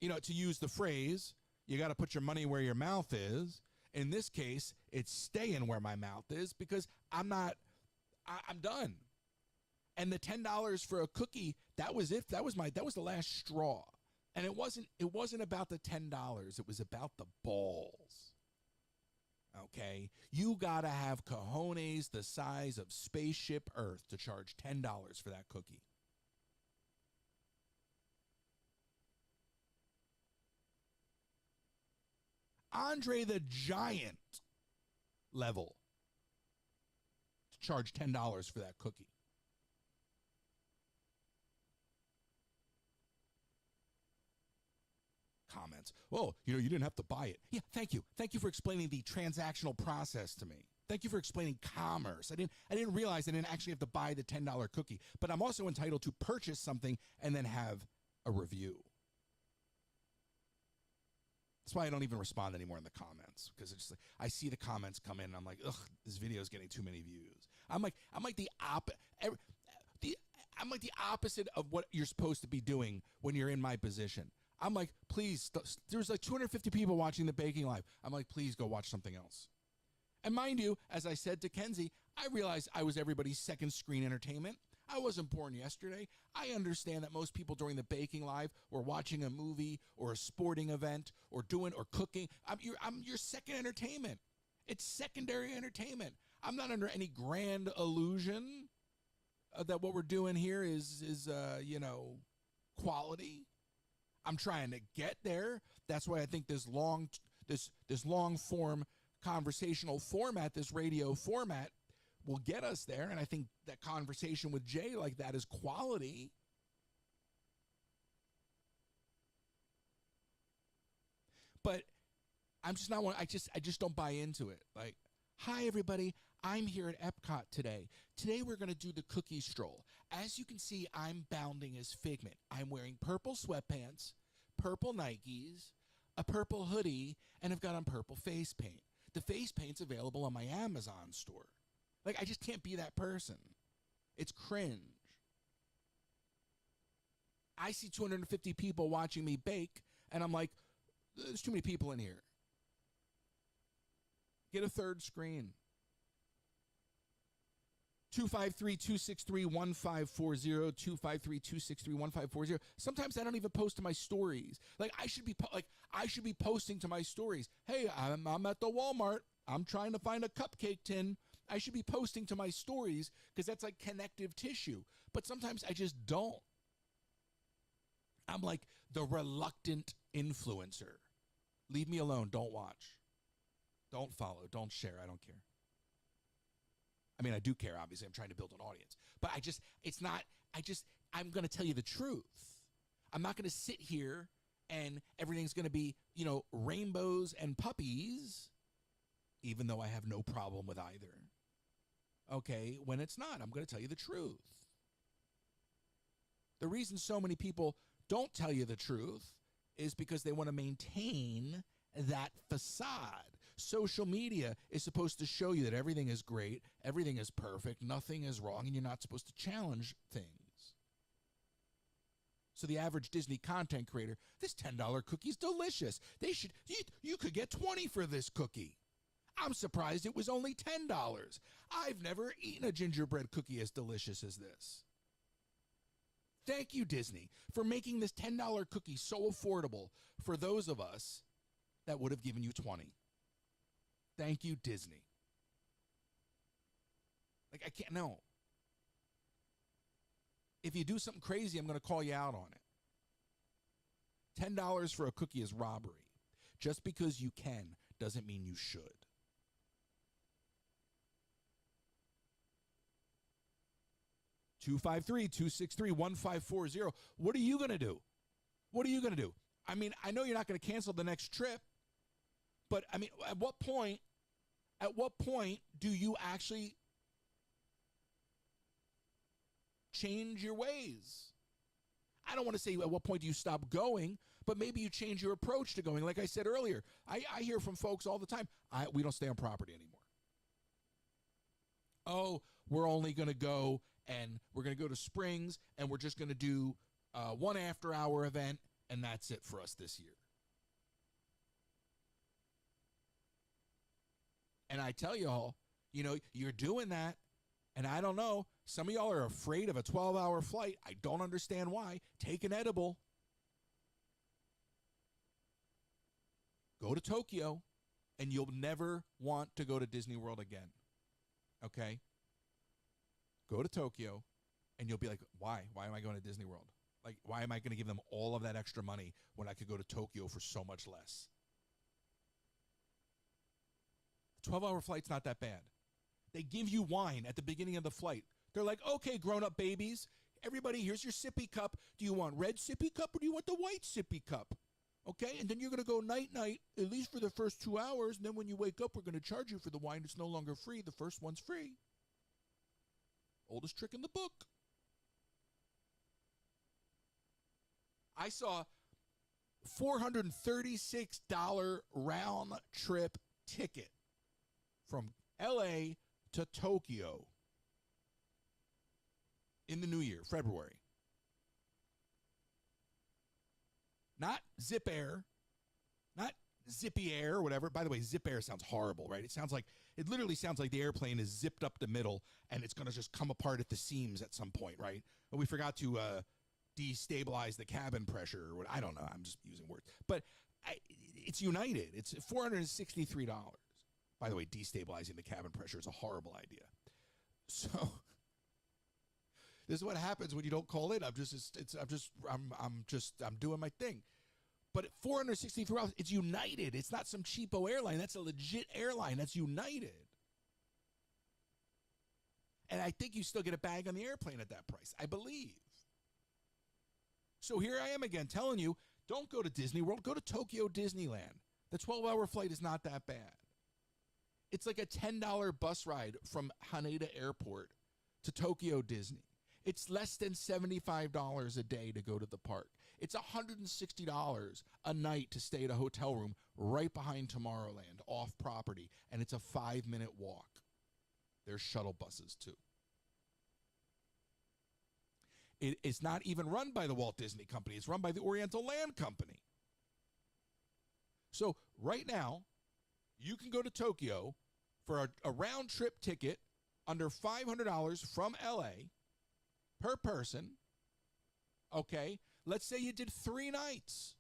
to use the phrase, you got to put your money where your mouth is. In this case, it's staying where my mouth is because I'm done. And the $10 for a cookie, that was it. That was the last straw. And it wasn't about the $10. It was about the balls. Okay? You got to have cojones the size of spaceship Earth to charge $10 for that cookie. Andre the Giant level to charge $10 for that cookie. Comments. Well, you didn't have to buy it. Yeah, thank you. Thank you for explaining the transactional process to me. Thank you for explaining commerce. I didn't realize I didn't actually have to buy the $10 cookie, but I'm also entitled to purchase something and then have a review. That's why I don't even respond anymore in the comments because it's just like I see the comments come in and I'm like, ugh, this video is getting too many views. I'm like the opposite of what you're supposed to be doing when you're in my position. I'm like, please, there's like 250 people watching the baking live. I'm like, please go watch something else. And mind you, as I said to Kenzie, I realized I was everybody's second screen entertainment. I wasn't born yesterday. I understand that most people during the baking live were watching a movie or a sporting event or cooking. I'm your second entertainment. It's secondary entertainment. I'm not under any grand illusion that what we're doing here is quality. I'm trying to get there. That's why I think this long form conversational format, this radio format, will get us there. And I think that conversation with Jay like that is quality. But I'm just not one. I just don't buy into it. Like, hi everybody, I'm here at Epcot today. Today we're going to do the cookie stroll. As you can see, I'm bounding as Figment. I'm wearing purple sweatpants, purple Nikes, a purple hoodie, and I've got on purple face paint. The face paint's available on my Amazon store. Like, I just can't be that person. It's cringe. I see 250 people watching me bake, and I'm like, there's too many people in here. Get a third screen. 253-263-1540, 253-263-1540. Sometimes I don't even post to my stories. Like, I should be posting to my stories. Hey, I'm at the Walmart. I'm trying to find a cupcake tin. I should be posting to my stories because that's like connective tissue. But sometimes I just don't. I'm like the reluctant influencer. Leave me alone. Don't watch. Don't follow. Don't share. I don't care. I mean, I do care, obviously. I'm trying to build an audience. But I'm going to tell you the truth. I'm not going to sit here and everything's going to be, rainbows and puppies, even though I have no problem with either. okay, when it's not. I'm going to tell you the truth. The reason so many people don't tell you the truth is because they want to maintain that facade. Social media is supposed to show you that everything is great, everything is perfect, nothing is wrong, and you're not supposed to challenge things. So the average Disney content creator, this $10 cookie's delicious. You could get 20 for this cookie. I'm surprised it was only $10. I've never eaten a gingerbread cookie as delicious as this. Thank you, Disney, for making this $10 cookie so affordable for those of us that would have given you 20. Thank you, Disney. Like, I can't, no. If you do something crazy, I'm going to call you out on it. $10 for a cookie is robbery. Just because you can doesn't mean you should. Two 253-263-1540. What are you going to do? What are you going to do? I mean, I know you're not going to cancel the next trip, but I mean, at what point do you actually change your ways? I don't want to say at what point do you stop going, but maybe you change your approach to going. Like I said earlier, I hear from folks all the time, we don't stay on property anymore. Oh, we're only going to go and we're going to go to Springs and we're just going to do one after-hour event, and that's it for us this year. And I tell y'all, you know, you're doing that, and I don't know, some of y'all are afraid of a 12-hour flight. I don't understand why. Take an edible. Go to Tokyo, and you'll never want to go to Disney World again. Okay? Go to Tokyo, and you'll be like, why? Why am I going to Disney World? Like, why am I going to give them all of that extra money when I could go to Tokyo for so much less? The 12-hour flight's not that bad. They give you wine at the beginning of the flight. They're like, okay, grown-up babies, everybody, here's your sippy cup. Do you want red sippy cup or do you want the white sippy cup? Okay, and then you're going to go night-night, at least for the first 2 hours, and then when you wake up, we're going to charge you for the wine. It's no longer free. The first one's free. Oldest trick in the book. I saw $436 round trip ticket from LA to Tokyo in the new year, February. Not Zip Air, not Zippy Air or whatever. By the way, Zip Air sounds horrible, right? It literally sounds like the airplane is zipped up the middle and it's going to just come apart at the seams at some point, right? But we forgot to destabilize the cabin pressure or what. I don't know. I'm just using words. But it's United. It's $463. By the way, destabilizing the cabin pressure is a horrible idea. So this is what happens when you don't call in. I'm doing my thing. But at $463, it's United. It's not some cheapo airline. That's a legit airline. That's United. And I think you still get a bag on the airplane at that price, I believe. So here I am again telling you, don't go to Disney World. Go to Tokyo Disneyland. The 12-hour flight is not that bad. It's like a $10 bus ride from Haneda Airport to Tokyo Disney. It's less than $75 a day to go to the park. It's $160 a night to stay at a hotel room right behind Tomorrowland, off property, and it's a 5-minute walk. There's shuttle buses too. It's not even run by the Walt Disney Company. It's run by the Oriental Land Company. So right now, you can go to Tokyo for a round-trip ticket under $500 from LA per person. Okay, let's say you did 3 nights.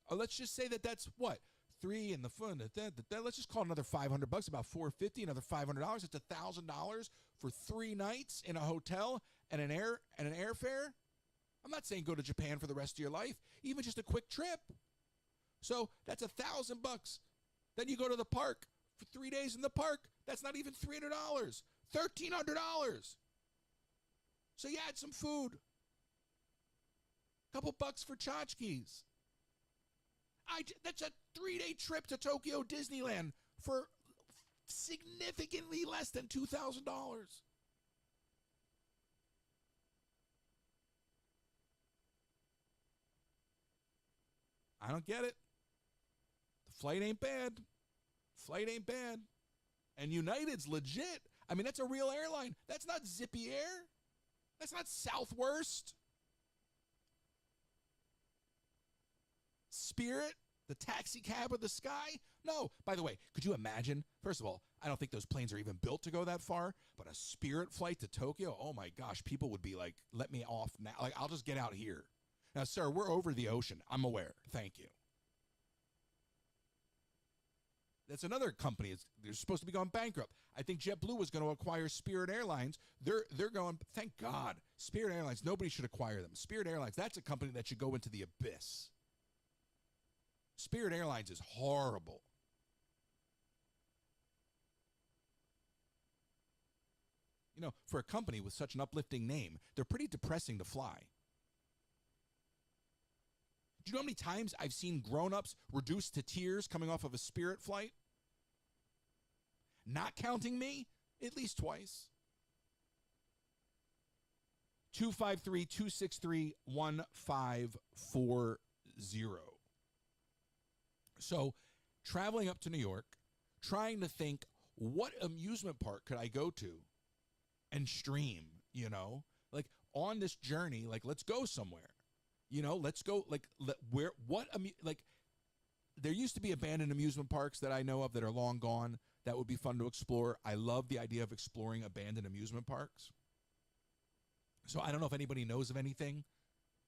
Or let's just say that's what? 3 in the fun. Let's just call it another $500, about $450, another $500. It's $1,000 for 3 nights in a hotel and an airfare. I'm not saying go to Japan for the rest of your life, even just a quick trip. So that's $1,000. Then you go to the park for 3 days in the park. That's not even $300. $1,300. So you add some food. Couple bucks for tchotchkes. That's a 3-day trip to Tokyo Disneyland for significantly less than $2,000. I don't get it. The flight ain't bad. And United's legit. I mean, that's a real airline. That's not Zippy Air. That's not Southwest. Spirit, the taxi cab of the sky? No. By the way, could you imagine? First of all, I don't think those planes are even built to go that far, but a Spirit flight to Tokyo, oh my gosh, people would be like, let me off now. Like, I'll just get out here. Now, sir, we're over the ocean. I'm aware. Thank you. That's another company. They're supposed to be going bankrupt. I think JetBlue was going to acquire Spirit Airlines. They're going, thank God. Spirit Airlines, nobody should acquire them. Spirit Airlines, that's a company that should go into the abyss. Spirit Airlines is horrible. You know, for a company with such an uplifting name, they're pretty depressing to fly. Do you know how many times I've seen grown-ups reduced to tears coming off of a Spirit flight? Not counting me, at least twice. 253-263-1540. So, traveling up to New York, trying to think, what amusement park could I go to and stream, you know? Like, on this journey, like, let's go somewhere. You know, let's go, like, there used to be abandoned amusement parks that I know of that are long gone that would be fun to explore. I love the idea of exploring abandoned amusement parks. So I don't know if anybody knows of anything,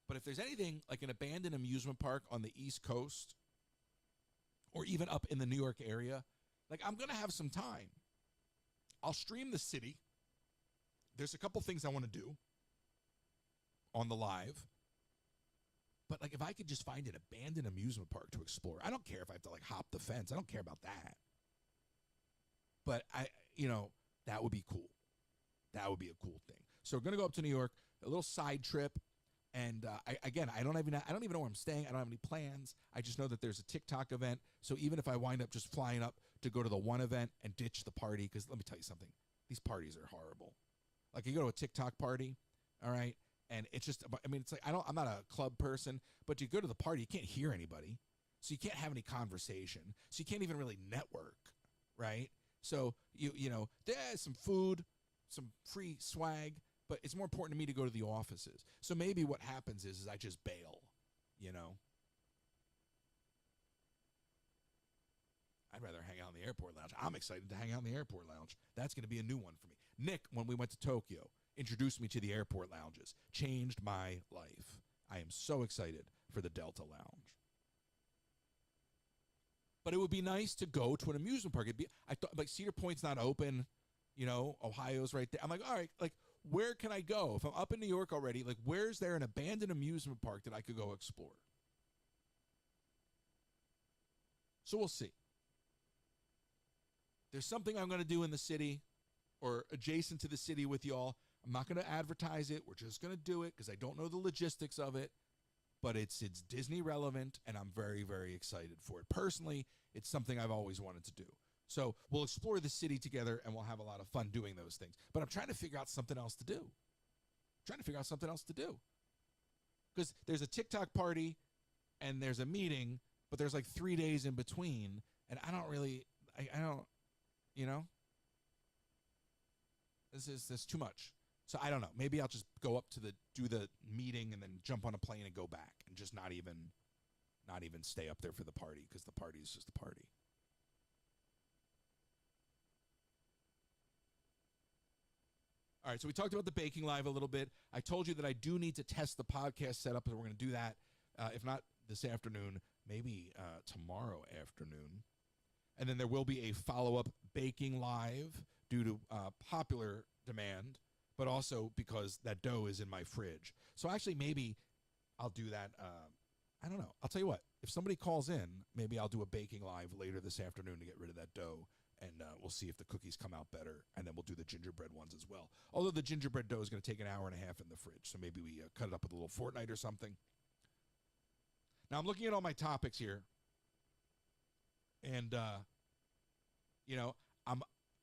but if there's anything like an abandoned amusement park on the East Coast or even up in the New York area, like, I'm going to have some time. I'll stream the city. There's a couple things I want to do on the live. But, like, if I could just find an abandoned amusement park to explore, I don't care if I have to, like, hop the fence. I don't care about that. But, that would be cool. That would be a cool thing. So we're going to go up to New York, a little side trip. And, I don't even know where I'm staying. I don't have any plans. I just know that there's a TikTok event. So even if I wind up just flying up to go to the one event and ditch the party, because let me tell you something. These parties are horrible. Like, you go to a TikTok party, all right? And it's just, I mean, it's like, I'm not a club person, but you go to the party, you can't hear anybody. So you can't have any conversation. So you can't even really network, right? So, there's some food, some free swag, but it's more important to me to go to the offices. So maybe what happens is I just bail, you know? I'd rather hang out in the airport lounge. I'm excited to hang out in the airport lounge. That's going to be a new one for me. Nick, when we went to Tokyo, introduced me to the airport lounges. Changed my life. I am so excited for the Delta Lounge. But it would be nice to go to an amusement park. I thought, like, Cedar Point's not open. You know, Ohio's right there. I'm like, all right, like, where can I go? If I'm up in New York already, like, where's there an abandoned amusement park that I could go explore? So we'll see. There's something I'm going to do in the city or adjacent to the city with y'all. I'm not going to advertise it. We're just going to do it because I don't know the logistics of it. But it's Disney relevant, and I'm very, very excited for it. Personally, it's something I've always wanted to do. So we'll explore the city together, and we'll have a lot of fun doing those things. But I'm trying to figure out something else to do. Because there's a TikTok party, and there's a meeting, but there's like 3 days in between, and I don't, this is too much. So I don't know. Maybe I'll just go up to do the meeting and then jump on a plane and go back and just not even stay up there for the party because the party is just a party. All right, so we talked about the baking live a little bit. I told you that I do need to test the podcast setup, and we're going to do that. If not this afternoon, maybe tomorrow afternoon. And then there will be a follow-up baking live due to popular demand, but also because that dough is in my fridge. So actually, maybe I'll do that. I don't know. I'll tell you what. If somebody calls in, maybe I'll do a baking live later this afternoon to get rid of that dough, and we'll see if the cookies come out better, and then we'll do the gingerbread ones as well. Although the gingerbread dough is going to take an hour and a half in the fridge, so maybe we cut it up with a little fortnight or something. Now, I'm looking at all my topics here, and,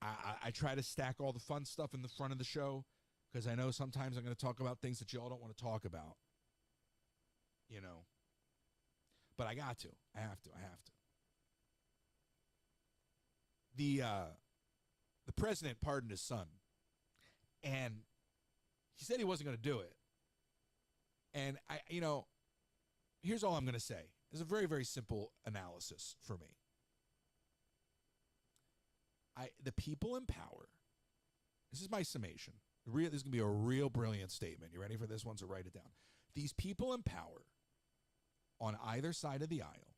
I try to stack all the fun stuff in the front of the show because I know sometimes I'm going to talk about things that you all don't want to talk about, but I got to. I have to. The president pardoned his son, and he said he wasn't going to do it. And here's all I'm going to say. It's a very, very simple analysis for me. The people in power, this is my summation. This is going to be a real brilliant statement. You ready for this one? So write it down. These people in power on either side of the aisle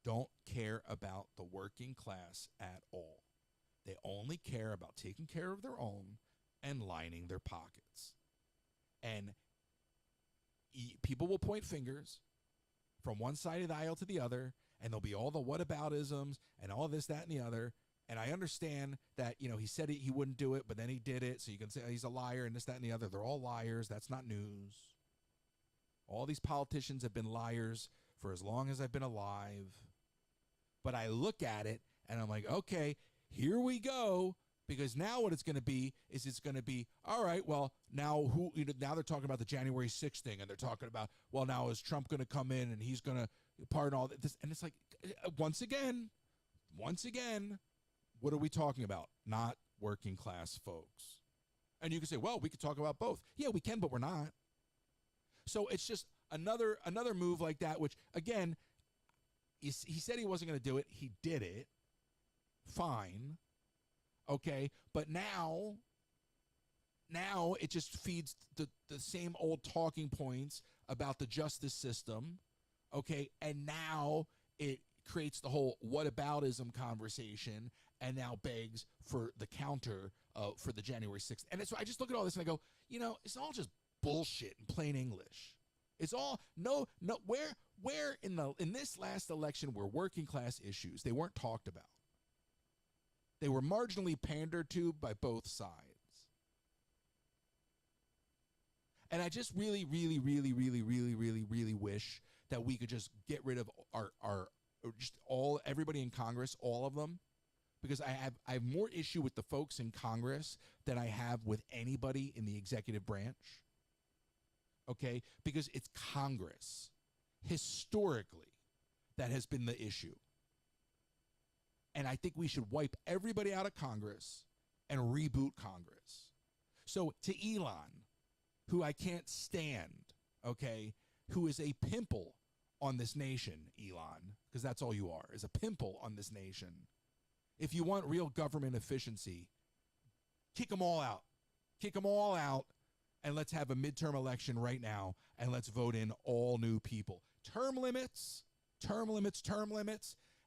don't care about the working class at all. They only care about taking care of their own and lining their pockets. And people will point fingers from one side of the aisle to the other, and there'll be all the whataboutisms and all this, that, and the other. And I understand that, he said he wouldn't do it, but then he did it. So you can say he's a liar and this, that, and the other. They're all liars. That's not news. All these politicians have been liars for as long as I've been alive. But I look at it and I'm like, okay, here we go. Because now what it's going to be is all right, well, now now they're talking about the January 6th thing, and they're talking about, well, now is Trump going to come in and he's going to pardon all this? And it's like, once again, what are we talking about? Not working class folks. And you can say, well, we could talk about both. Yeah, we can, but we're not. So it's just another move like that, which, again, he said he wasn't going to do it. He did it. Fine. Okay, but now it just feeds the same old talking points about the justice system, okay, and now it creates the whole whataboutism conversation and now begs for the counter for the January 6th. And so I just look at all this and I go, it's all just bullshit in plain English. It's all where in this last election were working class issues. They weren't talked about. They were marginally pandered to by both sides. And I just really, really, really, really, really, really, really wish that we could just get rid of everybody in Congress, all of them, because I have more issue with the folks in Congress than I have with anybody in the executive branch. Okay? Because it's Congress, historically, that has been the issue. And I think we should wipe everybody out of Congress and reboot Congress. So to Elon, who I can't stand, okay, who is a pimple on this nation, Elon, because that's all you are, is a pimple on this nation. If you want real government efficiency, kick them all out. Kick them all out, and let's have a midterm election right now, and let's vote in all new people. Term limits,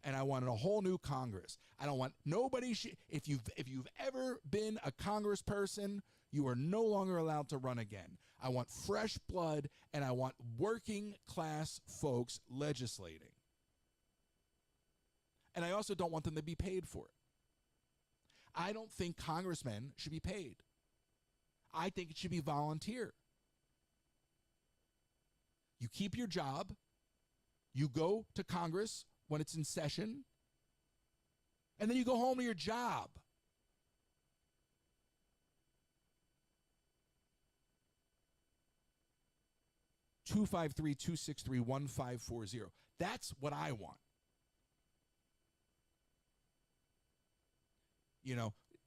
and I want a whole new Congress. I don't want nobody. If you've ever been a congressperson, you are no longer allowed to run again. I want fresh blood, and I want working class folks legislating. And I also don't want them to be paid for it. I don't think congressmen should be paid. I think it should be volunteer. You keep your job. You go to Congress when it's in session, and then you go home to your job. Two 253-263-1540. That's what I want.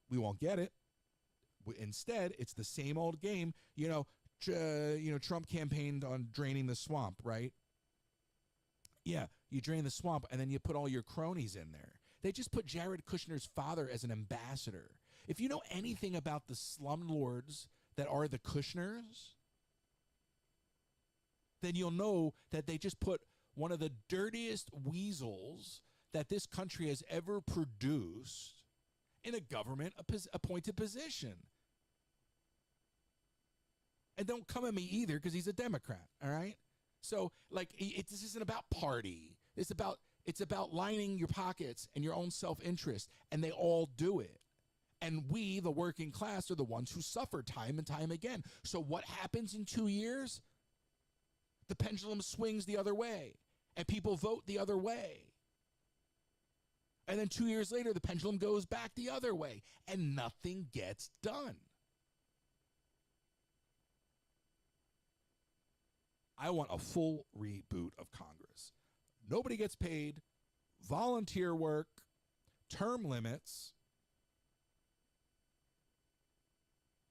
We won't get it. Instead, it's the same old game. Trump campaigned on draining the swamp, right? Yeah, you drain the swamp, and then you put all your cronies in there. They just put Jared Kushner's father as an ambassador. If you know anything about the slumlords that are the Kushners, then you'll know that they just put one of the dirtiest weasels that this country has ever produced in a government-appointed position. And don't come at me either, because he's a Democrat, all right? So, this isn't about party. It's about lining your pockets and your own self-interest, and they all do it. And we, the working class, are the ones who suffer time and time again. So what happens in 2 years? The pendulum swings the other way, and people vote the other way. And then 2 years later, the pendulum goes back the other way, and nothing gets done. I want a full reboot of Congress. Nobody gets paid, volunteer work, term limits,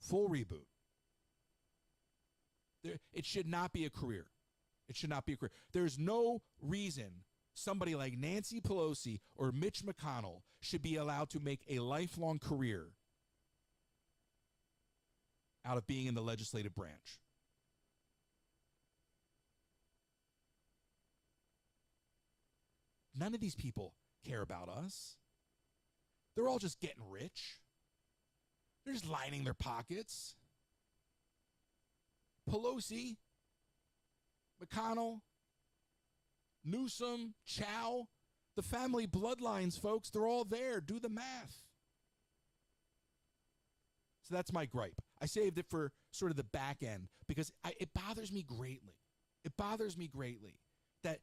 full reboot. It should not be a career. It should not be a career. There's no reason somebody like Nancy Pelosi or Mitch McConnell should be allowed to make a lifelong career out of being in the legislative branch. None of these people care about us. They're all just getting rich. They're just lining their pockets. Pelosi, McConnell, Newsom, Chow, the family bloodlines, folks, they're all there. Do the math. So that's my gripe. I saved it for sort of the back end because it bothers me greatly. It bothers me greatly that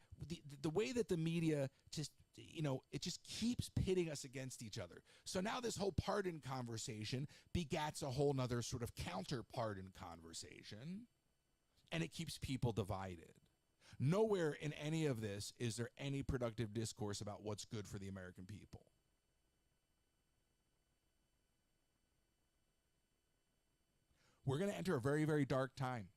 the way that the media just, it just keeps pitting us against each other. So now this whole pardon conversation begats a whole nother sort of counter pardon conversation, and it keeps people divided. Nowhere in any of this is there any productive discourse about what's good for the American people. We're going to enter a very, very dark time.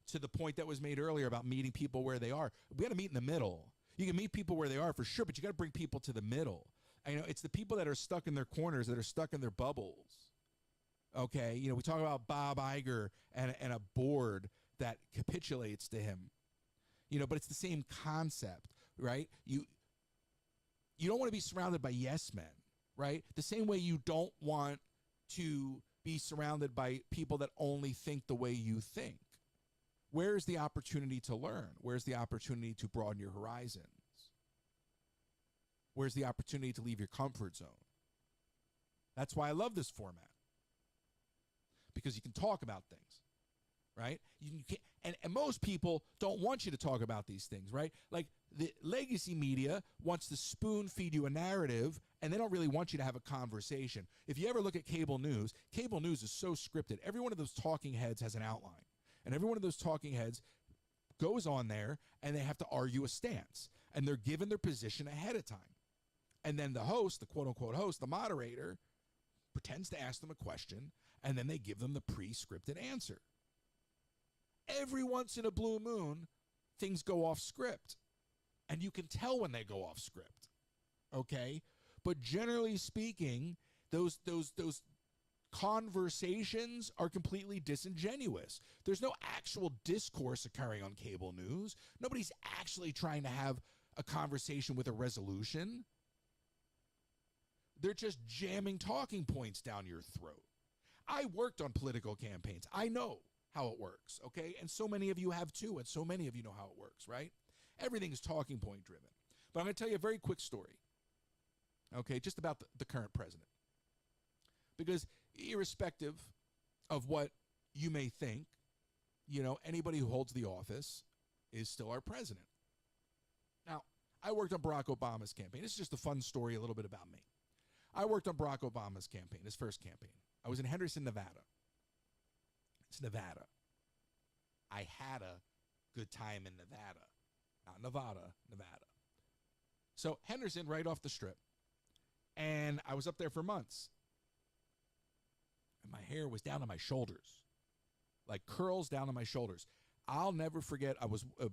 To the point that was made earlier about meeting people where they are. We got to meet in the middle. You can meet people where they are for sure, but you got to bring people to the middle. It's the people that are stuck in their corners, that are stuck in their bubbles. Okay, we talk about Bob Iger and a board that capitulates to him. But it's the same concept, right? You don't want to be surrounded by yes men, right? The same way you don't want to be surrounded by people that only think the way you think. Where's the opportunity to learn? Where's the opportunity to broaden your horizons? Where's the opportunity to leave your comfort zone? That's why I love this format. Because you can talk about things, right? You can, and most people don't want you to talk about these things, right? Like the legacy media wants to spoon feed you a narrative, and they don't really want you to have a conversation. If you ever look at cable news is so scripted. Every one of those talking heads has an outline. And every one of those talking heads goes on there and they have to argue a stance. And they're given their position ahead of time. And then the host, the quote-unquote host, the moderator, pretends to ask them a question, and then they give them the pre-scripted answer. Every once in a blue moon, things go off script. And you can tell when they go off script. Okay? But generally speaking, those conversations are completely disingenuous. There's no actual discourse occurring on cable news. Nobody's actually trying to have a conversation with a resolution. They're just jamming talking points down your throat. I worked on political campaigns. I know how it works, okay? And so many of you have too, and so many of you know how it works, right? Everything is talking point driven. But I'm going to tell you a very quick story, okay, just about the current president. Because irrespective of what you may think, anybody who holds the office is still our president. Now, I worked on Barack Obama's campaign. This is just a fun story, a little bit about me. I worked on Barack Obama's campaign, his first campaign. I was in Henderson, Nevada. It's Nevada. I had a good time in Nevada. Not Nevada, Nevada. So Henderson, right off the strip. And I was up there for months. And my hair was down to my shoulders, like curls down to my shoulders. I'll never forget,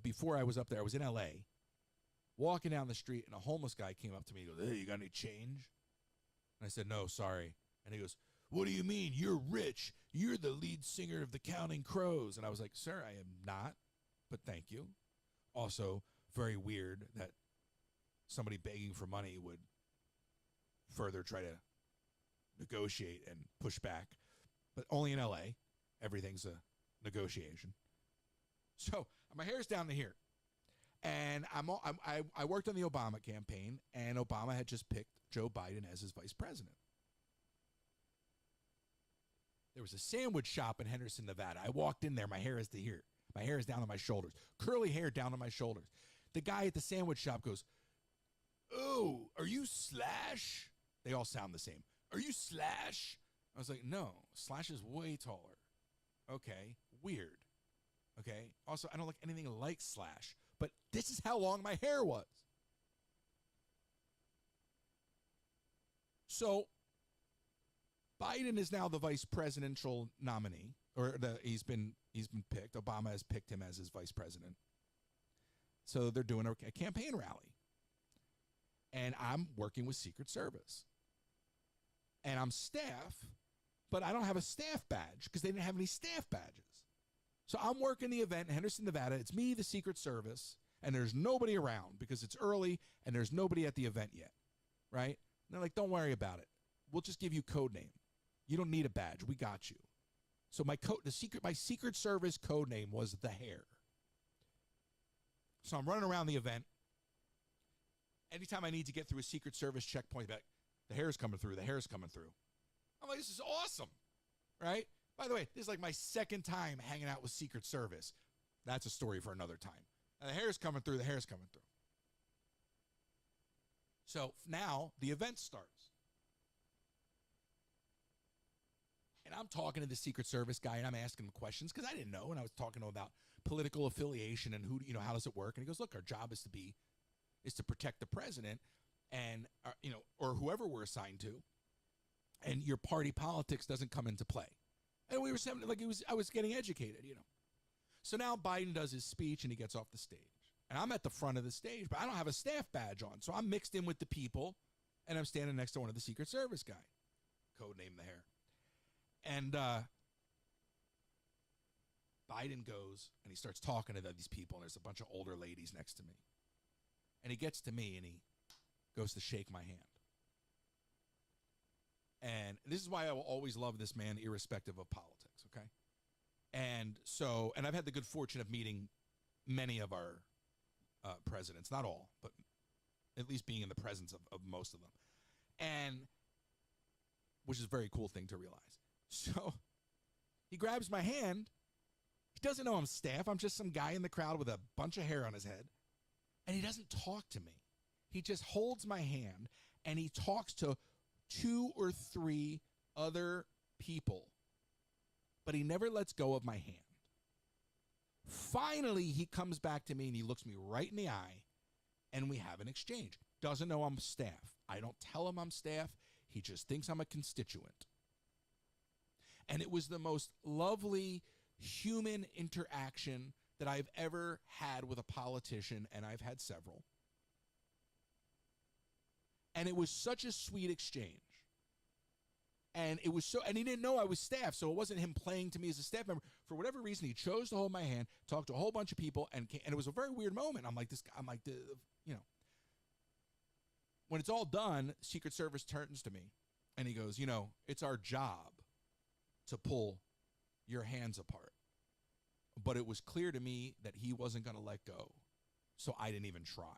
before I was up there, I was in L.A., walking down the street, and a homeless guy came up to me and goes, "Hey, you got any change?" And I said, "No, sorry." And he goes, "What do you mean? You're rich. You're the lead singer of the Counting Crows." And I was like, "Sir, I am not, but thank you." Also, very weird that somebody begging for money would further try to negotiate and push back, but only in LA. Everything's a negotiation. So my hair's down to here, and I worked on the Obama campaign, and Obama had just picked Joe Biden as his vice president. There was a sandwich shop in Henderson, Nevada. I walked in there. My hair is to here. My hair is down to my shoulders. Curly hair down to my shoulders. The guy at the sandwich shop goes, "Oh, are you Slash?" They all sound the same. "Are you Slash?" I was like, "No, Slash is way taller." Okay, weird. Okay. Also, I don't look anything like Slash, But this is how long my hair was. So Biden is now the vice presidential nominee, or he's been picked. Obama has picked him as his vice president. So they're doing a campaign rally. And I'm working with Secret Service. And I'm staff, but I don't have a staff badge because they didn't have any staff badges. So I'm working the event in Henderson, Nevada. It's me, the Secret Service, and there's nobody around because it's early and there's nobody at the event yet, right? And they're like, don't worry about it. We'll just give you code name. You don't need a badge. We got you. So my Secret Service code name was the hair. So I'm running around the event. Anytime I need to get through a Secret Service checkpoint, the hair's coming through. The hair's coming through. I'm like, this is awesome, right? By the way, this is like my second time hanging out with Secret Service. That's a story for another time. And the hair's coming through. The hair's coming through. So now the event starts. And I'm talking to the Secret Service guy, and I'm asking him questions because I didn't know. And I was talking to him about political affiliation and how does it work? And he goes, look, our job is to protect the president and, or whoever we're assigned to. And your party politics doesn't come into play. And we were saying, I was getting educated, So now Biden does his speech and he gets off the stage. And I'm at the front of the stage, but I don't have a staff badge on. So I'm mixed in with the people, and I'm standing next to one of the Secret Service guy. Codename the hair. And Biden goes and he starts talking to these people, and there's a bunch of older ladies next to me. And he gets to me and he goes to shake my hand. And this is why I will always love this man, irrespective of politics, okay? And I've had the good fortune of meeting many of our presidents, not all, but at least being in the presence of most of them. And which is a very cool thing to realize. So he grabs my hand. He doesn't know I'm staff. I'm just some guy in the crowd with a bunch of hair on his head. And he doesn't talk to me. He just holds my hand and he talks to 2 or 3 other people, but he never lets go of my hand. Finally, he comes back to me and he looks me right in the eye, and we have an exchange. Doesn't know I'm staff. I don't tell him I'm staff. He just thinks I'm a constituent. And it was the most lovely human interaction that I've ever had with a politician, and I've had several. And it was such a sweet exchange. And it was and he didn't know I was staff, so it wasn't him playing to me as a staff member. For whatever reason, he chose to hold my hand, talk to a whole bunch of people, and it was a very weird moment. I'm like, when it's all done, Secret Service turns to me and he goes, it's our job to pull your hands apart. But it was clear to me that he wasn't going to let go, so I didn't even try.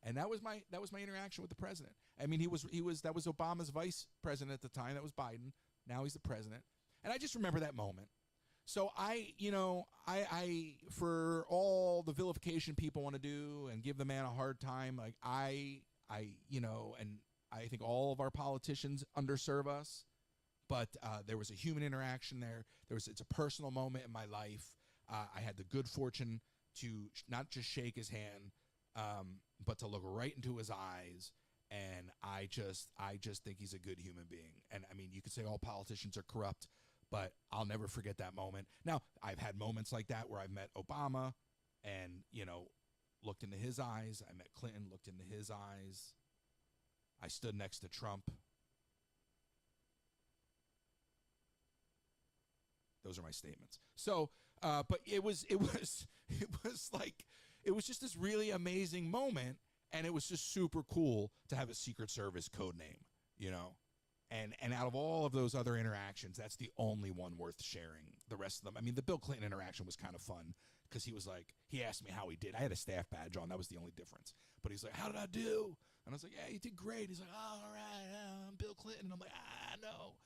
And that was my interaction with the president. I mean, that was Obama's vice president at the time. That was Biden. Now he's the president. And I just remember that moment. So I for all the vilification people want to do and give the man a hard time, like and I think all of our politicians underserve us. But there was a human interaction there. It's a personal moment in my life. I had the good fortune to not just shake his hand, but to look right into his eyes. And I just think he's a good human being. And I mean, you could say all politicians are corrupt, but I'll never forget that moment. Now, I've had moments like that where I've met Obama and, looked into his eyes. I met Clinton, looked into his eyes. I stood next to Trump. Those are my statements. So, but it was just this really amazing moment, and it was just super cool to have a Secret Service code name, And out of all of those other interactions, that's the only one worth sharing. The rest of them, I mean, the Bill Clinton interaction was kind of fun because he asked me how he did. I had a staff badge on. That was the only difference. But he's like, how did I do? And I was like, yeah, you did great. He's like, oh, all right, I'm Bill Clinton. And I'm like, no.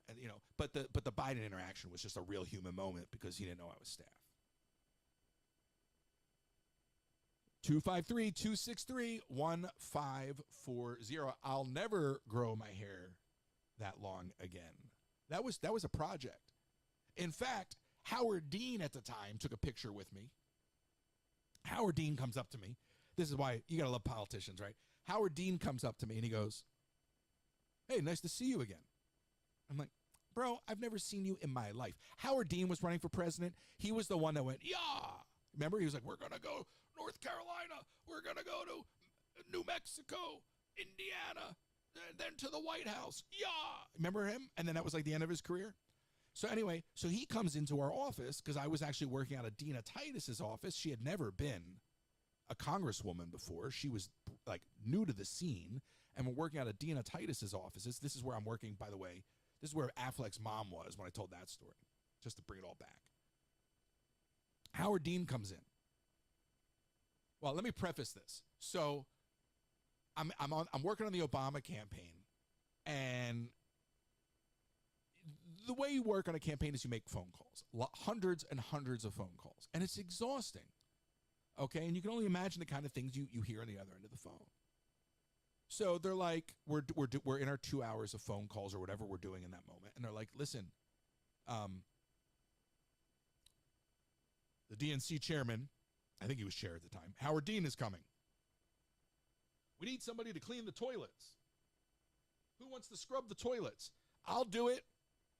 And, but the Biden interaction was just a real human moment because he didn't know I was staff. 253-263-1540. I'll never grow my hair that long again. That was a project. In fact, Howard Dean at the time took a picture with me Howard Dean comes up to me. This is why you got to love politicians, right? Howard Dean comes up to me and he goes, "Hey, nice to see you again." I'm like, "Bro, I've never seen you in my life." Howard Dean was running for president. He was the one that went, "Yeah." Remember? He was like, "We're going to go North Carolina. We're going to go to New Mexico, Indiana, and then to the White House. Yeah." Remember him? And then that was like the end of his career. So anyway, so he comes into our office because I was actually working out of Dina Titus's office. She had never been a congresswoman before. She was like new to the scene, and we're working out of Dina Titus's offices. This is where I'm working, by the way. This is where Affleck's mom was when I told that story, just to bring it all back. Howard Dean comes in. Well, let me preface this. So I'm working on the Obama campaign, and the way you work on a campaign is you make phone calls, hundreds and hundreds of phone calls, and it's exhausting. Okay, and you can only imagine the kind of things you hear on the other end of the phone. So they're like, we're in our 2 hours of phone calls or whatever we're doing in that moment, and they're like, "Listen, the DNC chairman, I think he was chair at the time, Howard Dean, is coming. We need somebody to clean the toilets. Who wants to scrub the toilets? I'll do it."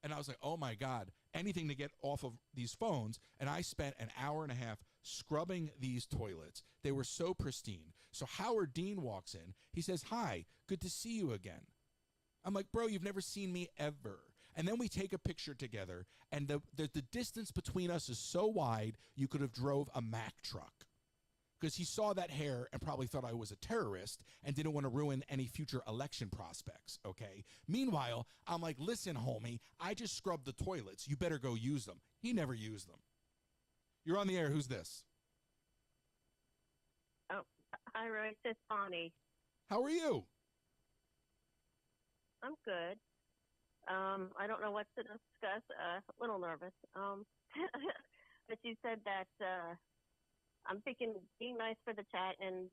And I was like, oh my God, anything to get off of these phones. And I spent an hour and a half scrubbing these toilets. They were so pristine. So Howard Dean walks in. He says, "Hi, good to see you again." I'm like, "Bro, you've never seen me ever." And then we take a picture together, and the distance between us is so wide, you could have drove a Mack truck. Because he saw that hair and probably thought I was a terrorist and didn't want to ruin any future election prospects, okay? Meanwhile, I'm like, "Listen, homie, I just scrubbed the toilets. You better go use them." He never used them. You're on the air. Who's this? Oh, hi, Royce. It's Bonnie. How are you? I'm good. I don't know what to discuss. A little nervous. But you said that I'm thinking being nice for the chat, and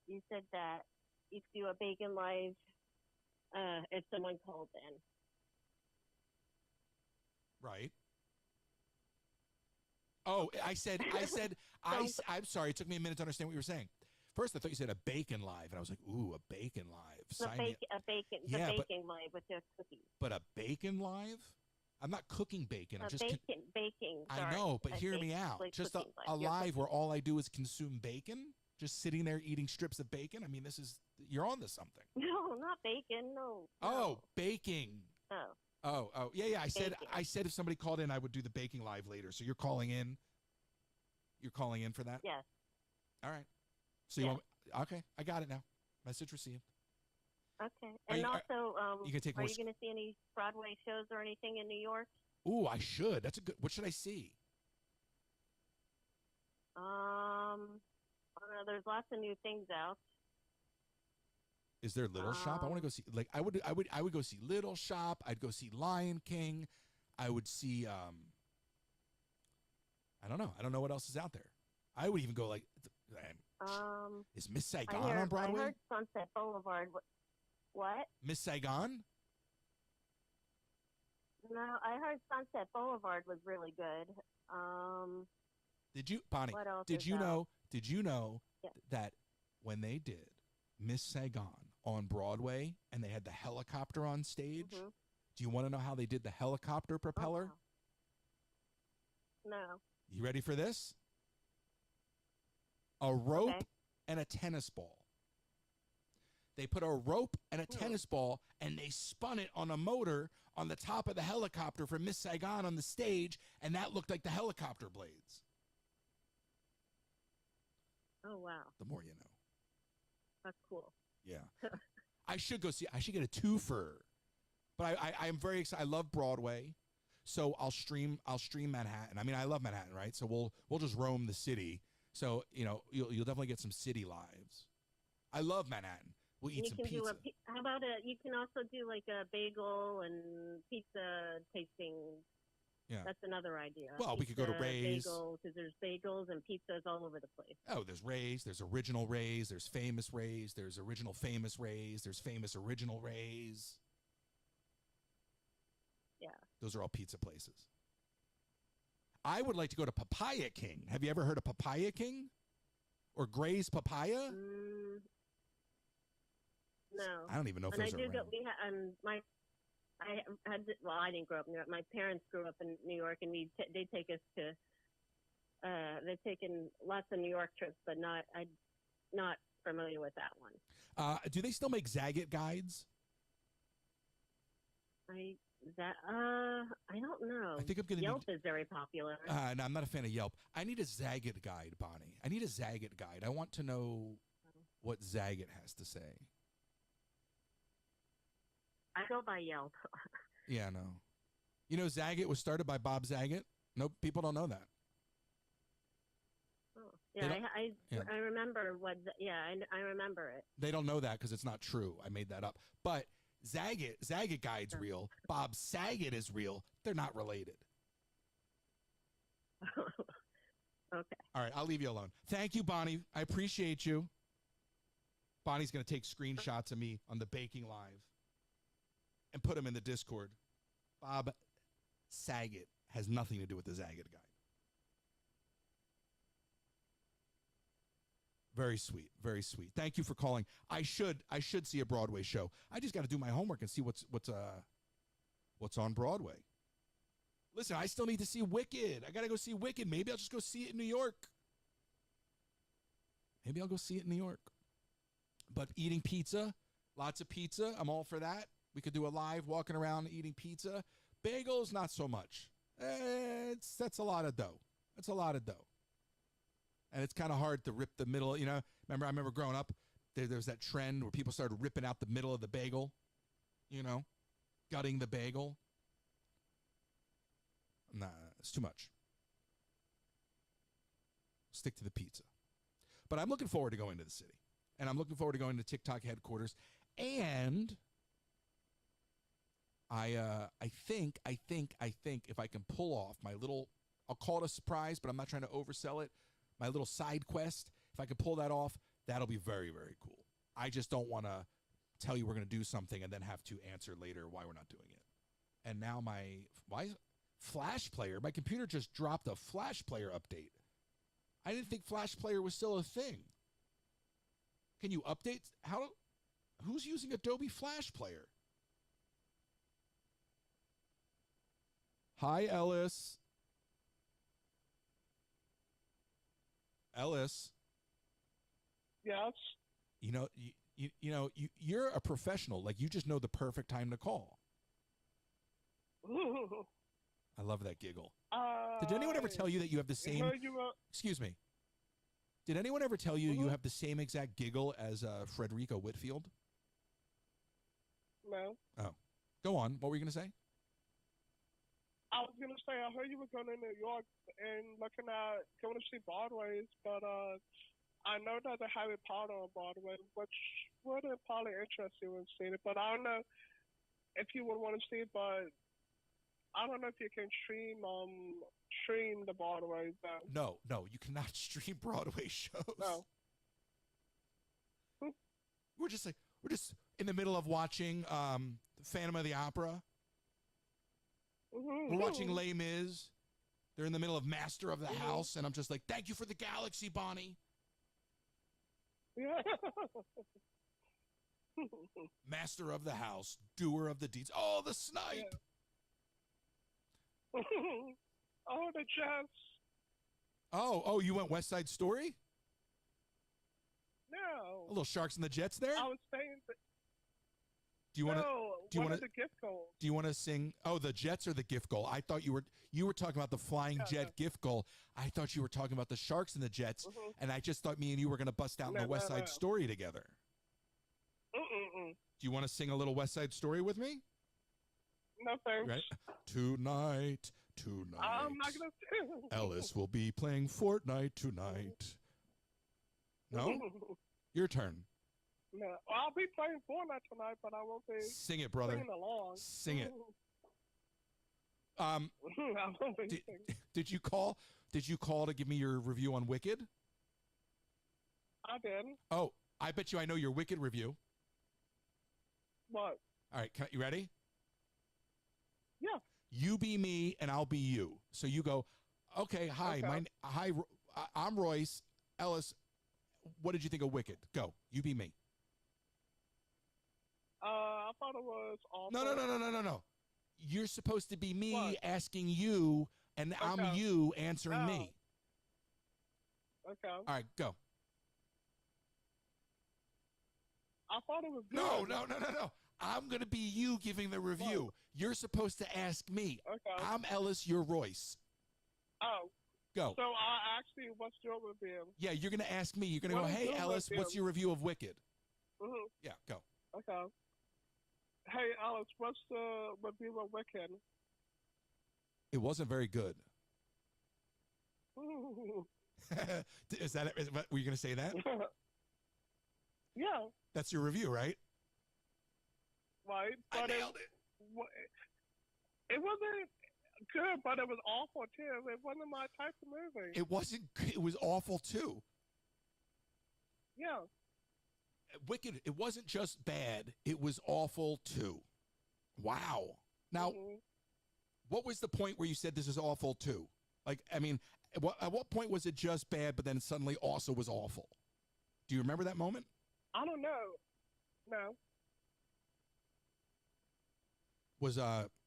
you said that you could do a bacon live if someone called in. Right. Oh, I'm sorry. It took me a minute to understand what you were saying. First, I thought you said a bacon live, and I was like, "Ooh, a bacon live." The baking live with your cookies. But a bacon live? I'm not cooking bacon. I'm just baking. I Sorry. know, but hear me out. Like just a live where all I do is consume bacon, just sitting there eating strips of bacon. I mean, you're on to something. No, not bacon. No. Oh, baking. Oh. Oh, yeah. I said if somebody called in, I would do the baking live later. So you're calling in. You're calling in for that? Yes. All right. So you want? Okay, I got it now. Message received. Okay. And also, you can take are you going to see any Broadway shows or anything in New York? Ooh, I should. That's a good. What should I see? I don't know. There's lots of new things out. Is there Little Shop? I want to go see. Like I would go see Little Shop. I'd go see Lion King. I would see. I don't know. I don't know what else is out there. I would even go like. Is Miss Saigon on Broadway? I heard Sunset Boulevard. What? Miss Saigon? No, I heard Sunset Boulevard was really good. Did you, Bonnie? What else did is you out? know? Did you know Yeah. that when they did Miss Saigon on Broadway and they had the helicopter on stage? Mm-hmm. Do you want to know how they did the helicopter propeller? Oh, no. You ready for this? A rope Okay. and a tennis ball. They put a rope and a tennis ball and they spun it on a motor on the top of the helicopter for Miss Saigon on the stage, and that looked like the helicopter blades. Oh, wow. The more you know. That's cool. Yeah. I should get a twofer. But I am very excited. I love Broadway. So I'll stream Manhattan. I mean, I love Manhattan, right? So we'll just roam the city. So, you'll definitely get some city lives. I love Manhattan. We'll eat some pizza. How about you can also do like a bagel and pizza tasting. Yeah. That's another idea. Well, we could go to Ray's. Because there's bagels and pizzas all over the place. Oh, there's Ray's. There's original Ray's. There's famous Ray's. There's original famous Ray's. There's famous original Ray's. Yeah. Those are all pizza places. I would like to go to Papaya King. Have you ever heard of Papaya King? or Gray's papaya? No. I don't even know if And I those are do around. go. I didn't grow up in New York. My parents grew up in New York, and they take us to. They've taken lots of New York trips, but I'm not familiar with that one. Do they still make Zagat guides? I don't know. I think I'm going to Yelp is very popular. No, I'm not a fan of Yelp. I need a Zagat guide, Bonnie. I need a Zagat guide. I want to know what Zagat has to say. I go by Yelp. Yeah, no. You know, Zagat was started by Bob Zagat. Nope, people don't know that. Oh. Yeah, I remember what. I remember it. They don't know that because it's not true. I made that up. But Zagat guide's real. Bob Saget is real. They're not related. Okay. All right, I'll leave you alone. Thank you, Bonnie. I appreciate you. Bonnie's going to take screenshots of me on the Baking Live and put them in the Discord. Bob Saget has nothing to do with the Zagat guide. Very sweet, very sweet. Thank you for calling. I should see a Broadway show. I just got to do my homework and see what's on Broadway. Listen, I still need to see Wicked. I got to go see Wicked. Maybe I'll just go see it in New York. Maybe I'll go see it in New York. But eating pizza, lots of pizza, I'm all for that. We could do a live walking around eating pizza. Bagels, not so much. That's a lot of dough. That's a lot of dough. And it's kind of hard to rip the middle. You know, I remember growing up, there was that trend where people started ripping out the middle of the bagel, you know, gutting the bagel. Nah, it's too much. Stick to the pizza. But I'm looking forward to going to the city. And I'm looking forward to going to TikTok headquarters. And I think if I can pull off my little, I'll call it a surprise, but I'm not trying to oversell it, my little side quest, if I can pull that off, that'll be very, very cool. I just don't want to tell you we're going to do something and then have to answer later why we're not doing it. And now my Flash Player, my computer just dropped a Flash Player update. I didn't think Flash Player was still a thing. Can you update? Who's using Adobe Flash Player? Hi, Ellis. Ellis. Yes. You know, you're a professional. Like, you just know the perfect time to call. I love that giggle. Did anyone ever tell you that you have the same? Excuse me. Did anyone ever tell you you have the same exact giggle as Frederica Whitfield? No. Oh, go on. What were you going to say? I was going to say, I heard you were going to New York and looking at going to see Broadways, but I know that they have a Potter on Broadway, which would probably interest you in seeing it. But I don't know if you would want to see it, but I don't know if you can stream the Broadway though. No, you cannot stream Broadway shows. No. We're just in the middle of watching Phantom of the Opera. We're watching Les Mis. They're in the middle of Master of the House, and I'm just like, thank you for the galaxy, Bonnie. Yeah. Master of the House, doer of the deeds. Oh, the snipe. Yeah. Oh, the Jets. Oh, you went West Side Story? No. A little Sharks and the Jets there? I was saying that. Do you want to? Do you want the gift goal? Do you want to sing? Oh, the Jets or the gift goal? I thought you were talking about the flying jet gift goal. I thought you were talking about the Sharks and the Jets, and I just thought me and you were going to bust out in the West Side Story together. Do you want to sing a little West Side Story with me? No thanks. Right? Tonight. I'm not gonna sing. Ellis will be playing Fortnite tonight. No? Your turn. No, I'll be playing Fortnite tonight, but I won't be. Sing it, brother. Singing along. Sing it. I won't be singing. Did you call? Did you call to give me your review on Wicked? I did. Oh, I bet you I know your Wicked review. What? All right, you ready? Yeah. You be me and I'll be you. So you go, okay, hi, Okay. I'm Royce. Ellis, what did you think of Wicked? Go. You be me. I thought it was awful. No. You're supposed to be me What? asking you, and I'm Okay. you answering me. Okay. All right, go. I thought it was good. No. I'm going to be you giving the review. What? You're supposed to ask me. Okay. I'm Ellis, you're Royce. Oh. Go. So I asked you, what's your review? Yeah, you're going to ask me. You're going to What go, is hey, your Ellis, review? what's your review of Wicked? Mm-hmm. Yeah, go. Okay. Hey, Alex, what's the review of Wicked? It wasn't very good. Is that it? Were you going to say that? Yeah. That's your review, right? Right. I But nailed it. it wasn't good, but it was awful too. It wasn't my type of movie. It wasn't. It was awful too. Yeah. Wicked. It wasn't just bad. It was awful too. Wow. Now, Mhm. what was the point where you said this is awful too? Like, I mean, at what point was it just bad, but then suddenly also was awful? Do you remember that moment? I don't know. No. Was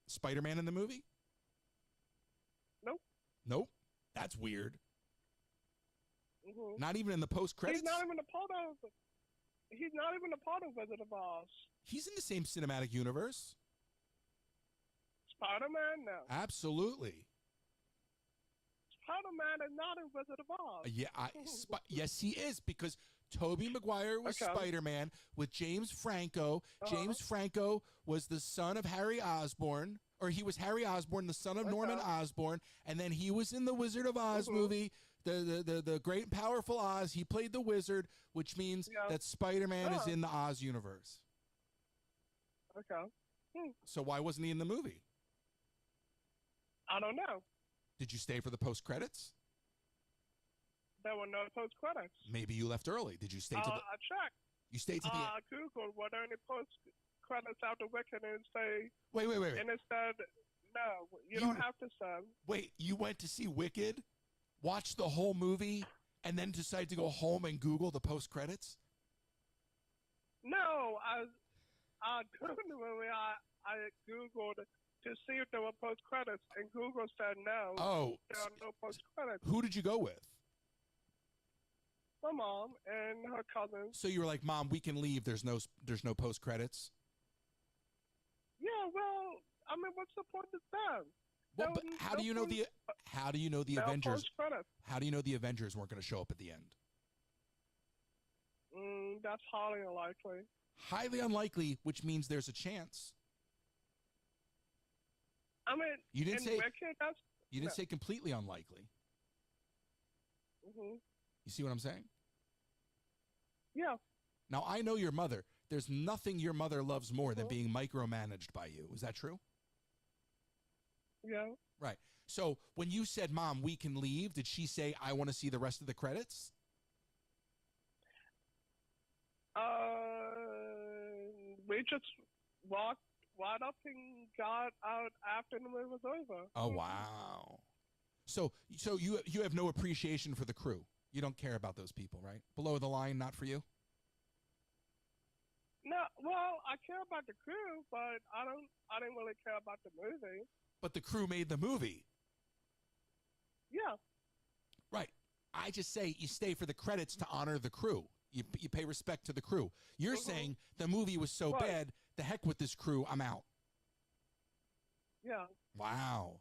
Spider-Man in the movie? Nope. Nope. That's weird. Mhm. Not even in the post credits. He's not even a part of. He's not even a part of Wizard of Oz. He's in the same cinematic universe. Spider-Man, no. Absolutely. Spider-Man is not in Wizard of Oz. Yeah, yes, he is, because Tobey Maguire was Okay. Spider-Man with James Franco. Uh-huh. James Franco was the son of Harry Osborn, or he was Harry Osborn, the son of Norman Okay. Osborn, and then he was in the Wizard of Oz Mhm. movie, the Great and Powerful Oz. He played the wizard, which means Yeah. that Spider-Man is Yeah. in the Oz universe. Okay. So why wasn't he in the movie? I don't know. Did you stay for the post credits? There were no post credits. Maybe you left early. Did you stay to the? I checked. You stayed to the. I Googled were there any post credits after Wicked and say, Wait. and it said, no, you don't have to send. Wait, you went to see Wicked, watched the whole movie, and then decided to go home and Google the post credits? No, I during the movie I Googled to see if there were post credits, and Google said no. Oh, There are no post credits. who did you go with? My mom and her cousins. So you were like, "Mom, we can leave. There's no post credits." Yeah, well, I mean, what's the point of them? Well, but how do you know the Avengers? Post credits. How do you know the Avengers weren't going to show up at the end? That's highly unlikely. Highly unlikely, which means there's a chance. I mean, You didn't in say Wicked, that's you didn't no. say completely unlikely. hmm You see what I'm saying? Yeah. Now I know your mother. There's nothing your mother loves more than being micromanaged by you. Is that true? Yeah. Right. So when you said, "Mom, we can leave," did she say, "I want to see the rest of the credits"? We just walked right up and got out after the movie was over. Oh wow. So you have no appreciation for the crew. You don't care about those people, right? Below the line, not for you. No, well, I care about the crew, but I didn't really care about the movie. But the crew made the movie. Yeah. Right. I just say you stay for the credits to honor the crew. You pay respect to the crew. You're saying the movie was so Right. bad, the heck with this crew, I'm out. Yeah. Wow.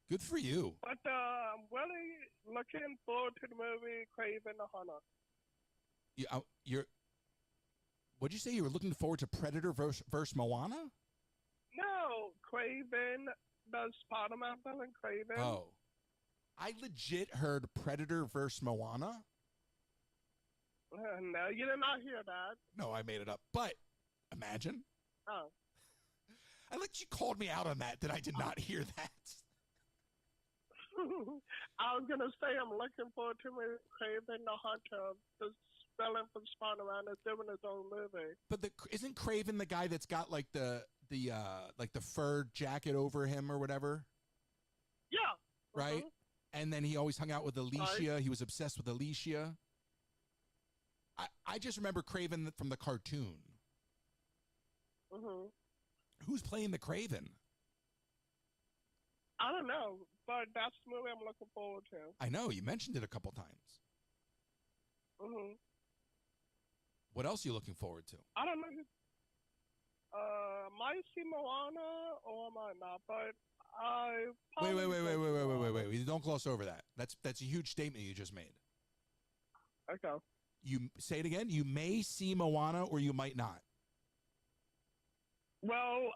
Good for you. But I'm really looking forward to the movie Craven the Hunter. What'd you say? You were looking forward to Predator versus Moana? No, Craven, the Spider-Man villain Craven. Oh. I legit heard Predator versus Moana. No, you did not hear that. No, I made it up. But imagine. Oh. I like you called me out on that I did not hear that. I was going to say I'm looking forward to Craven the Hunter, the villain from Spider-Man is doing his own movie. But isn't Craven the guy that's got like the fur jacket over him or whatever? Yeah. Right? And then he always hung out with Alicia. Right. He was obsessed with Alicia. I just remember Craven from the cartoon. Mhm. Who's playing the Craven? I don't know, but that's the movie I'm looking forward to. I know you mentioned it a couple times. Mhm. What else are you looking forward to? I don't know. Might see Moana or might not, but I Wait. Don't gloss over that. That's a huge statement you just made. Okay. You say it again. You may see Moana or you might not. Well,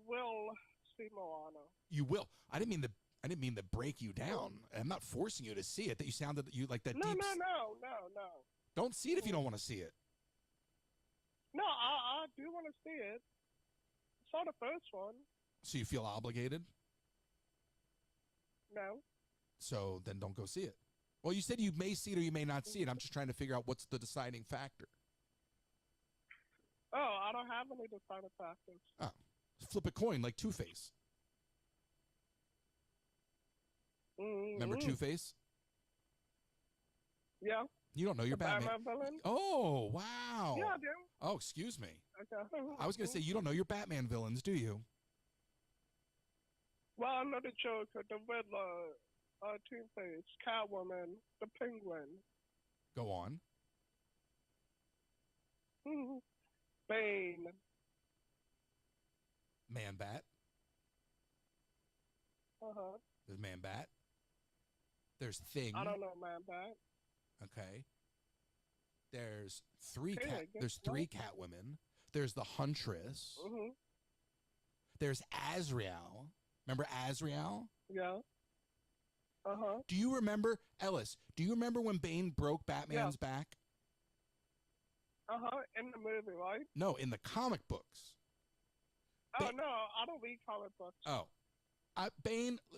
will see Moana. You will. I didn't mean to break you down. I'm not forcing you to see it. That you sounded you like that. No, deep. no. Don't see it if you don't want to see it. No, I do want to see it. Saw the first one. So you feel obligated. No. So then don't go see it. Well, you said you may see it or you may not see it. I'm just trying to figure out what's the deciding factor. Oh, I don't have any deciding factors. Oh, flip a coin like Two-Face. Remember Two-Face? Yeah. You don't know your Batman villain? Oh, wow. Yeah, I do. Oh, excuse me. Okay. I was going to say you don't know your Batman villains, do you? Well, I know the Joker, the Riddler, Two-Face, Catwoman, the Penguin. Go on. Bane. Man-Bat. Uh-huh. There's Man-Bat. There's Thing. I don't know, Man-Bat. Okay. There's three There's Catwomen. There's the Huntress. Mm-hmm. There's Azrael. Remember Azrael? Yeah. Uh-huh. Do you remember, Ellis, do you remember when Bane broke Batman's back? Uh-huh. In the movie, right? No, in the comic books. Oh, no, I don't read comic books. Oh.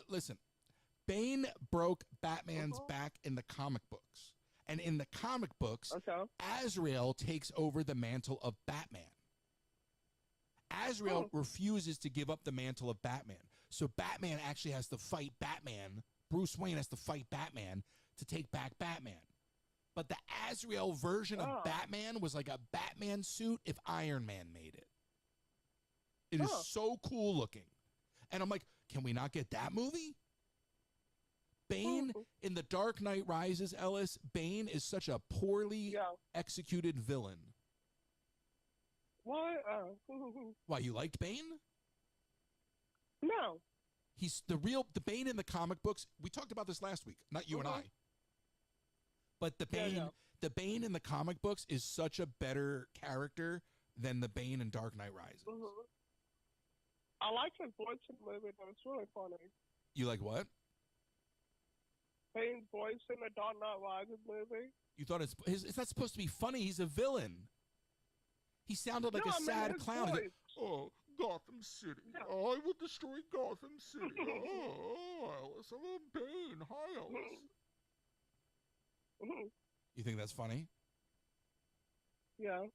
Listen. Bane broke Batman's back in the comic books. And in the comic books, Azrael takes over the mantle of Batman. Azrael refuses to give up the mantle of Batman. So Batman actually has to fight Batman. Bruce Wayne has to fight Batman to take back Batman. But the Azrael version of Batman was like a Batman suit if Iron Man made it. It is so cool looking. And I'm like, can we not get that movie? Bane in The Dark Knight Rises, Ellis, Bane is such a poorly executed villain. Why? Why, you liked Bane? No. He's the Bane in the comic books. We talked about this last week, not you and I. But the Bane in the comic books is such a better character than the Bane in Dark Knight Rises. I like his voice in the movie, though. It's really funny. You like what? Bane's voice in the Dark Knight Rises movie. You thought it's not supposed to be funny. He's a villain. He sounded like a sad clown. Like, oh, Gotham City. Yeah. Oh, I will destroy Gotham City. Alice, I'm Bane. Hi, Alice. You think that's funny? Yeah.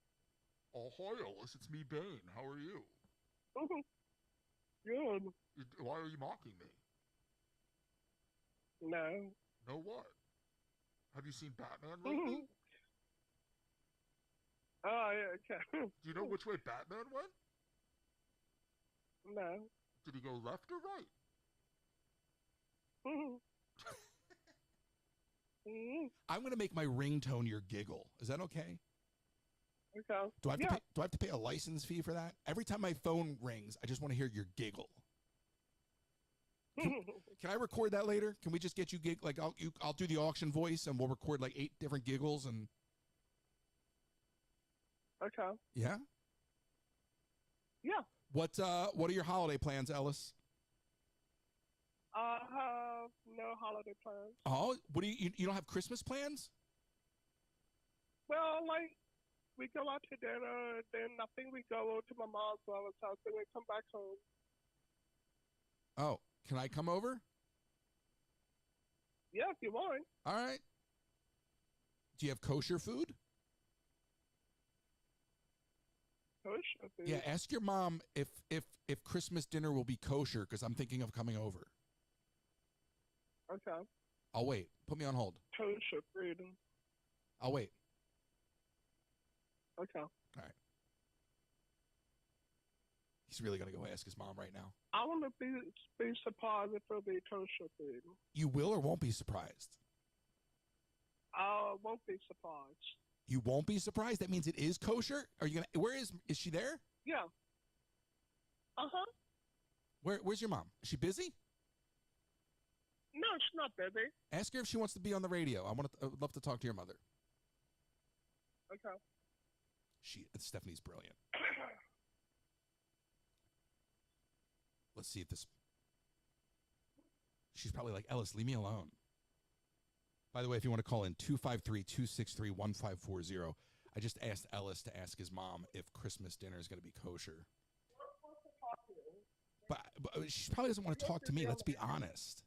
Oh, hi, Alice. It's me, Bane. How are you? Good. Why are you mocking me? No. No what? Have you seen Batman lately? Oh, yeah, okay. Do you know which way Batman went? No. Did he go left or right? I'm going to make my ringtone your giggle. Is that okay? Okay. Do I have to pay a license fee for that? Every time my phone rings, I just want to hear your giggle. Can I record that later? Can we just get you like I'll do the auction voice and we'll record like 8 different giggles and. Okay. Yeah. Yeah. What are your holiday plans, Ellis? I have no holiday plans. Oh, what do you don't have Christmas plans? Well, like we go out to dinner, then I think we go over to my mom's brother's house, then we come back home. Oh, can I come over? Yeah, if you want. All right. Do you have kosher food? Kosher food? Yeah, ask your mom if Christmas dinner will be kosher because I'm thinking of coming over. Okay. I'll wait. Put me on hold. Kosher food. I'll wait. Okay. All right. He's really going to go ask his mom right now. I want to be surprised if it'll be kosher food. You will or won't be surprised? I won't be surprised. You won't be surprised? That means it is kosher? Are you going to, where is she there? Yeah. Uh-huh. Where's your mom? Is she busy? No, she's not busy. Ask her if she wants to be on the radio. I would love to talk to your mother. Okay. Stephanie's brilliant. Let's see if this. She's probably like, Ellis, leave me alone. By the way, if you want to call in 253-263-1540, I just asked Ellis to ask his mom if Christmas dinner is going to be kosher. But she probably doesn't want to talk to me. Let's be honest.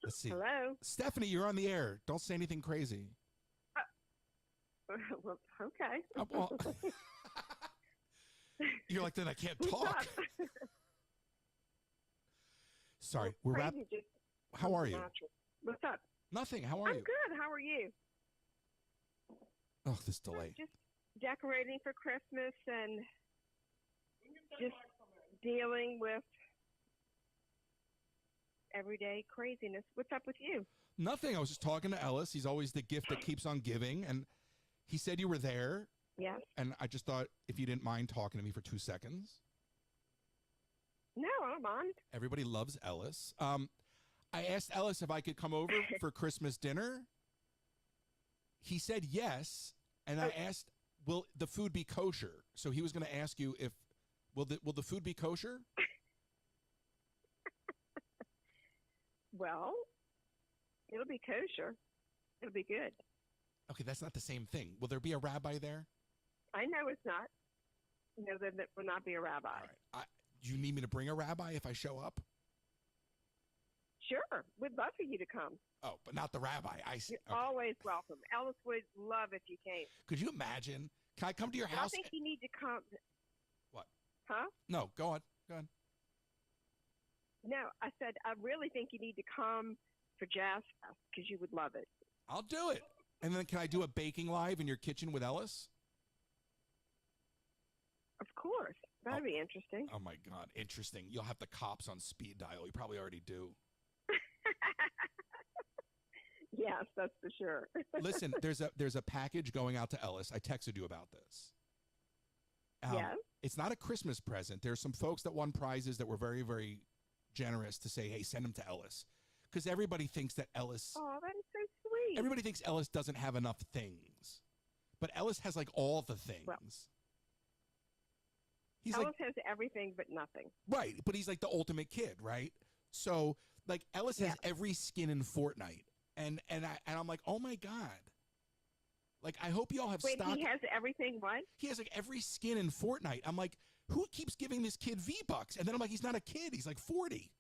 Let's see. Hello. Stephanie, you're on the air. Don't say anything crazy. Well, okay. Well, you're like, then I can't talk. Sorry, we're Crazy just How are you? What's up? Nothing. How are I'm you? good. How are you? Oh, this delay. Just decorating for Christmas and just dealing with everyday craziness. What's up with you? Nothing. I was just talking to Ellis. He's always the gift that keeps on giving, and he said you were there. Yes. And I just thought if you didn't mind talking to me for 2 seconds. No, I don't mind. Everybody loves Ellis. I asked Ellis if I could come over for Christmas dinner. He said yes, and I asked, will the food be kosher? So he was going to ask you if, will the food be kosher? Well, it'll be kosher. It'll be good. Okay, that's not the same thing. Will there be a rabbi there? I know it's not. No, there will not be a rabbi. All right. Do you need me to bring a rabbi if I show up? Sure. We'd love for you to come. Oh, but not the rabbi. I see. You're always welcome. Ellis would love if you came. Could you imagine? Can I come to your I house? think you need to come. What? Huh? No, go on. Go on. No, I said I really think you need to come for Jazz Fest because you would love it. I'll do it. And then can I do a baking live in your kitchen with Ellis? Of course. That'd be interesting. Oh, my God. Interesting. You'll have the cops on speed dial. You probably already do. Yes, that's for sure. Listen, there's a package going out to Ellis. I texted you about this. Yes? It's not a Christmas present. There's some folks that won prizes that were very, very generous to say, hey, send them to Ellis. Because everybody thinks that Ellis... Oh, that is so sweet. Everybody thinks Ellis doesn't have enough things. But Ellis has, like, all the things. Well, Ellis has everything but nothing. Right, but he's like the ultimate kid, right? So, like, Ellis has every skin in Fortnite. And I'm like, oh, my God. Like, I hope y'all have stock. Wait, he has everything what? He has, like, every skin in Fortnite. I'm like, who keeps giving this kid V-Bucks? And then I'm like, he's not a kid. He's like 40.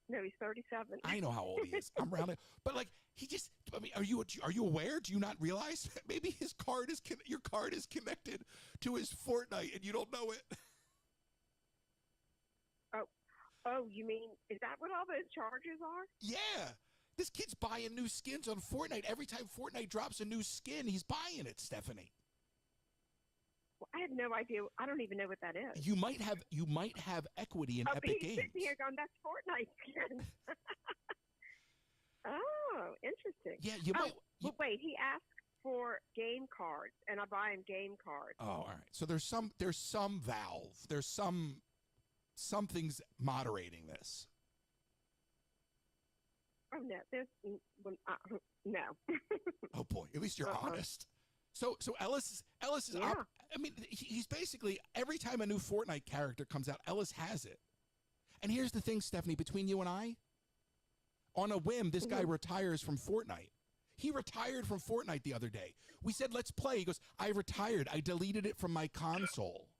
No, he's 37. I know how old he is. I'm rounding. But, like, he just, I mean, are you aware? Do you not realize that maybe your card is connected to his Fortnite and you don't know it? Oh, you mean, is that what all those charges are? Yeah. This kid's buying new skins on Fortnite. Every time Fortnite drops a new skin, he's buying it, Stephanie. Well, I have no idea. I don't even know what that is. You might have equity in Epic Games. Sitting here going, that's Fortnite skin. Oh, interesting. Yeah, you might. But wait, he asked for game cards, and I buy him game cards. Oh, all right. So there's some valve. There's something's moderating this. Oh no, no. Oh boy, at least you're honest. So Ellis is. Yeah. I mean, he's basically every time a new Fortnite character comes out, Ellis has it. And here's the thing, Stephanie, between you and I, on a whim, this guy retires from Fortnite. He retired from Fortnite the other day. We said, let's play. He goes, I retired. I deleted it from my console.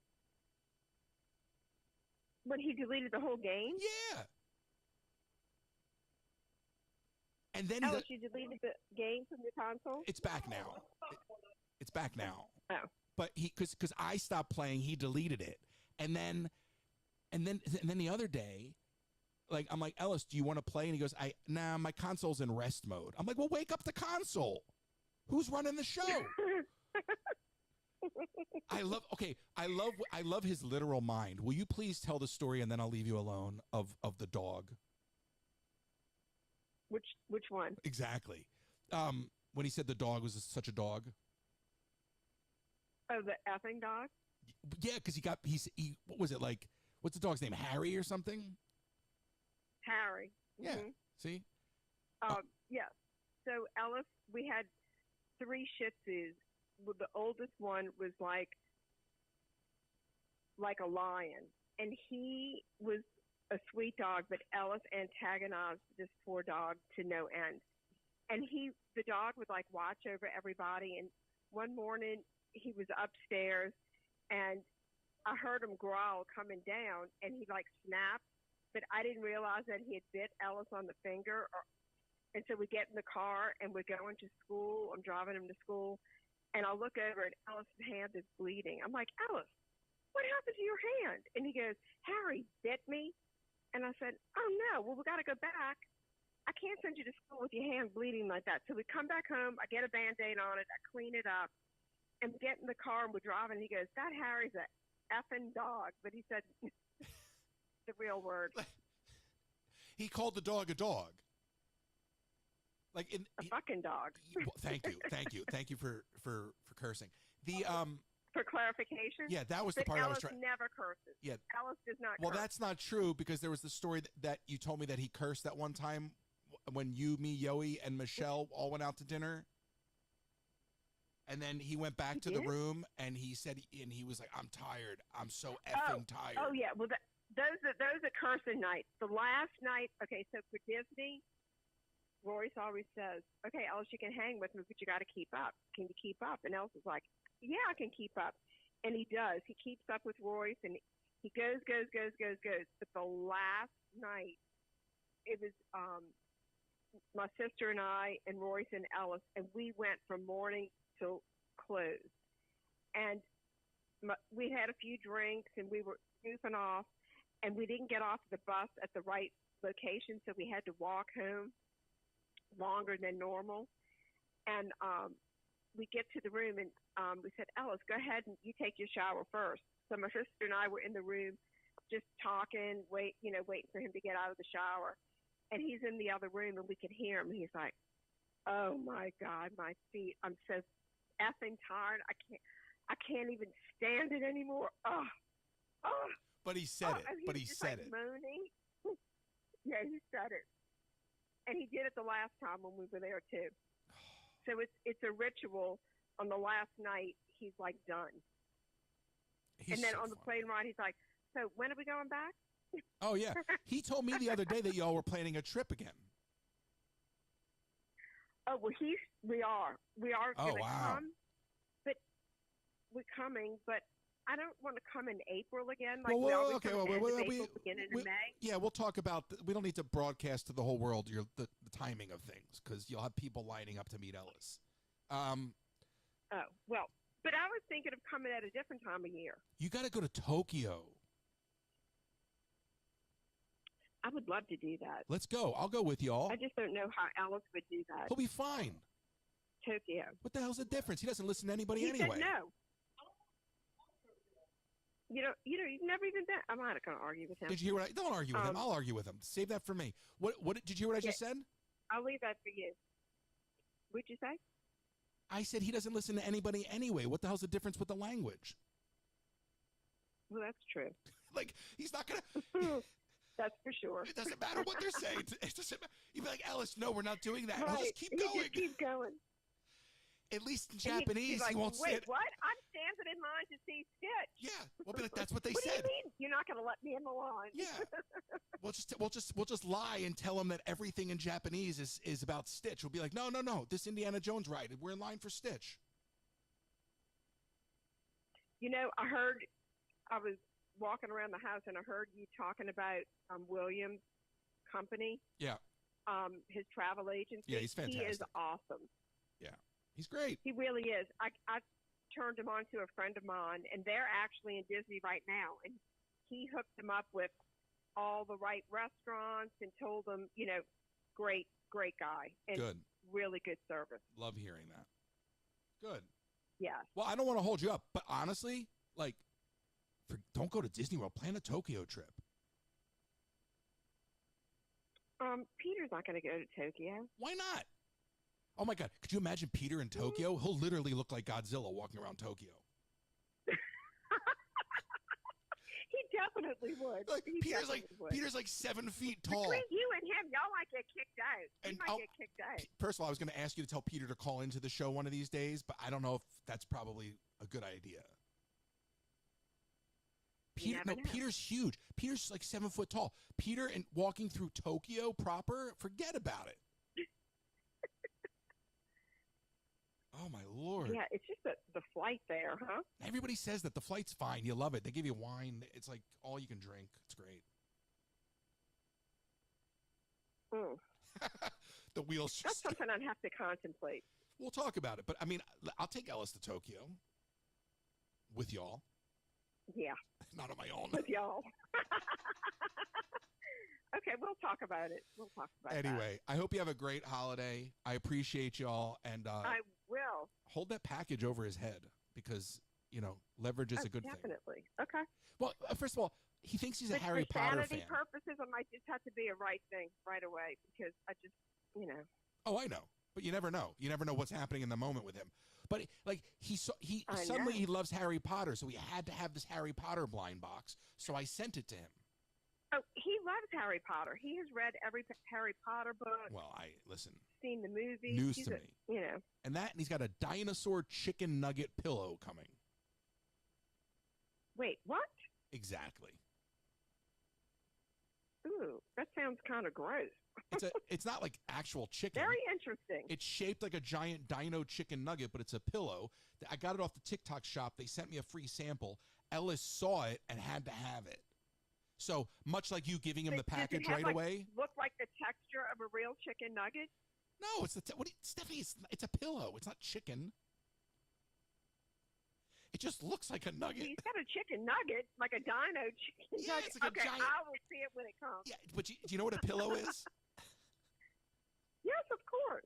But he deleted the whole game? Yeah. And then you deleted the game from your console? It's back now. It's back now. Oh. But because I stopped playing, he deleted it. And then the other day, like, I'm like, Ellis, do you want to play? And he goes, nah, my console's in rest mode. I'm like, well, wake up the console. Who's running the show? I love his literal mind. Will you please tell the story and then I'll leave you alone of the dog? Which one? Exactly. When he said the dog was such a dog. Oh, the effing dog? Yeah, because he what was it like? What's the dog's name? Harry or something? Harry. Yeah. Mm-hmm. See? Yeah. So Ellis, we had 3 Shih Tzus. Well, the oldest one was like a lion, and he was a sweet dog, but Ellis antagonized this poor dog to no end. And the dog would like watch over everybody. And one morning he was upstairs, and I heard him growl coming down, and he like snapped, but I didn't realize that he had bit Ellis on the finger. And so we get in the car and we're going to school. I'm driving him to school, and I look over and Ellis' hand is bleeding. I'm like, Ellis, what happened to your hand? And he goes, Harry bit me. And I said, oh no, well, we got to go back. I can't send you to school with your hand bleeding like that. So we come back home. I get a Band-Aid on it. I clean it up and we get in the car and we're driving. And he goes, that Harry's a effing dog. But he said the real word. He called the dog a dog. Like a fucking dog. Thank you for cursing. For clarification. Yeah, that was the but part Ellis I was trying. Never curses. Yeah, Ellis does not. Well, curse. that's not true because there was the story that you told me that he cursed that one time when you, me, Yoey, and Michelle all went out to dinner. And then he went back to the room and he said, and he was like, "I'm tired. I'm so effing tired." Oh yeah. Well, those are cursing nights. The last night. Okay, so for Disney, Royce always says, okay, Ellis, you can hang with me, but you got to keep up. Can you keep up? And Ellis is like, yeah, I can keep up. And he does. He keeps up with Royce, and he goes. But the last night, it was my sister and I and Royce and Ellis, and we went from morning till close. And we had a few drinks, and we were goofing off, and we didn't get off the bus at the right location, so we had to walk home longer than normal. And we get to the room, and we said, Ellis, go ahead and you take your shower first. So my sister and I were in the room just talking, waiting for him to get out of the shower. And he's in the other room, and we could hear him. He's like, oh my God, my feet. I'm so effing tired. I can't even stand it anymore. Oh. But he said it. But he said it. Moaning. Yeah, he said it. And he did it the last time when we were there too. So it's a ritual. On the last night, he's like done. And then on the plane ride, he's like, so when are we going back? Oh, yeah. He told me the other day that y'all were planning a trip again. Oh, well, we are. We are going to come. But we're coming, but I don't want to come in April again. Like beginning of May. Yeah, we'll talk about. We don't need to broadcast to the whole world the timing of things because you'll have people lining up to meet Ellis. Well, but I was thinking of coming at a different time of year. You got to go to Tokyo. I would love to do that. Let's go. I'll go with y'all. I just don't know how Ellis would do that. He'll be fine. Tokyo. What the hell's the difference? He doesn't listen to anybody anyway. Said no. You've never even been. I'm not going to argue with him. Did you hear what don't argue with him. I'll argue with him. Save that for me. What did you hear what I just said? I'll leave that for you. What'd you say? I said he doesn't listen to anybody anyway. What the hell's the difference with the language? Well, that's true. Like, he's not going to... That's for sure. It doesn't matter what they're saying. You'd be like, Ellis, no, we're not doing that. Right. He'll just keep going. Just keep going. At least in Japanese, like, he won't say it. Wait, what? I'm standing in line to see Stitch. Yeah, we'll be like, that's what they what said. What do you mean? You're not going to let me in the line? Yeah. We'll just lie and tell them that everything in Japanese is about Stitch. We'll be like, no. This Indiana Jones ride, we're in line for Stitch. I was walking around the house and I heard you talking about William's company. Yeah. His travel agency. Yeah, he's fantastic. He is awesome. Yeah, he's great. He really is. I turned him on to a friend of mine, and they're actually in Disney right now. And he hooked them up with all the right restaurants and told them, great guy. And good. Really good service. Love hearing that. Good. Yes. Well, I don't want to hold you up, but honestly, like, don't go to Disney World. Plan a Tokyo trip. Peter's not going to go to Tokyo. Why not? Oh my God! Could you imagine Peter in Tokyo? He'll literally look like Godzilla walking around Tokyo. He definitely would. Like, He definitely would. Peter's like 7 feet tall. Between you and him, y'all might get kicked out. He might get kicked out. First of all, I was going to ask you to tell Peter to call into the show one of these days, but I don't know if that's probably a good idea. Peter's huge. Peter's like 7 foot tall. Peter and walking through Tokyo proper, forget about it. Oh my Lord. Yeah, it's just the flight there, huh? Everybody says that the flight's fine. You love it. They give you wine. It's like all you can drink. It's great. The wheels. That's something I'd have to contemplate. We'll talk about it. But I mean, I'll take Ellis to Tokyo with y'all. Yeah. Not on my own. With y'all. Okay, we'll talk about it. Anyway, I hope you have a great holiday. I appreciate y'all. And I will. Hold that package over his head because, leverage is a good thing. Definitely. Okay. Well, first of all, he thinks he's a Harry Potter fan. For sanity purposes, it might just have to be a right thing right away because I just, Oh, I know. But you never know. You never know what's happening in the moment with him. But like he suddenly he loves Harry Potter, so he had to have this Harry Potter blind box. So I sent it to him. Oh, he loves Harry Potter. He has read every Harry Potter book. Well, listen. Seen the movies. News to me. And he's got a dinosaur chicken nugget pillow coming. Wait, what? Exactly. Ooh, that sounds kind of gross. It's not like actual chicken. Very interesting. It's shaped like a giant dino chicken nugget, but it's a pillow. I got it off the TikTok shop. They sent me a free sample. Ellis saw it and had to have it. So much like you giving him the package right away. Look like the texture of a real chicken nugget? No, it's Stephanie. It's a pillow. It's not chicken. It just looks like a nugget. He's got a chicken nugget, like a dino chicken nugget. It's like a giant... I will see it when it comes. Yeah, but do you know what a pillow is? Yes, of course.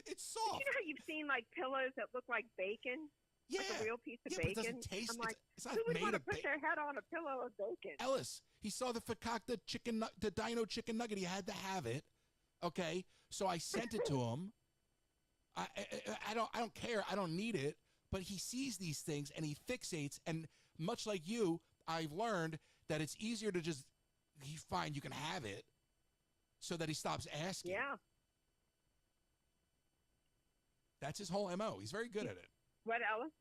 It's soft. But you know how you've seen like pillows that look like bacon? Yeah. Like a real piece of But bacon? it doesn't taste. I'm like, it's not who would made want to of put their head on a pillow of bacon? Ellis, he saw the fakakta the dino chicken nugget. He had to have it. Okay, so I sent it to him. I don't care. I don't need it. But he sees these things and he fixates. And much like you, I've learned that it's easier to just you can have it, so that he stops asking. Yeah. That's his whole MO. He's very good at it. What, Ellis?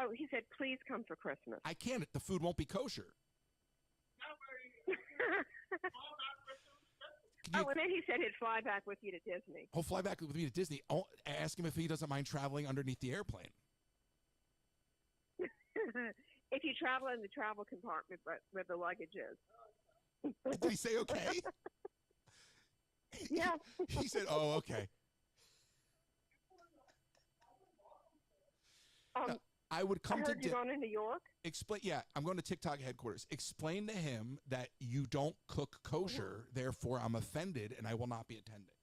Oh, he said, please come for Christmas. I can't. The food won't be kosher. And then he said he'd fly back with you to Disney. He'll fly back with me to Disney. I'll ask him if he doesn't mind traveling underneath the airplane. If you travel in the travel compartment where the luggage is. Did he say okay? Yeah. He said, oh, okay. I would come to you're going to New York? I'm going to TikTok headquarters. Explain to him that you don't cook kosher, therefore I'm offended and I will not be attending.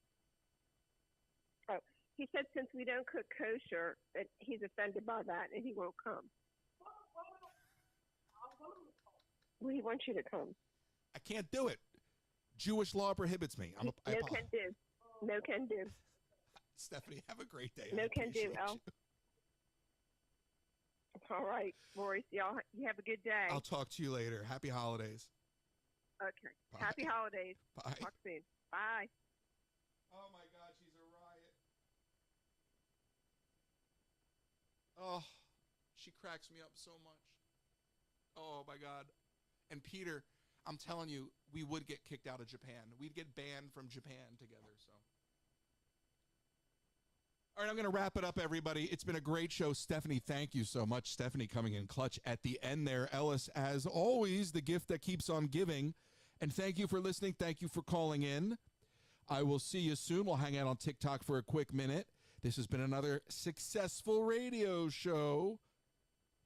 Oh, he said since we don't cook kosher, that he's offended by that and he won't come. Well, he wants you to come. I can't do it. Jewish law prohibits me. No can do. Stephanie, have a great day. No can do, Al. All right, Maurice, y'all, you have a good day. I'll talk to you later. Happy holidays. Okay. Bye. Happy holidays. Bye. Talk soon. Bye. Oh, my God, she's a riot. Oh, she cracks me up so much. Oh, my God. And Peter, I'm telling you, we would get kicked out of Japan. We'd get banned from Japan together, so. All right, I'm going to wrap it up, everybody. It's been a great show. Stephanie, thank you so much. Stephanie coming in clutch at the end there. Ellis, as always, the gift that keeps on giving. And thank you for listening. Thank you for calling in. I will see you soon. We'll hang out on TikTok for a quick minute. This has been another successful radio show.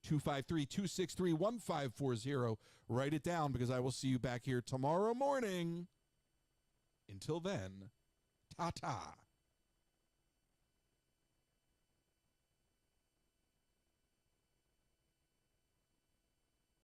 253-263-1540. Write it down because I will see you back here tomorrow morning. Until then, ta-ta.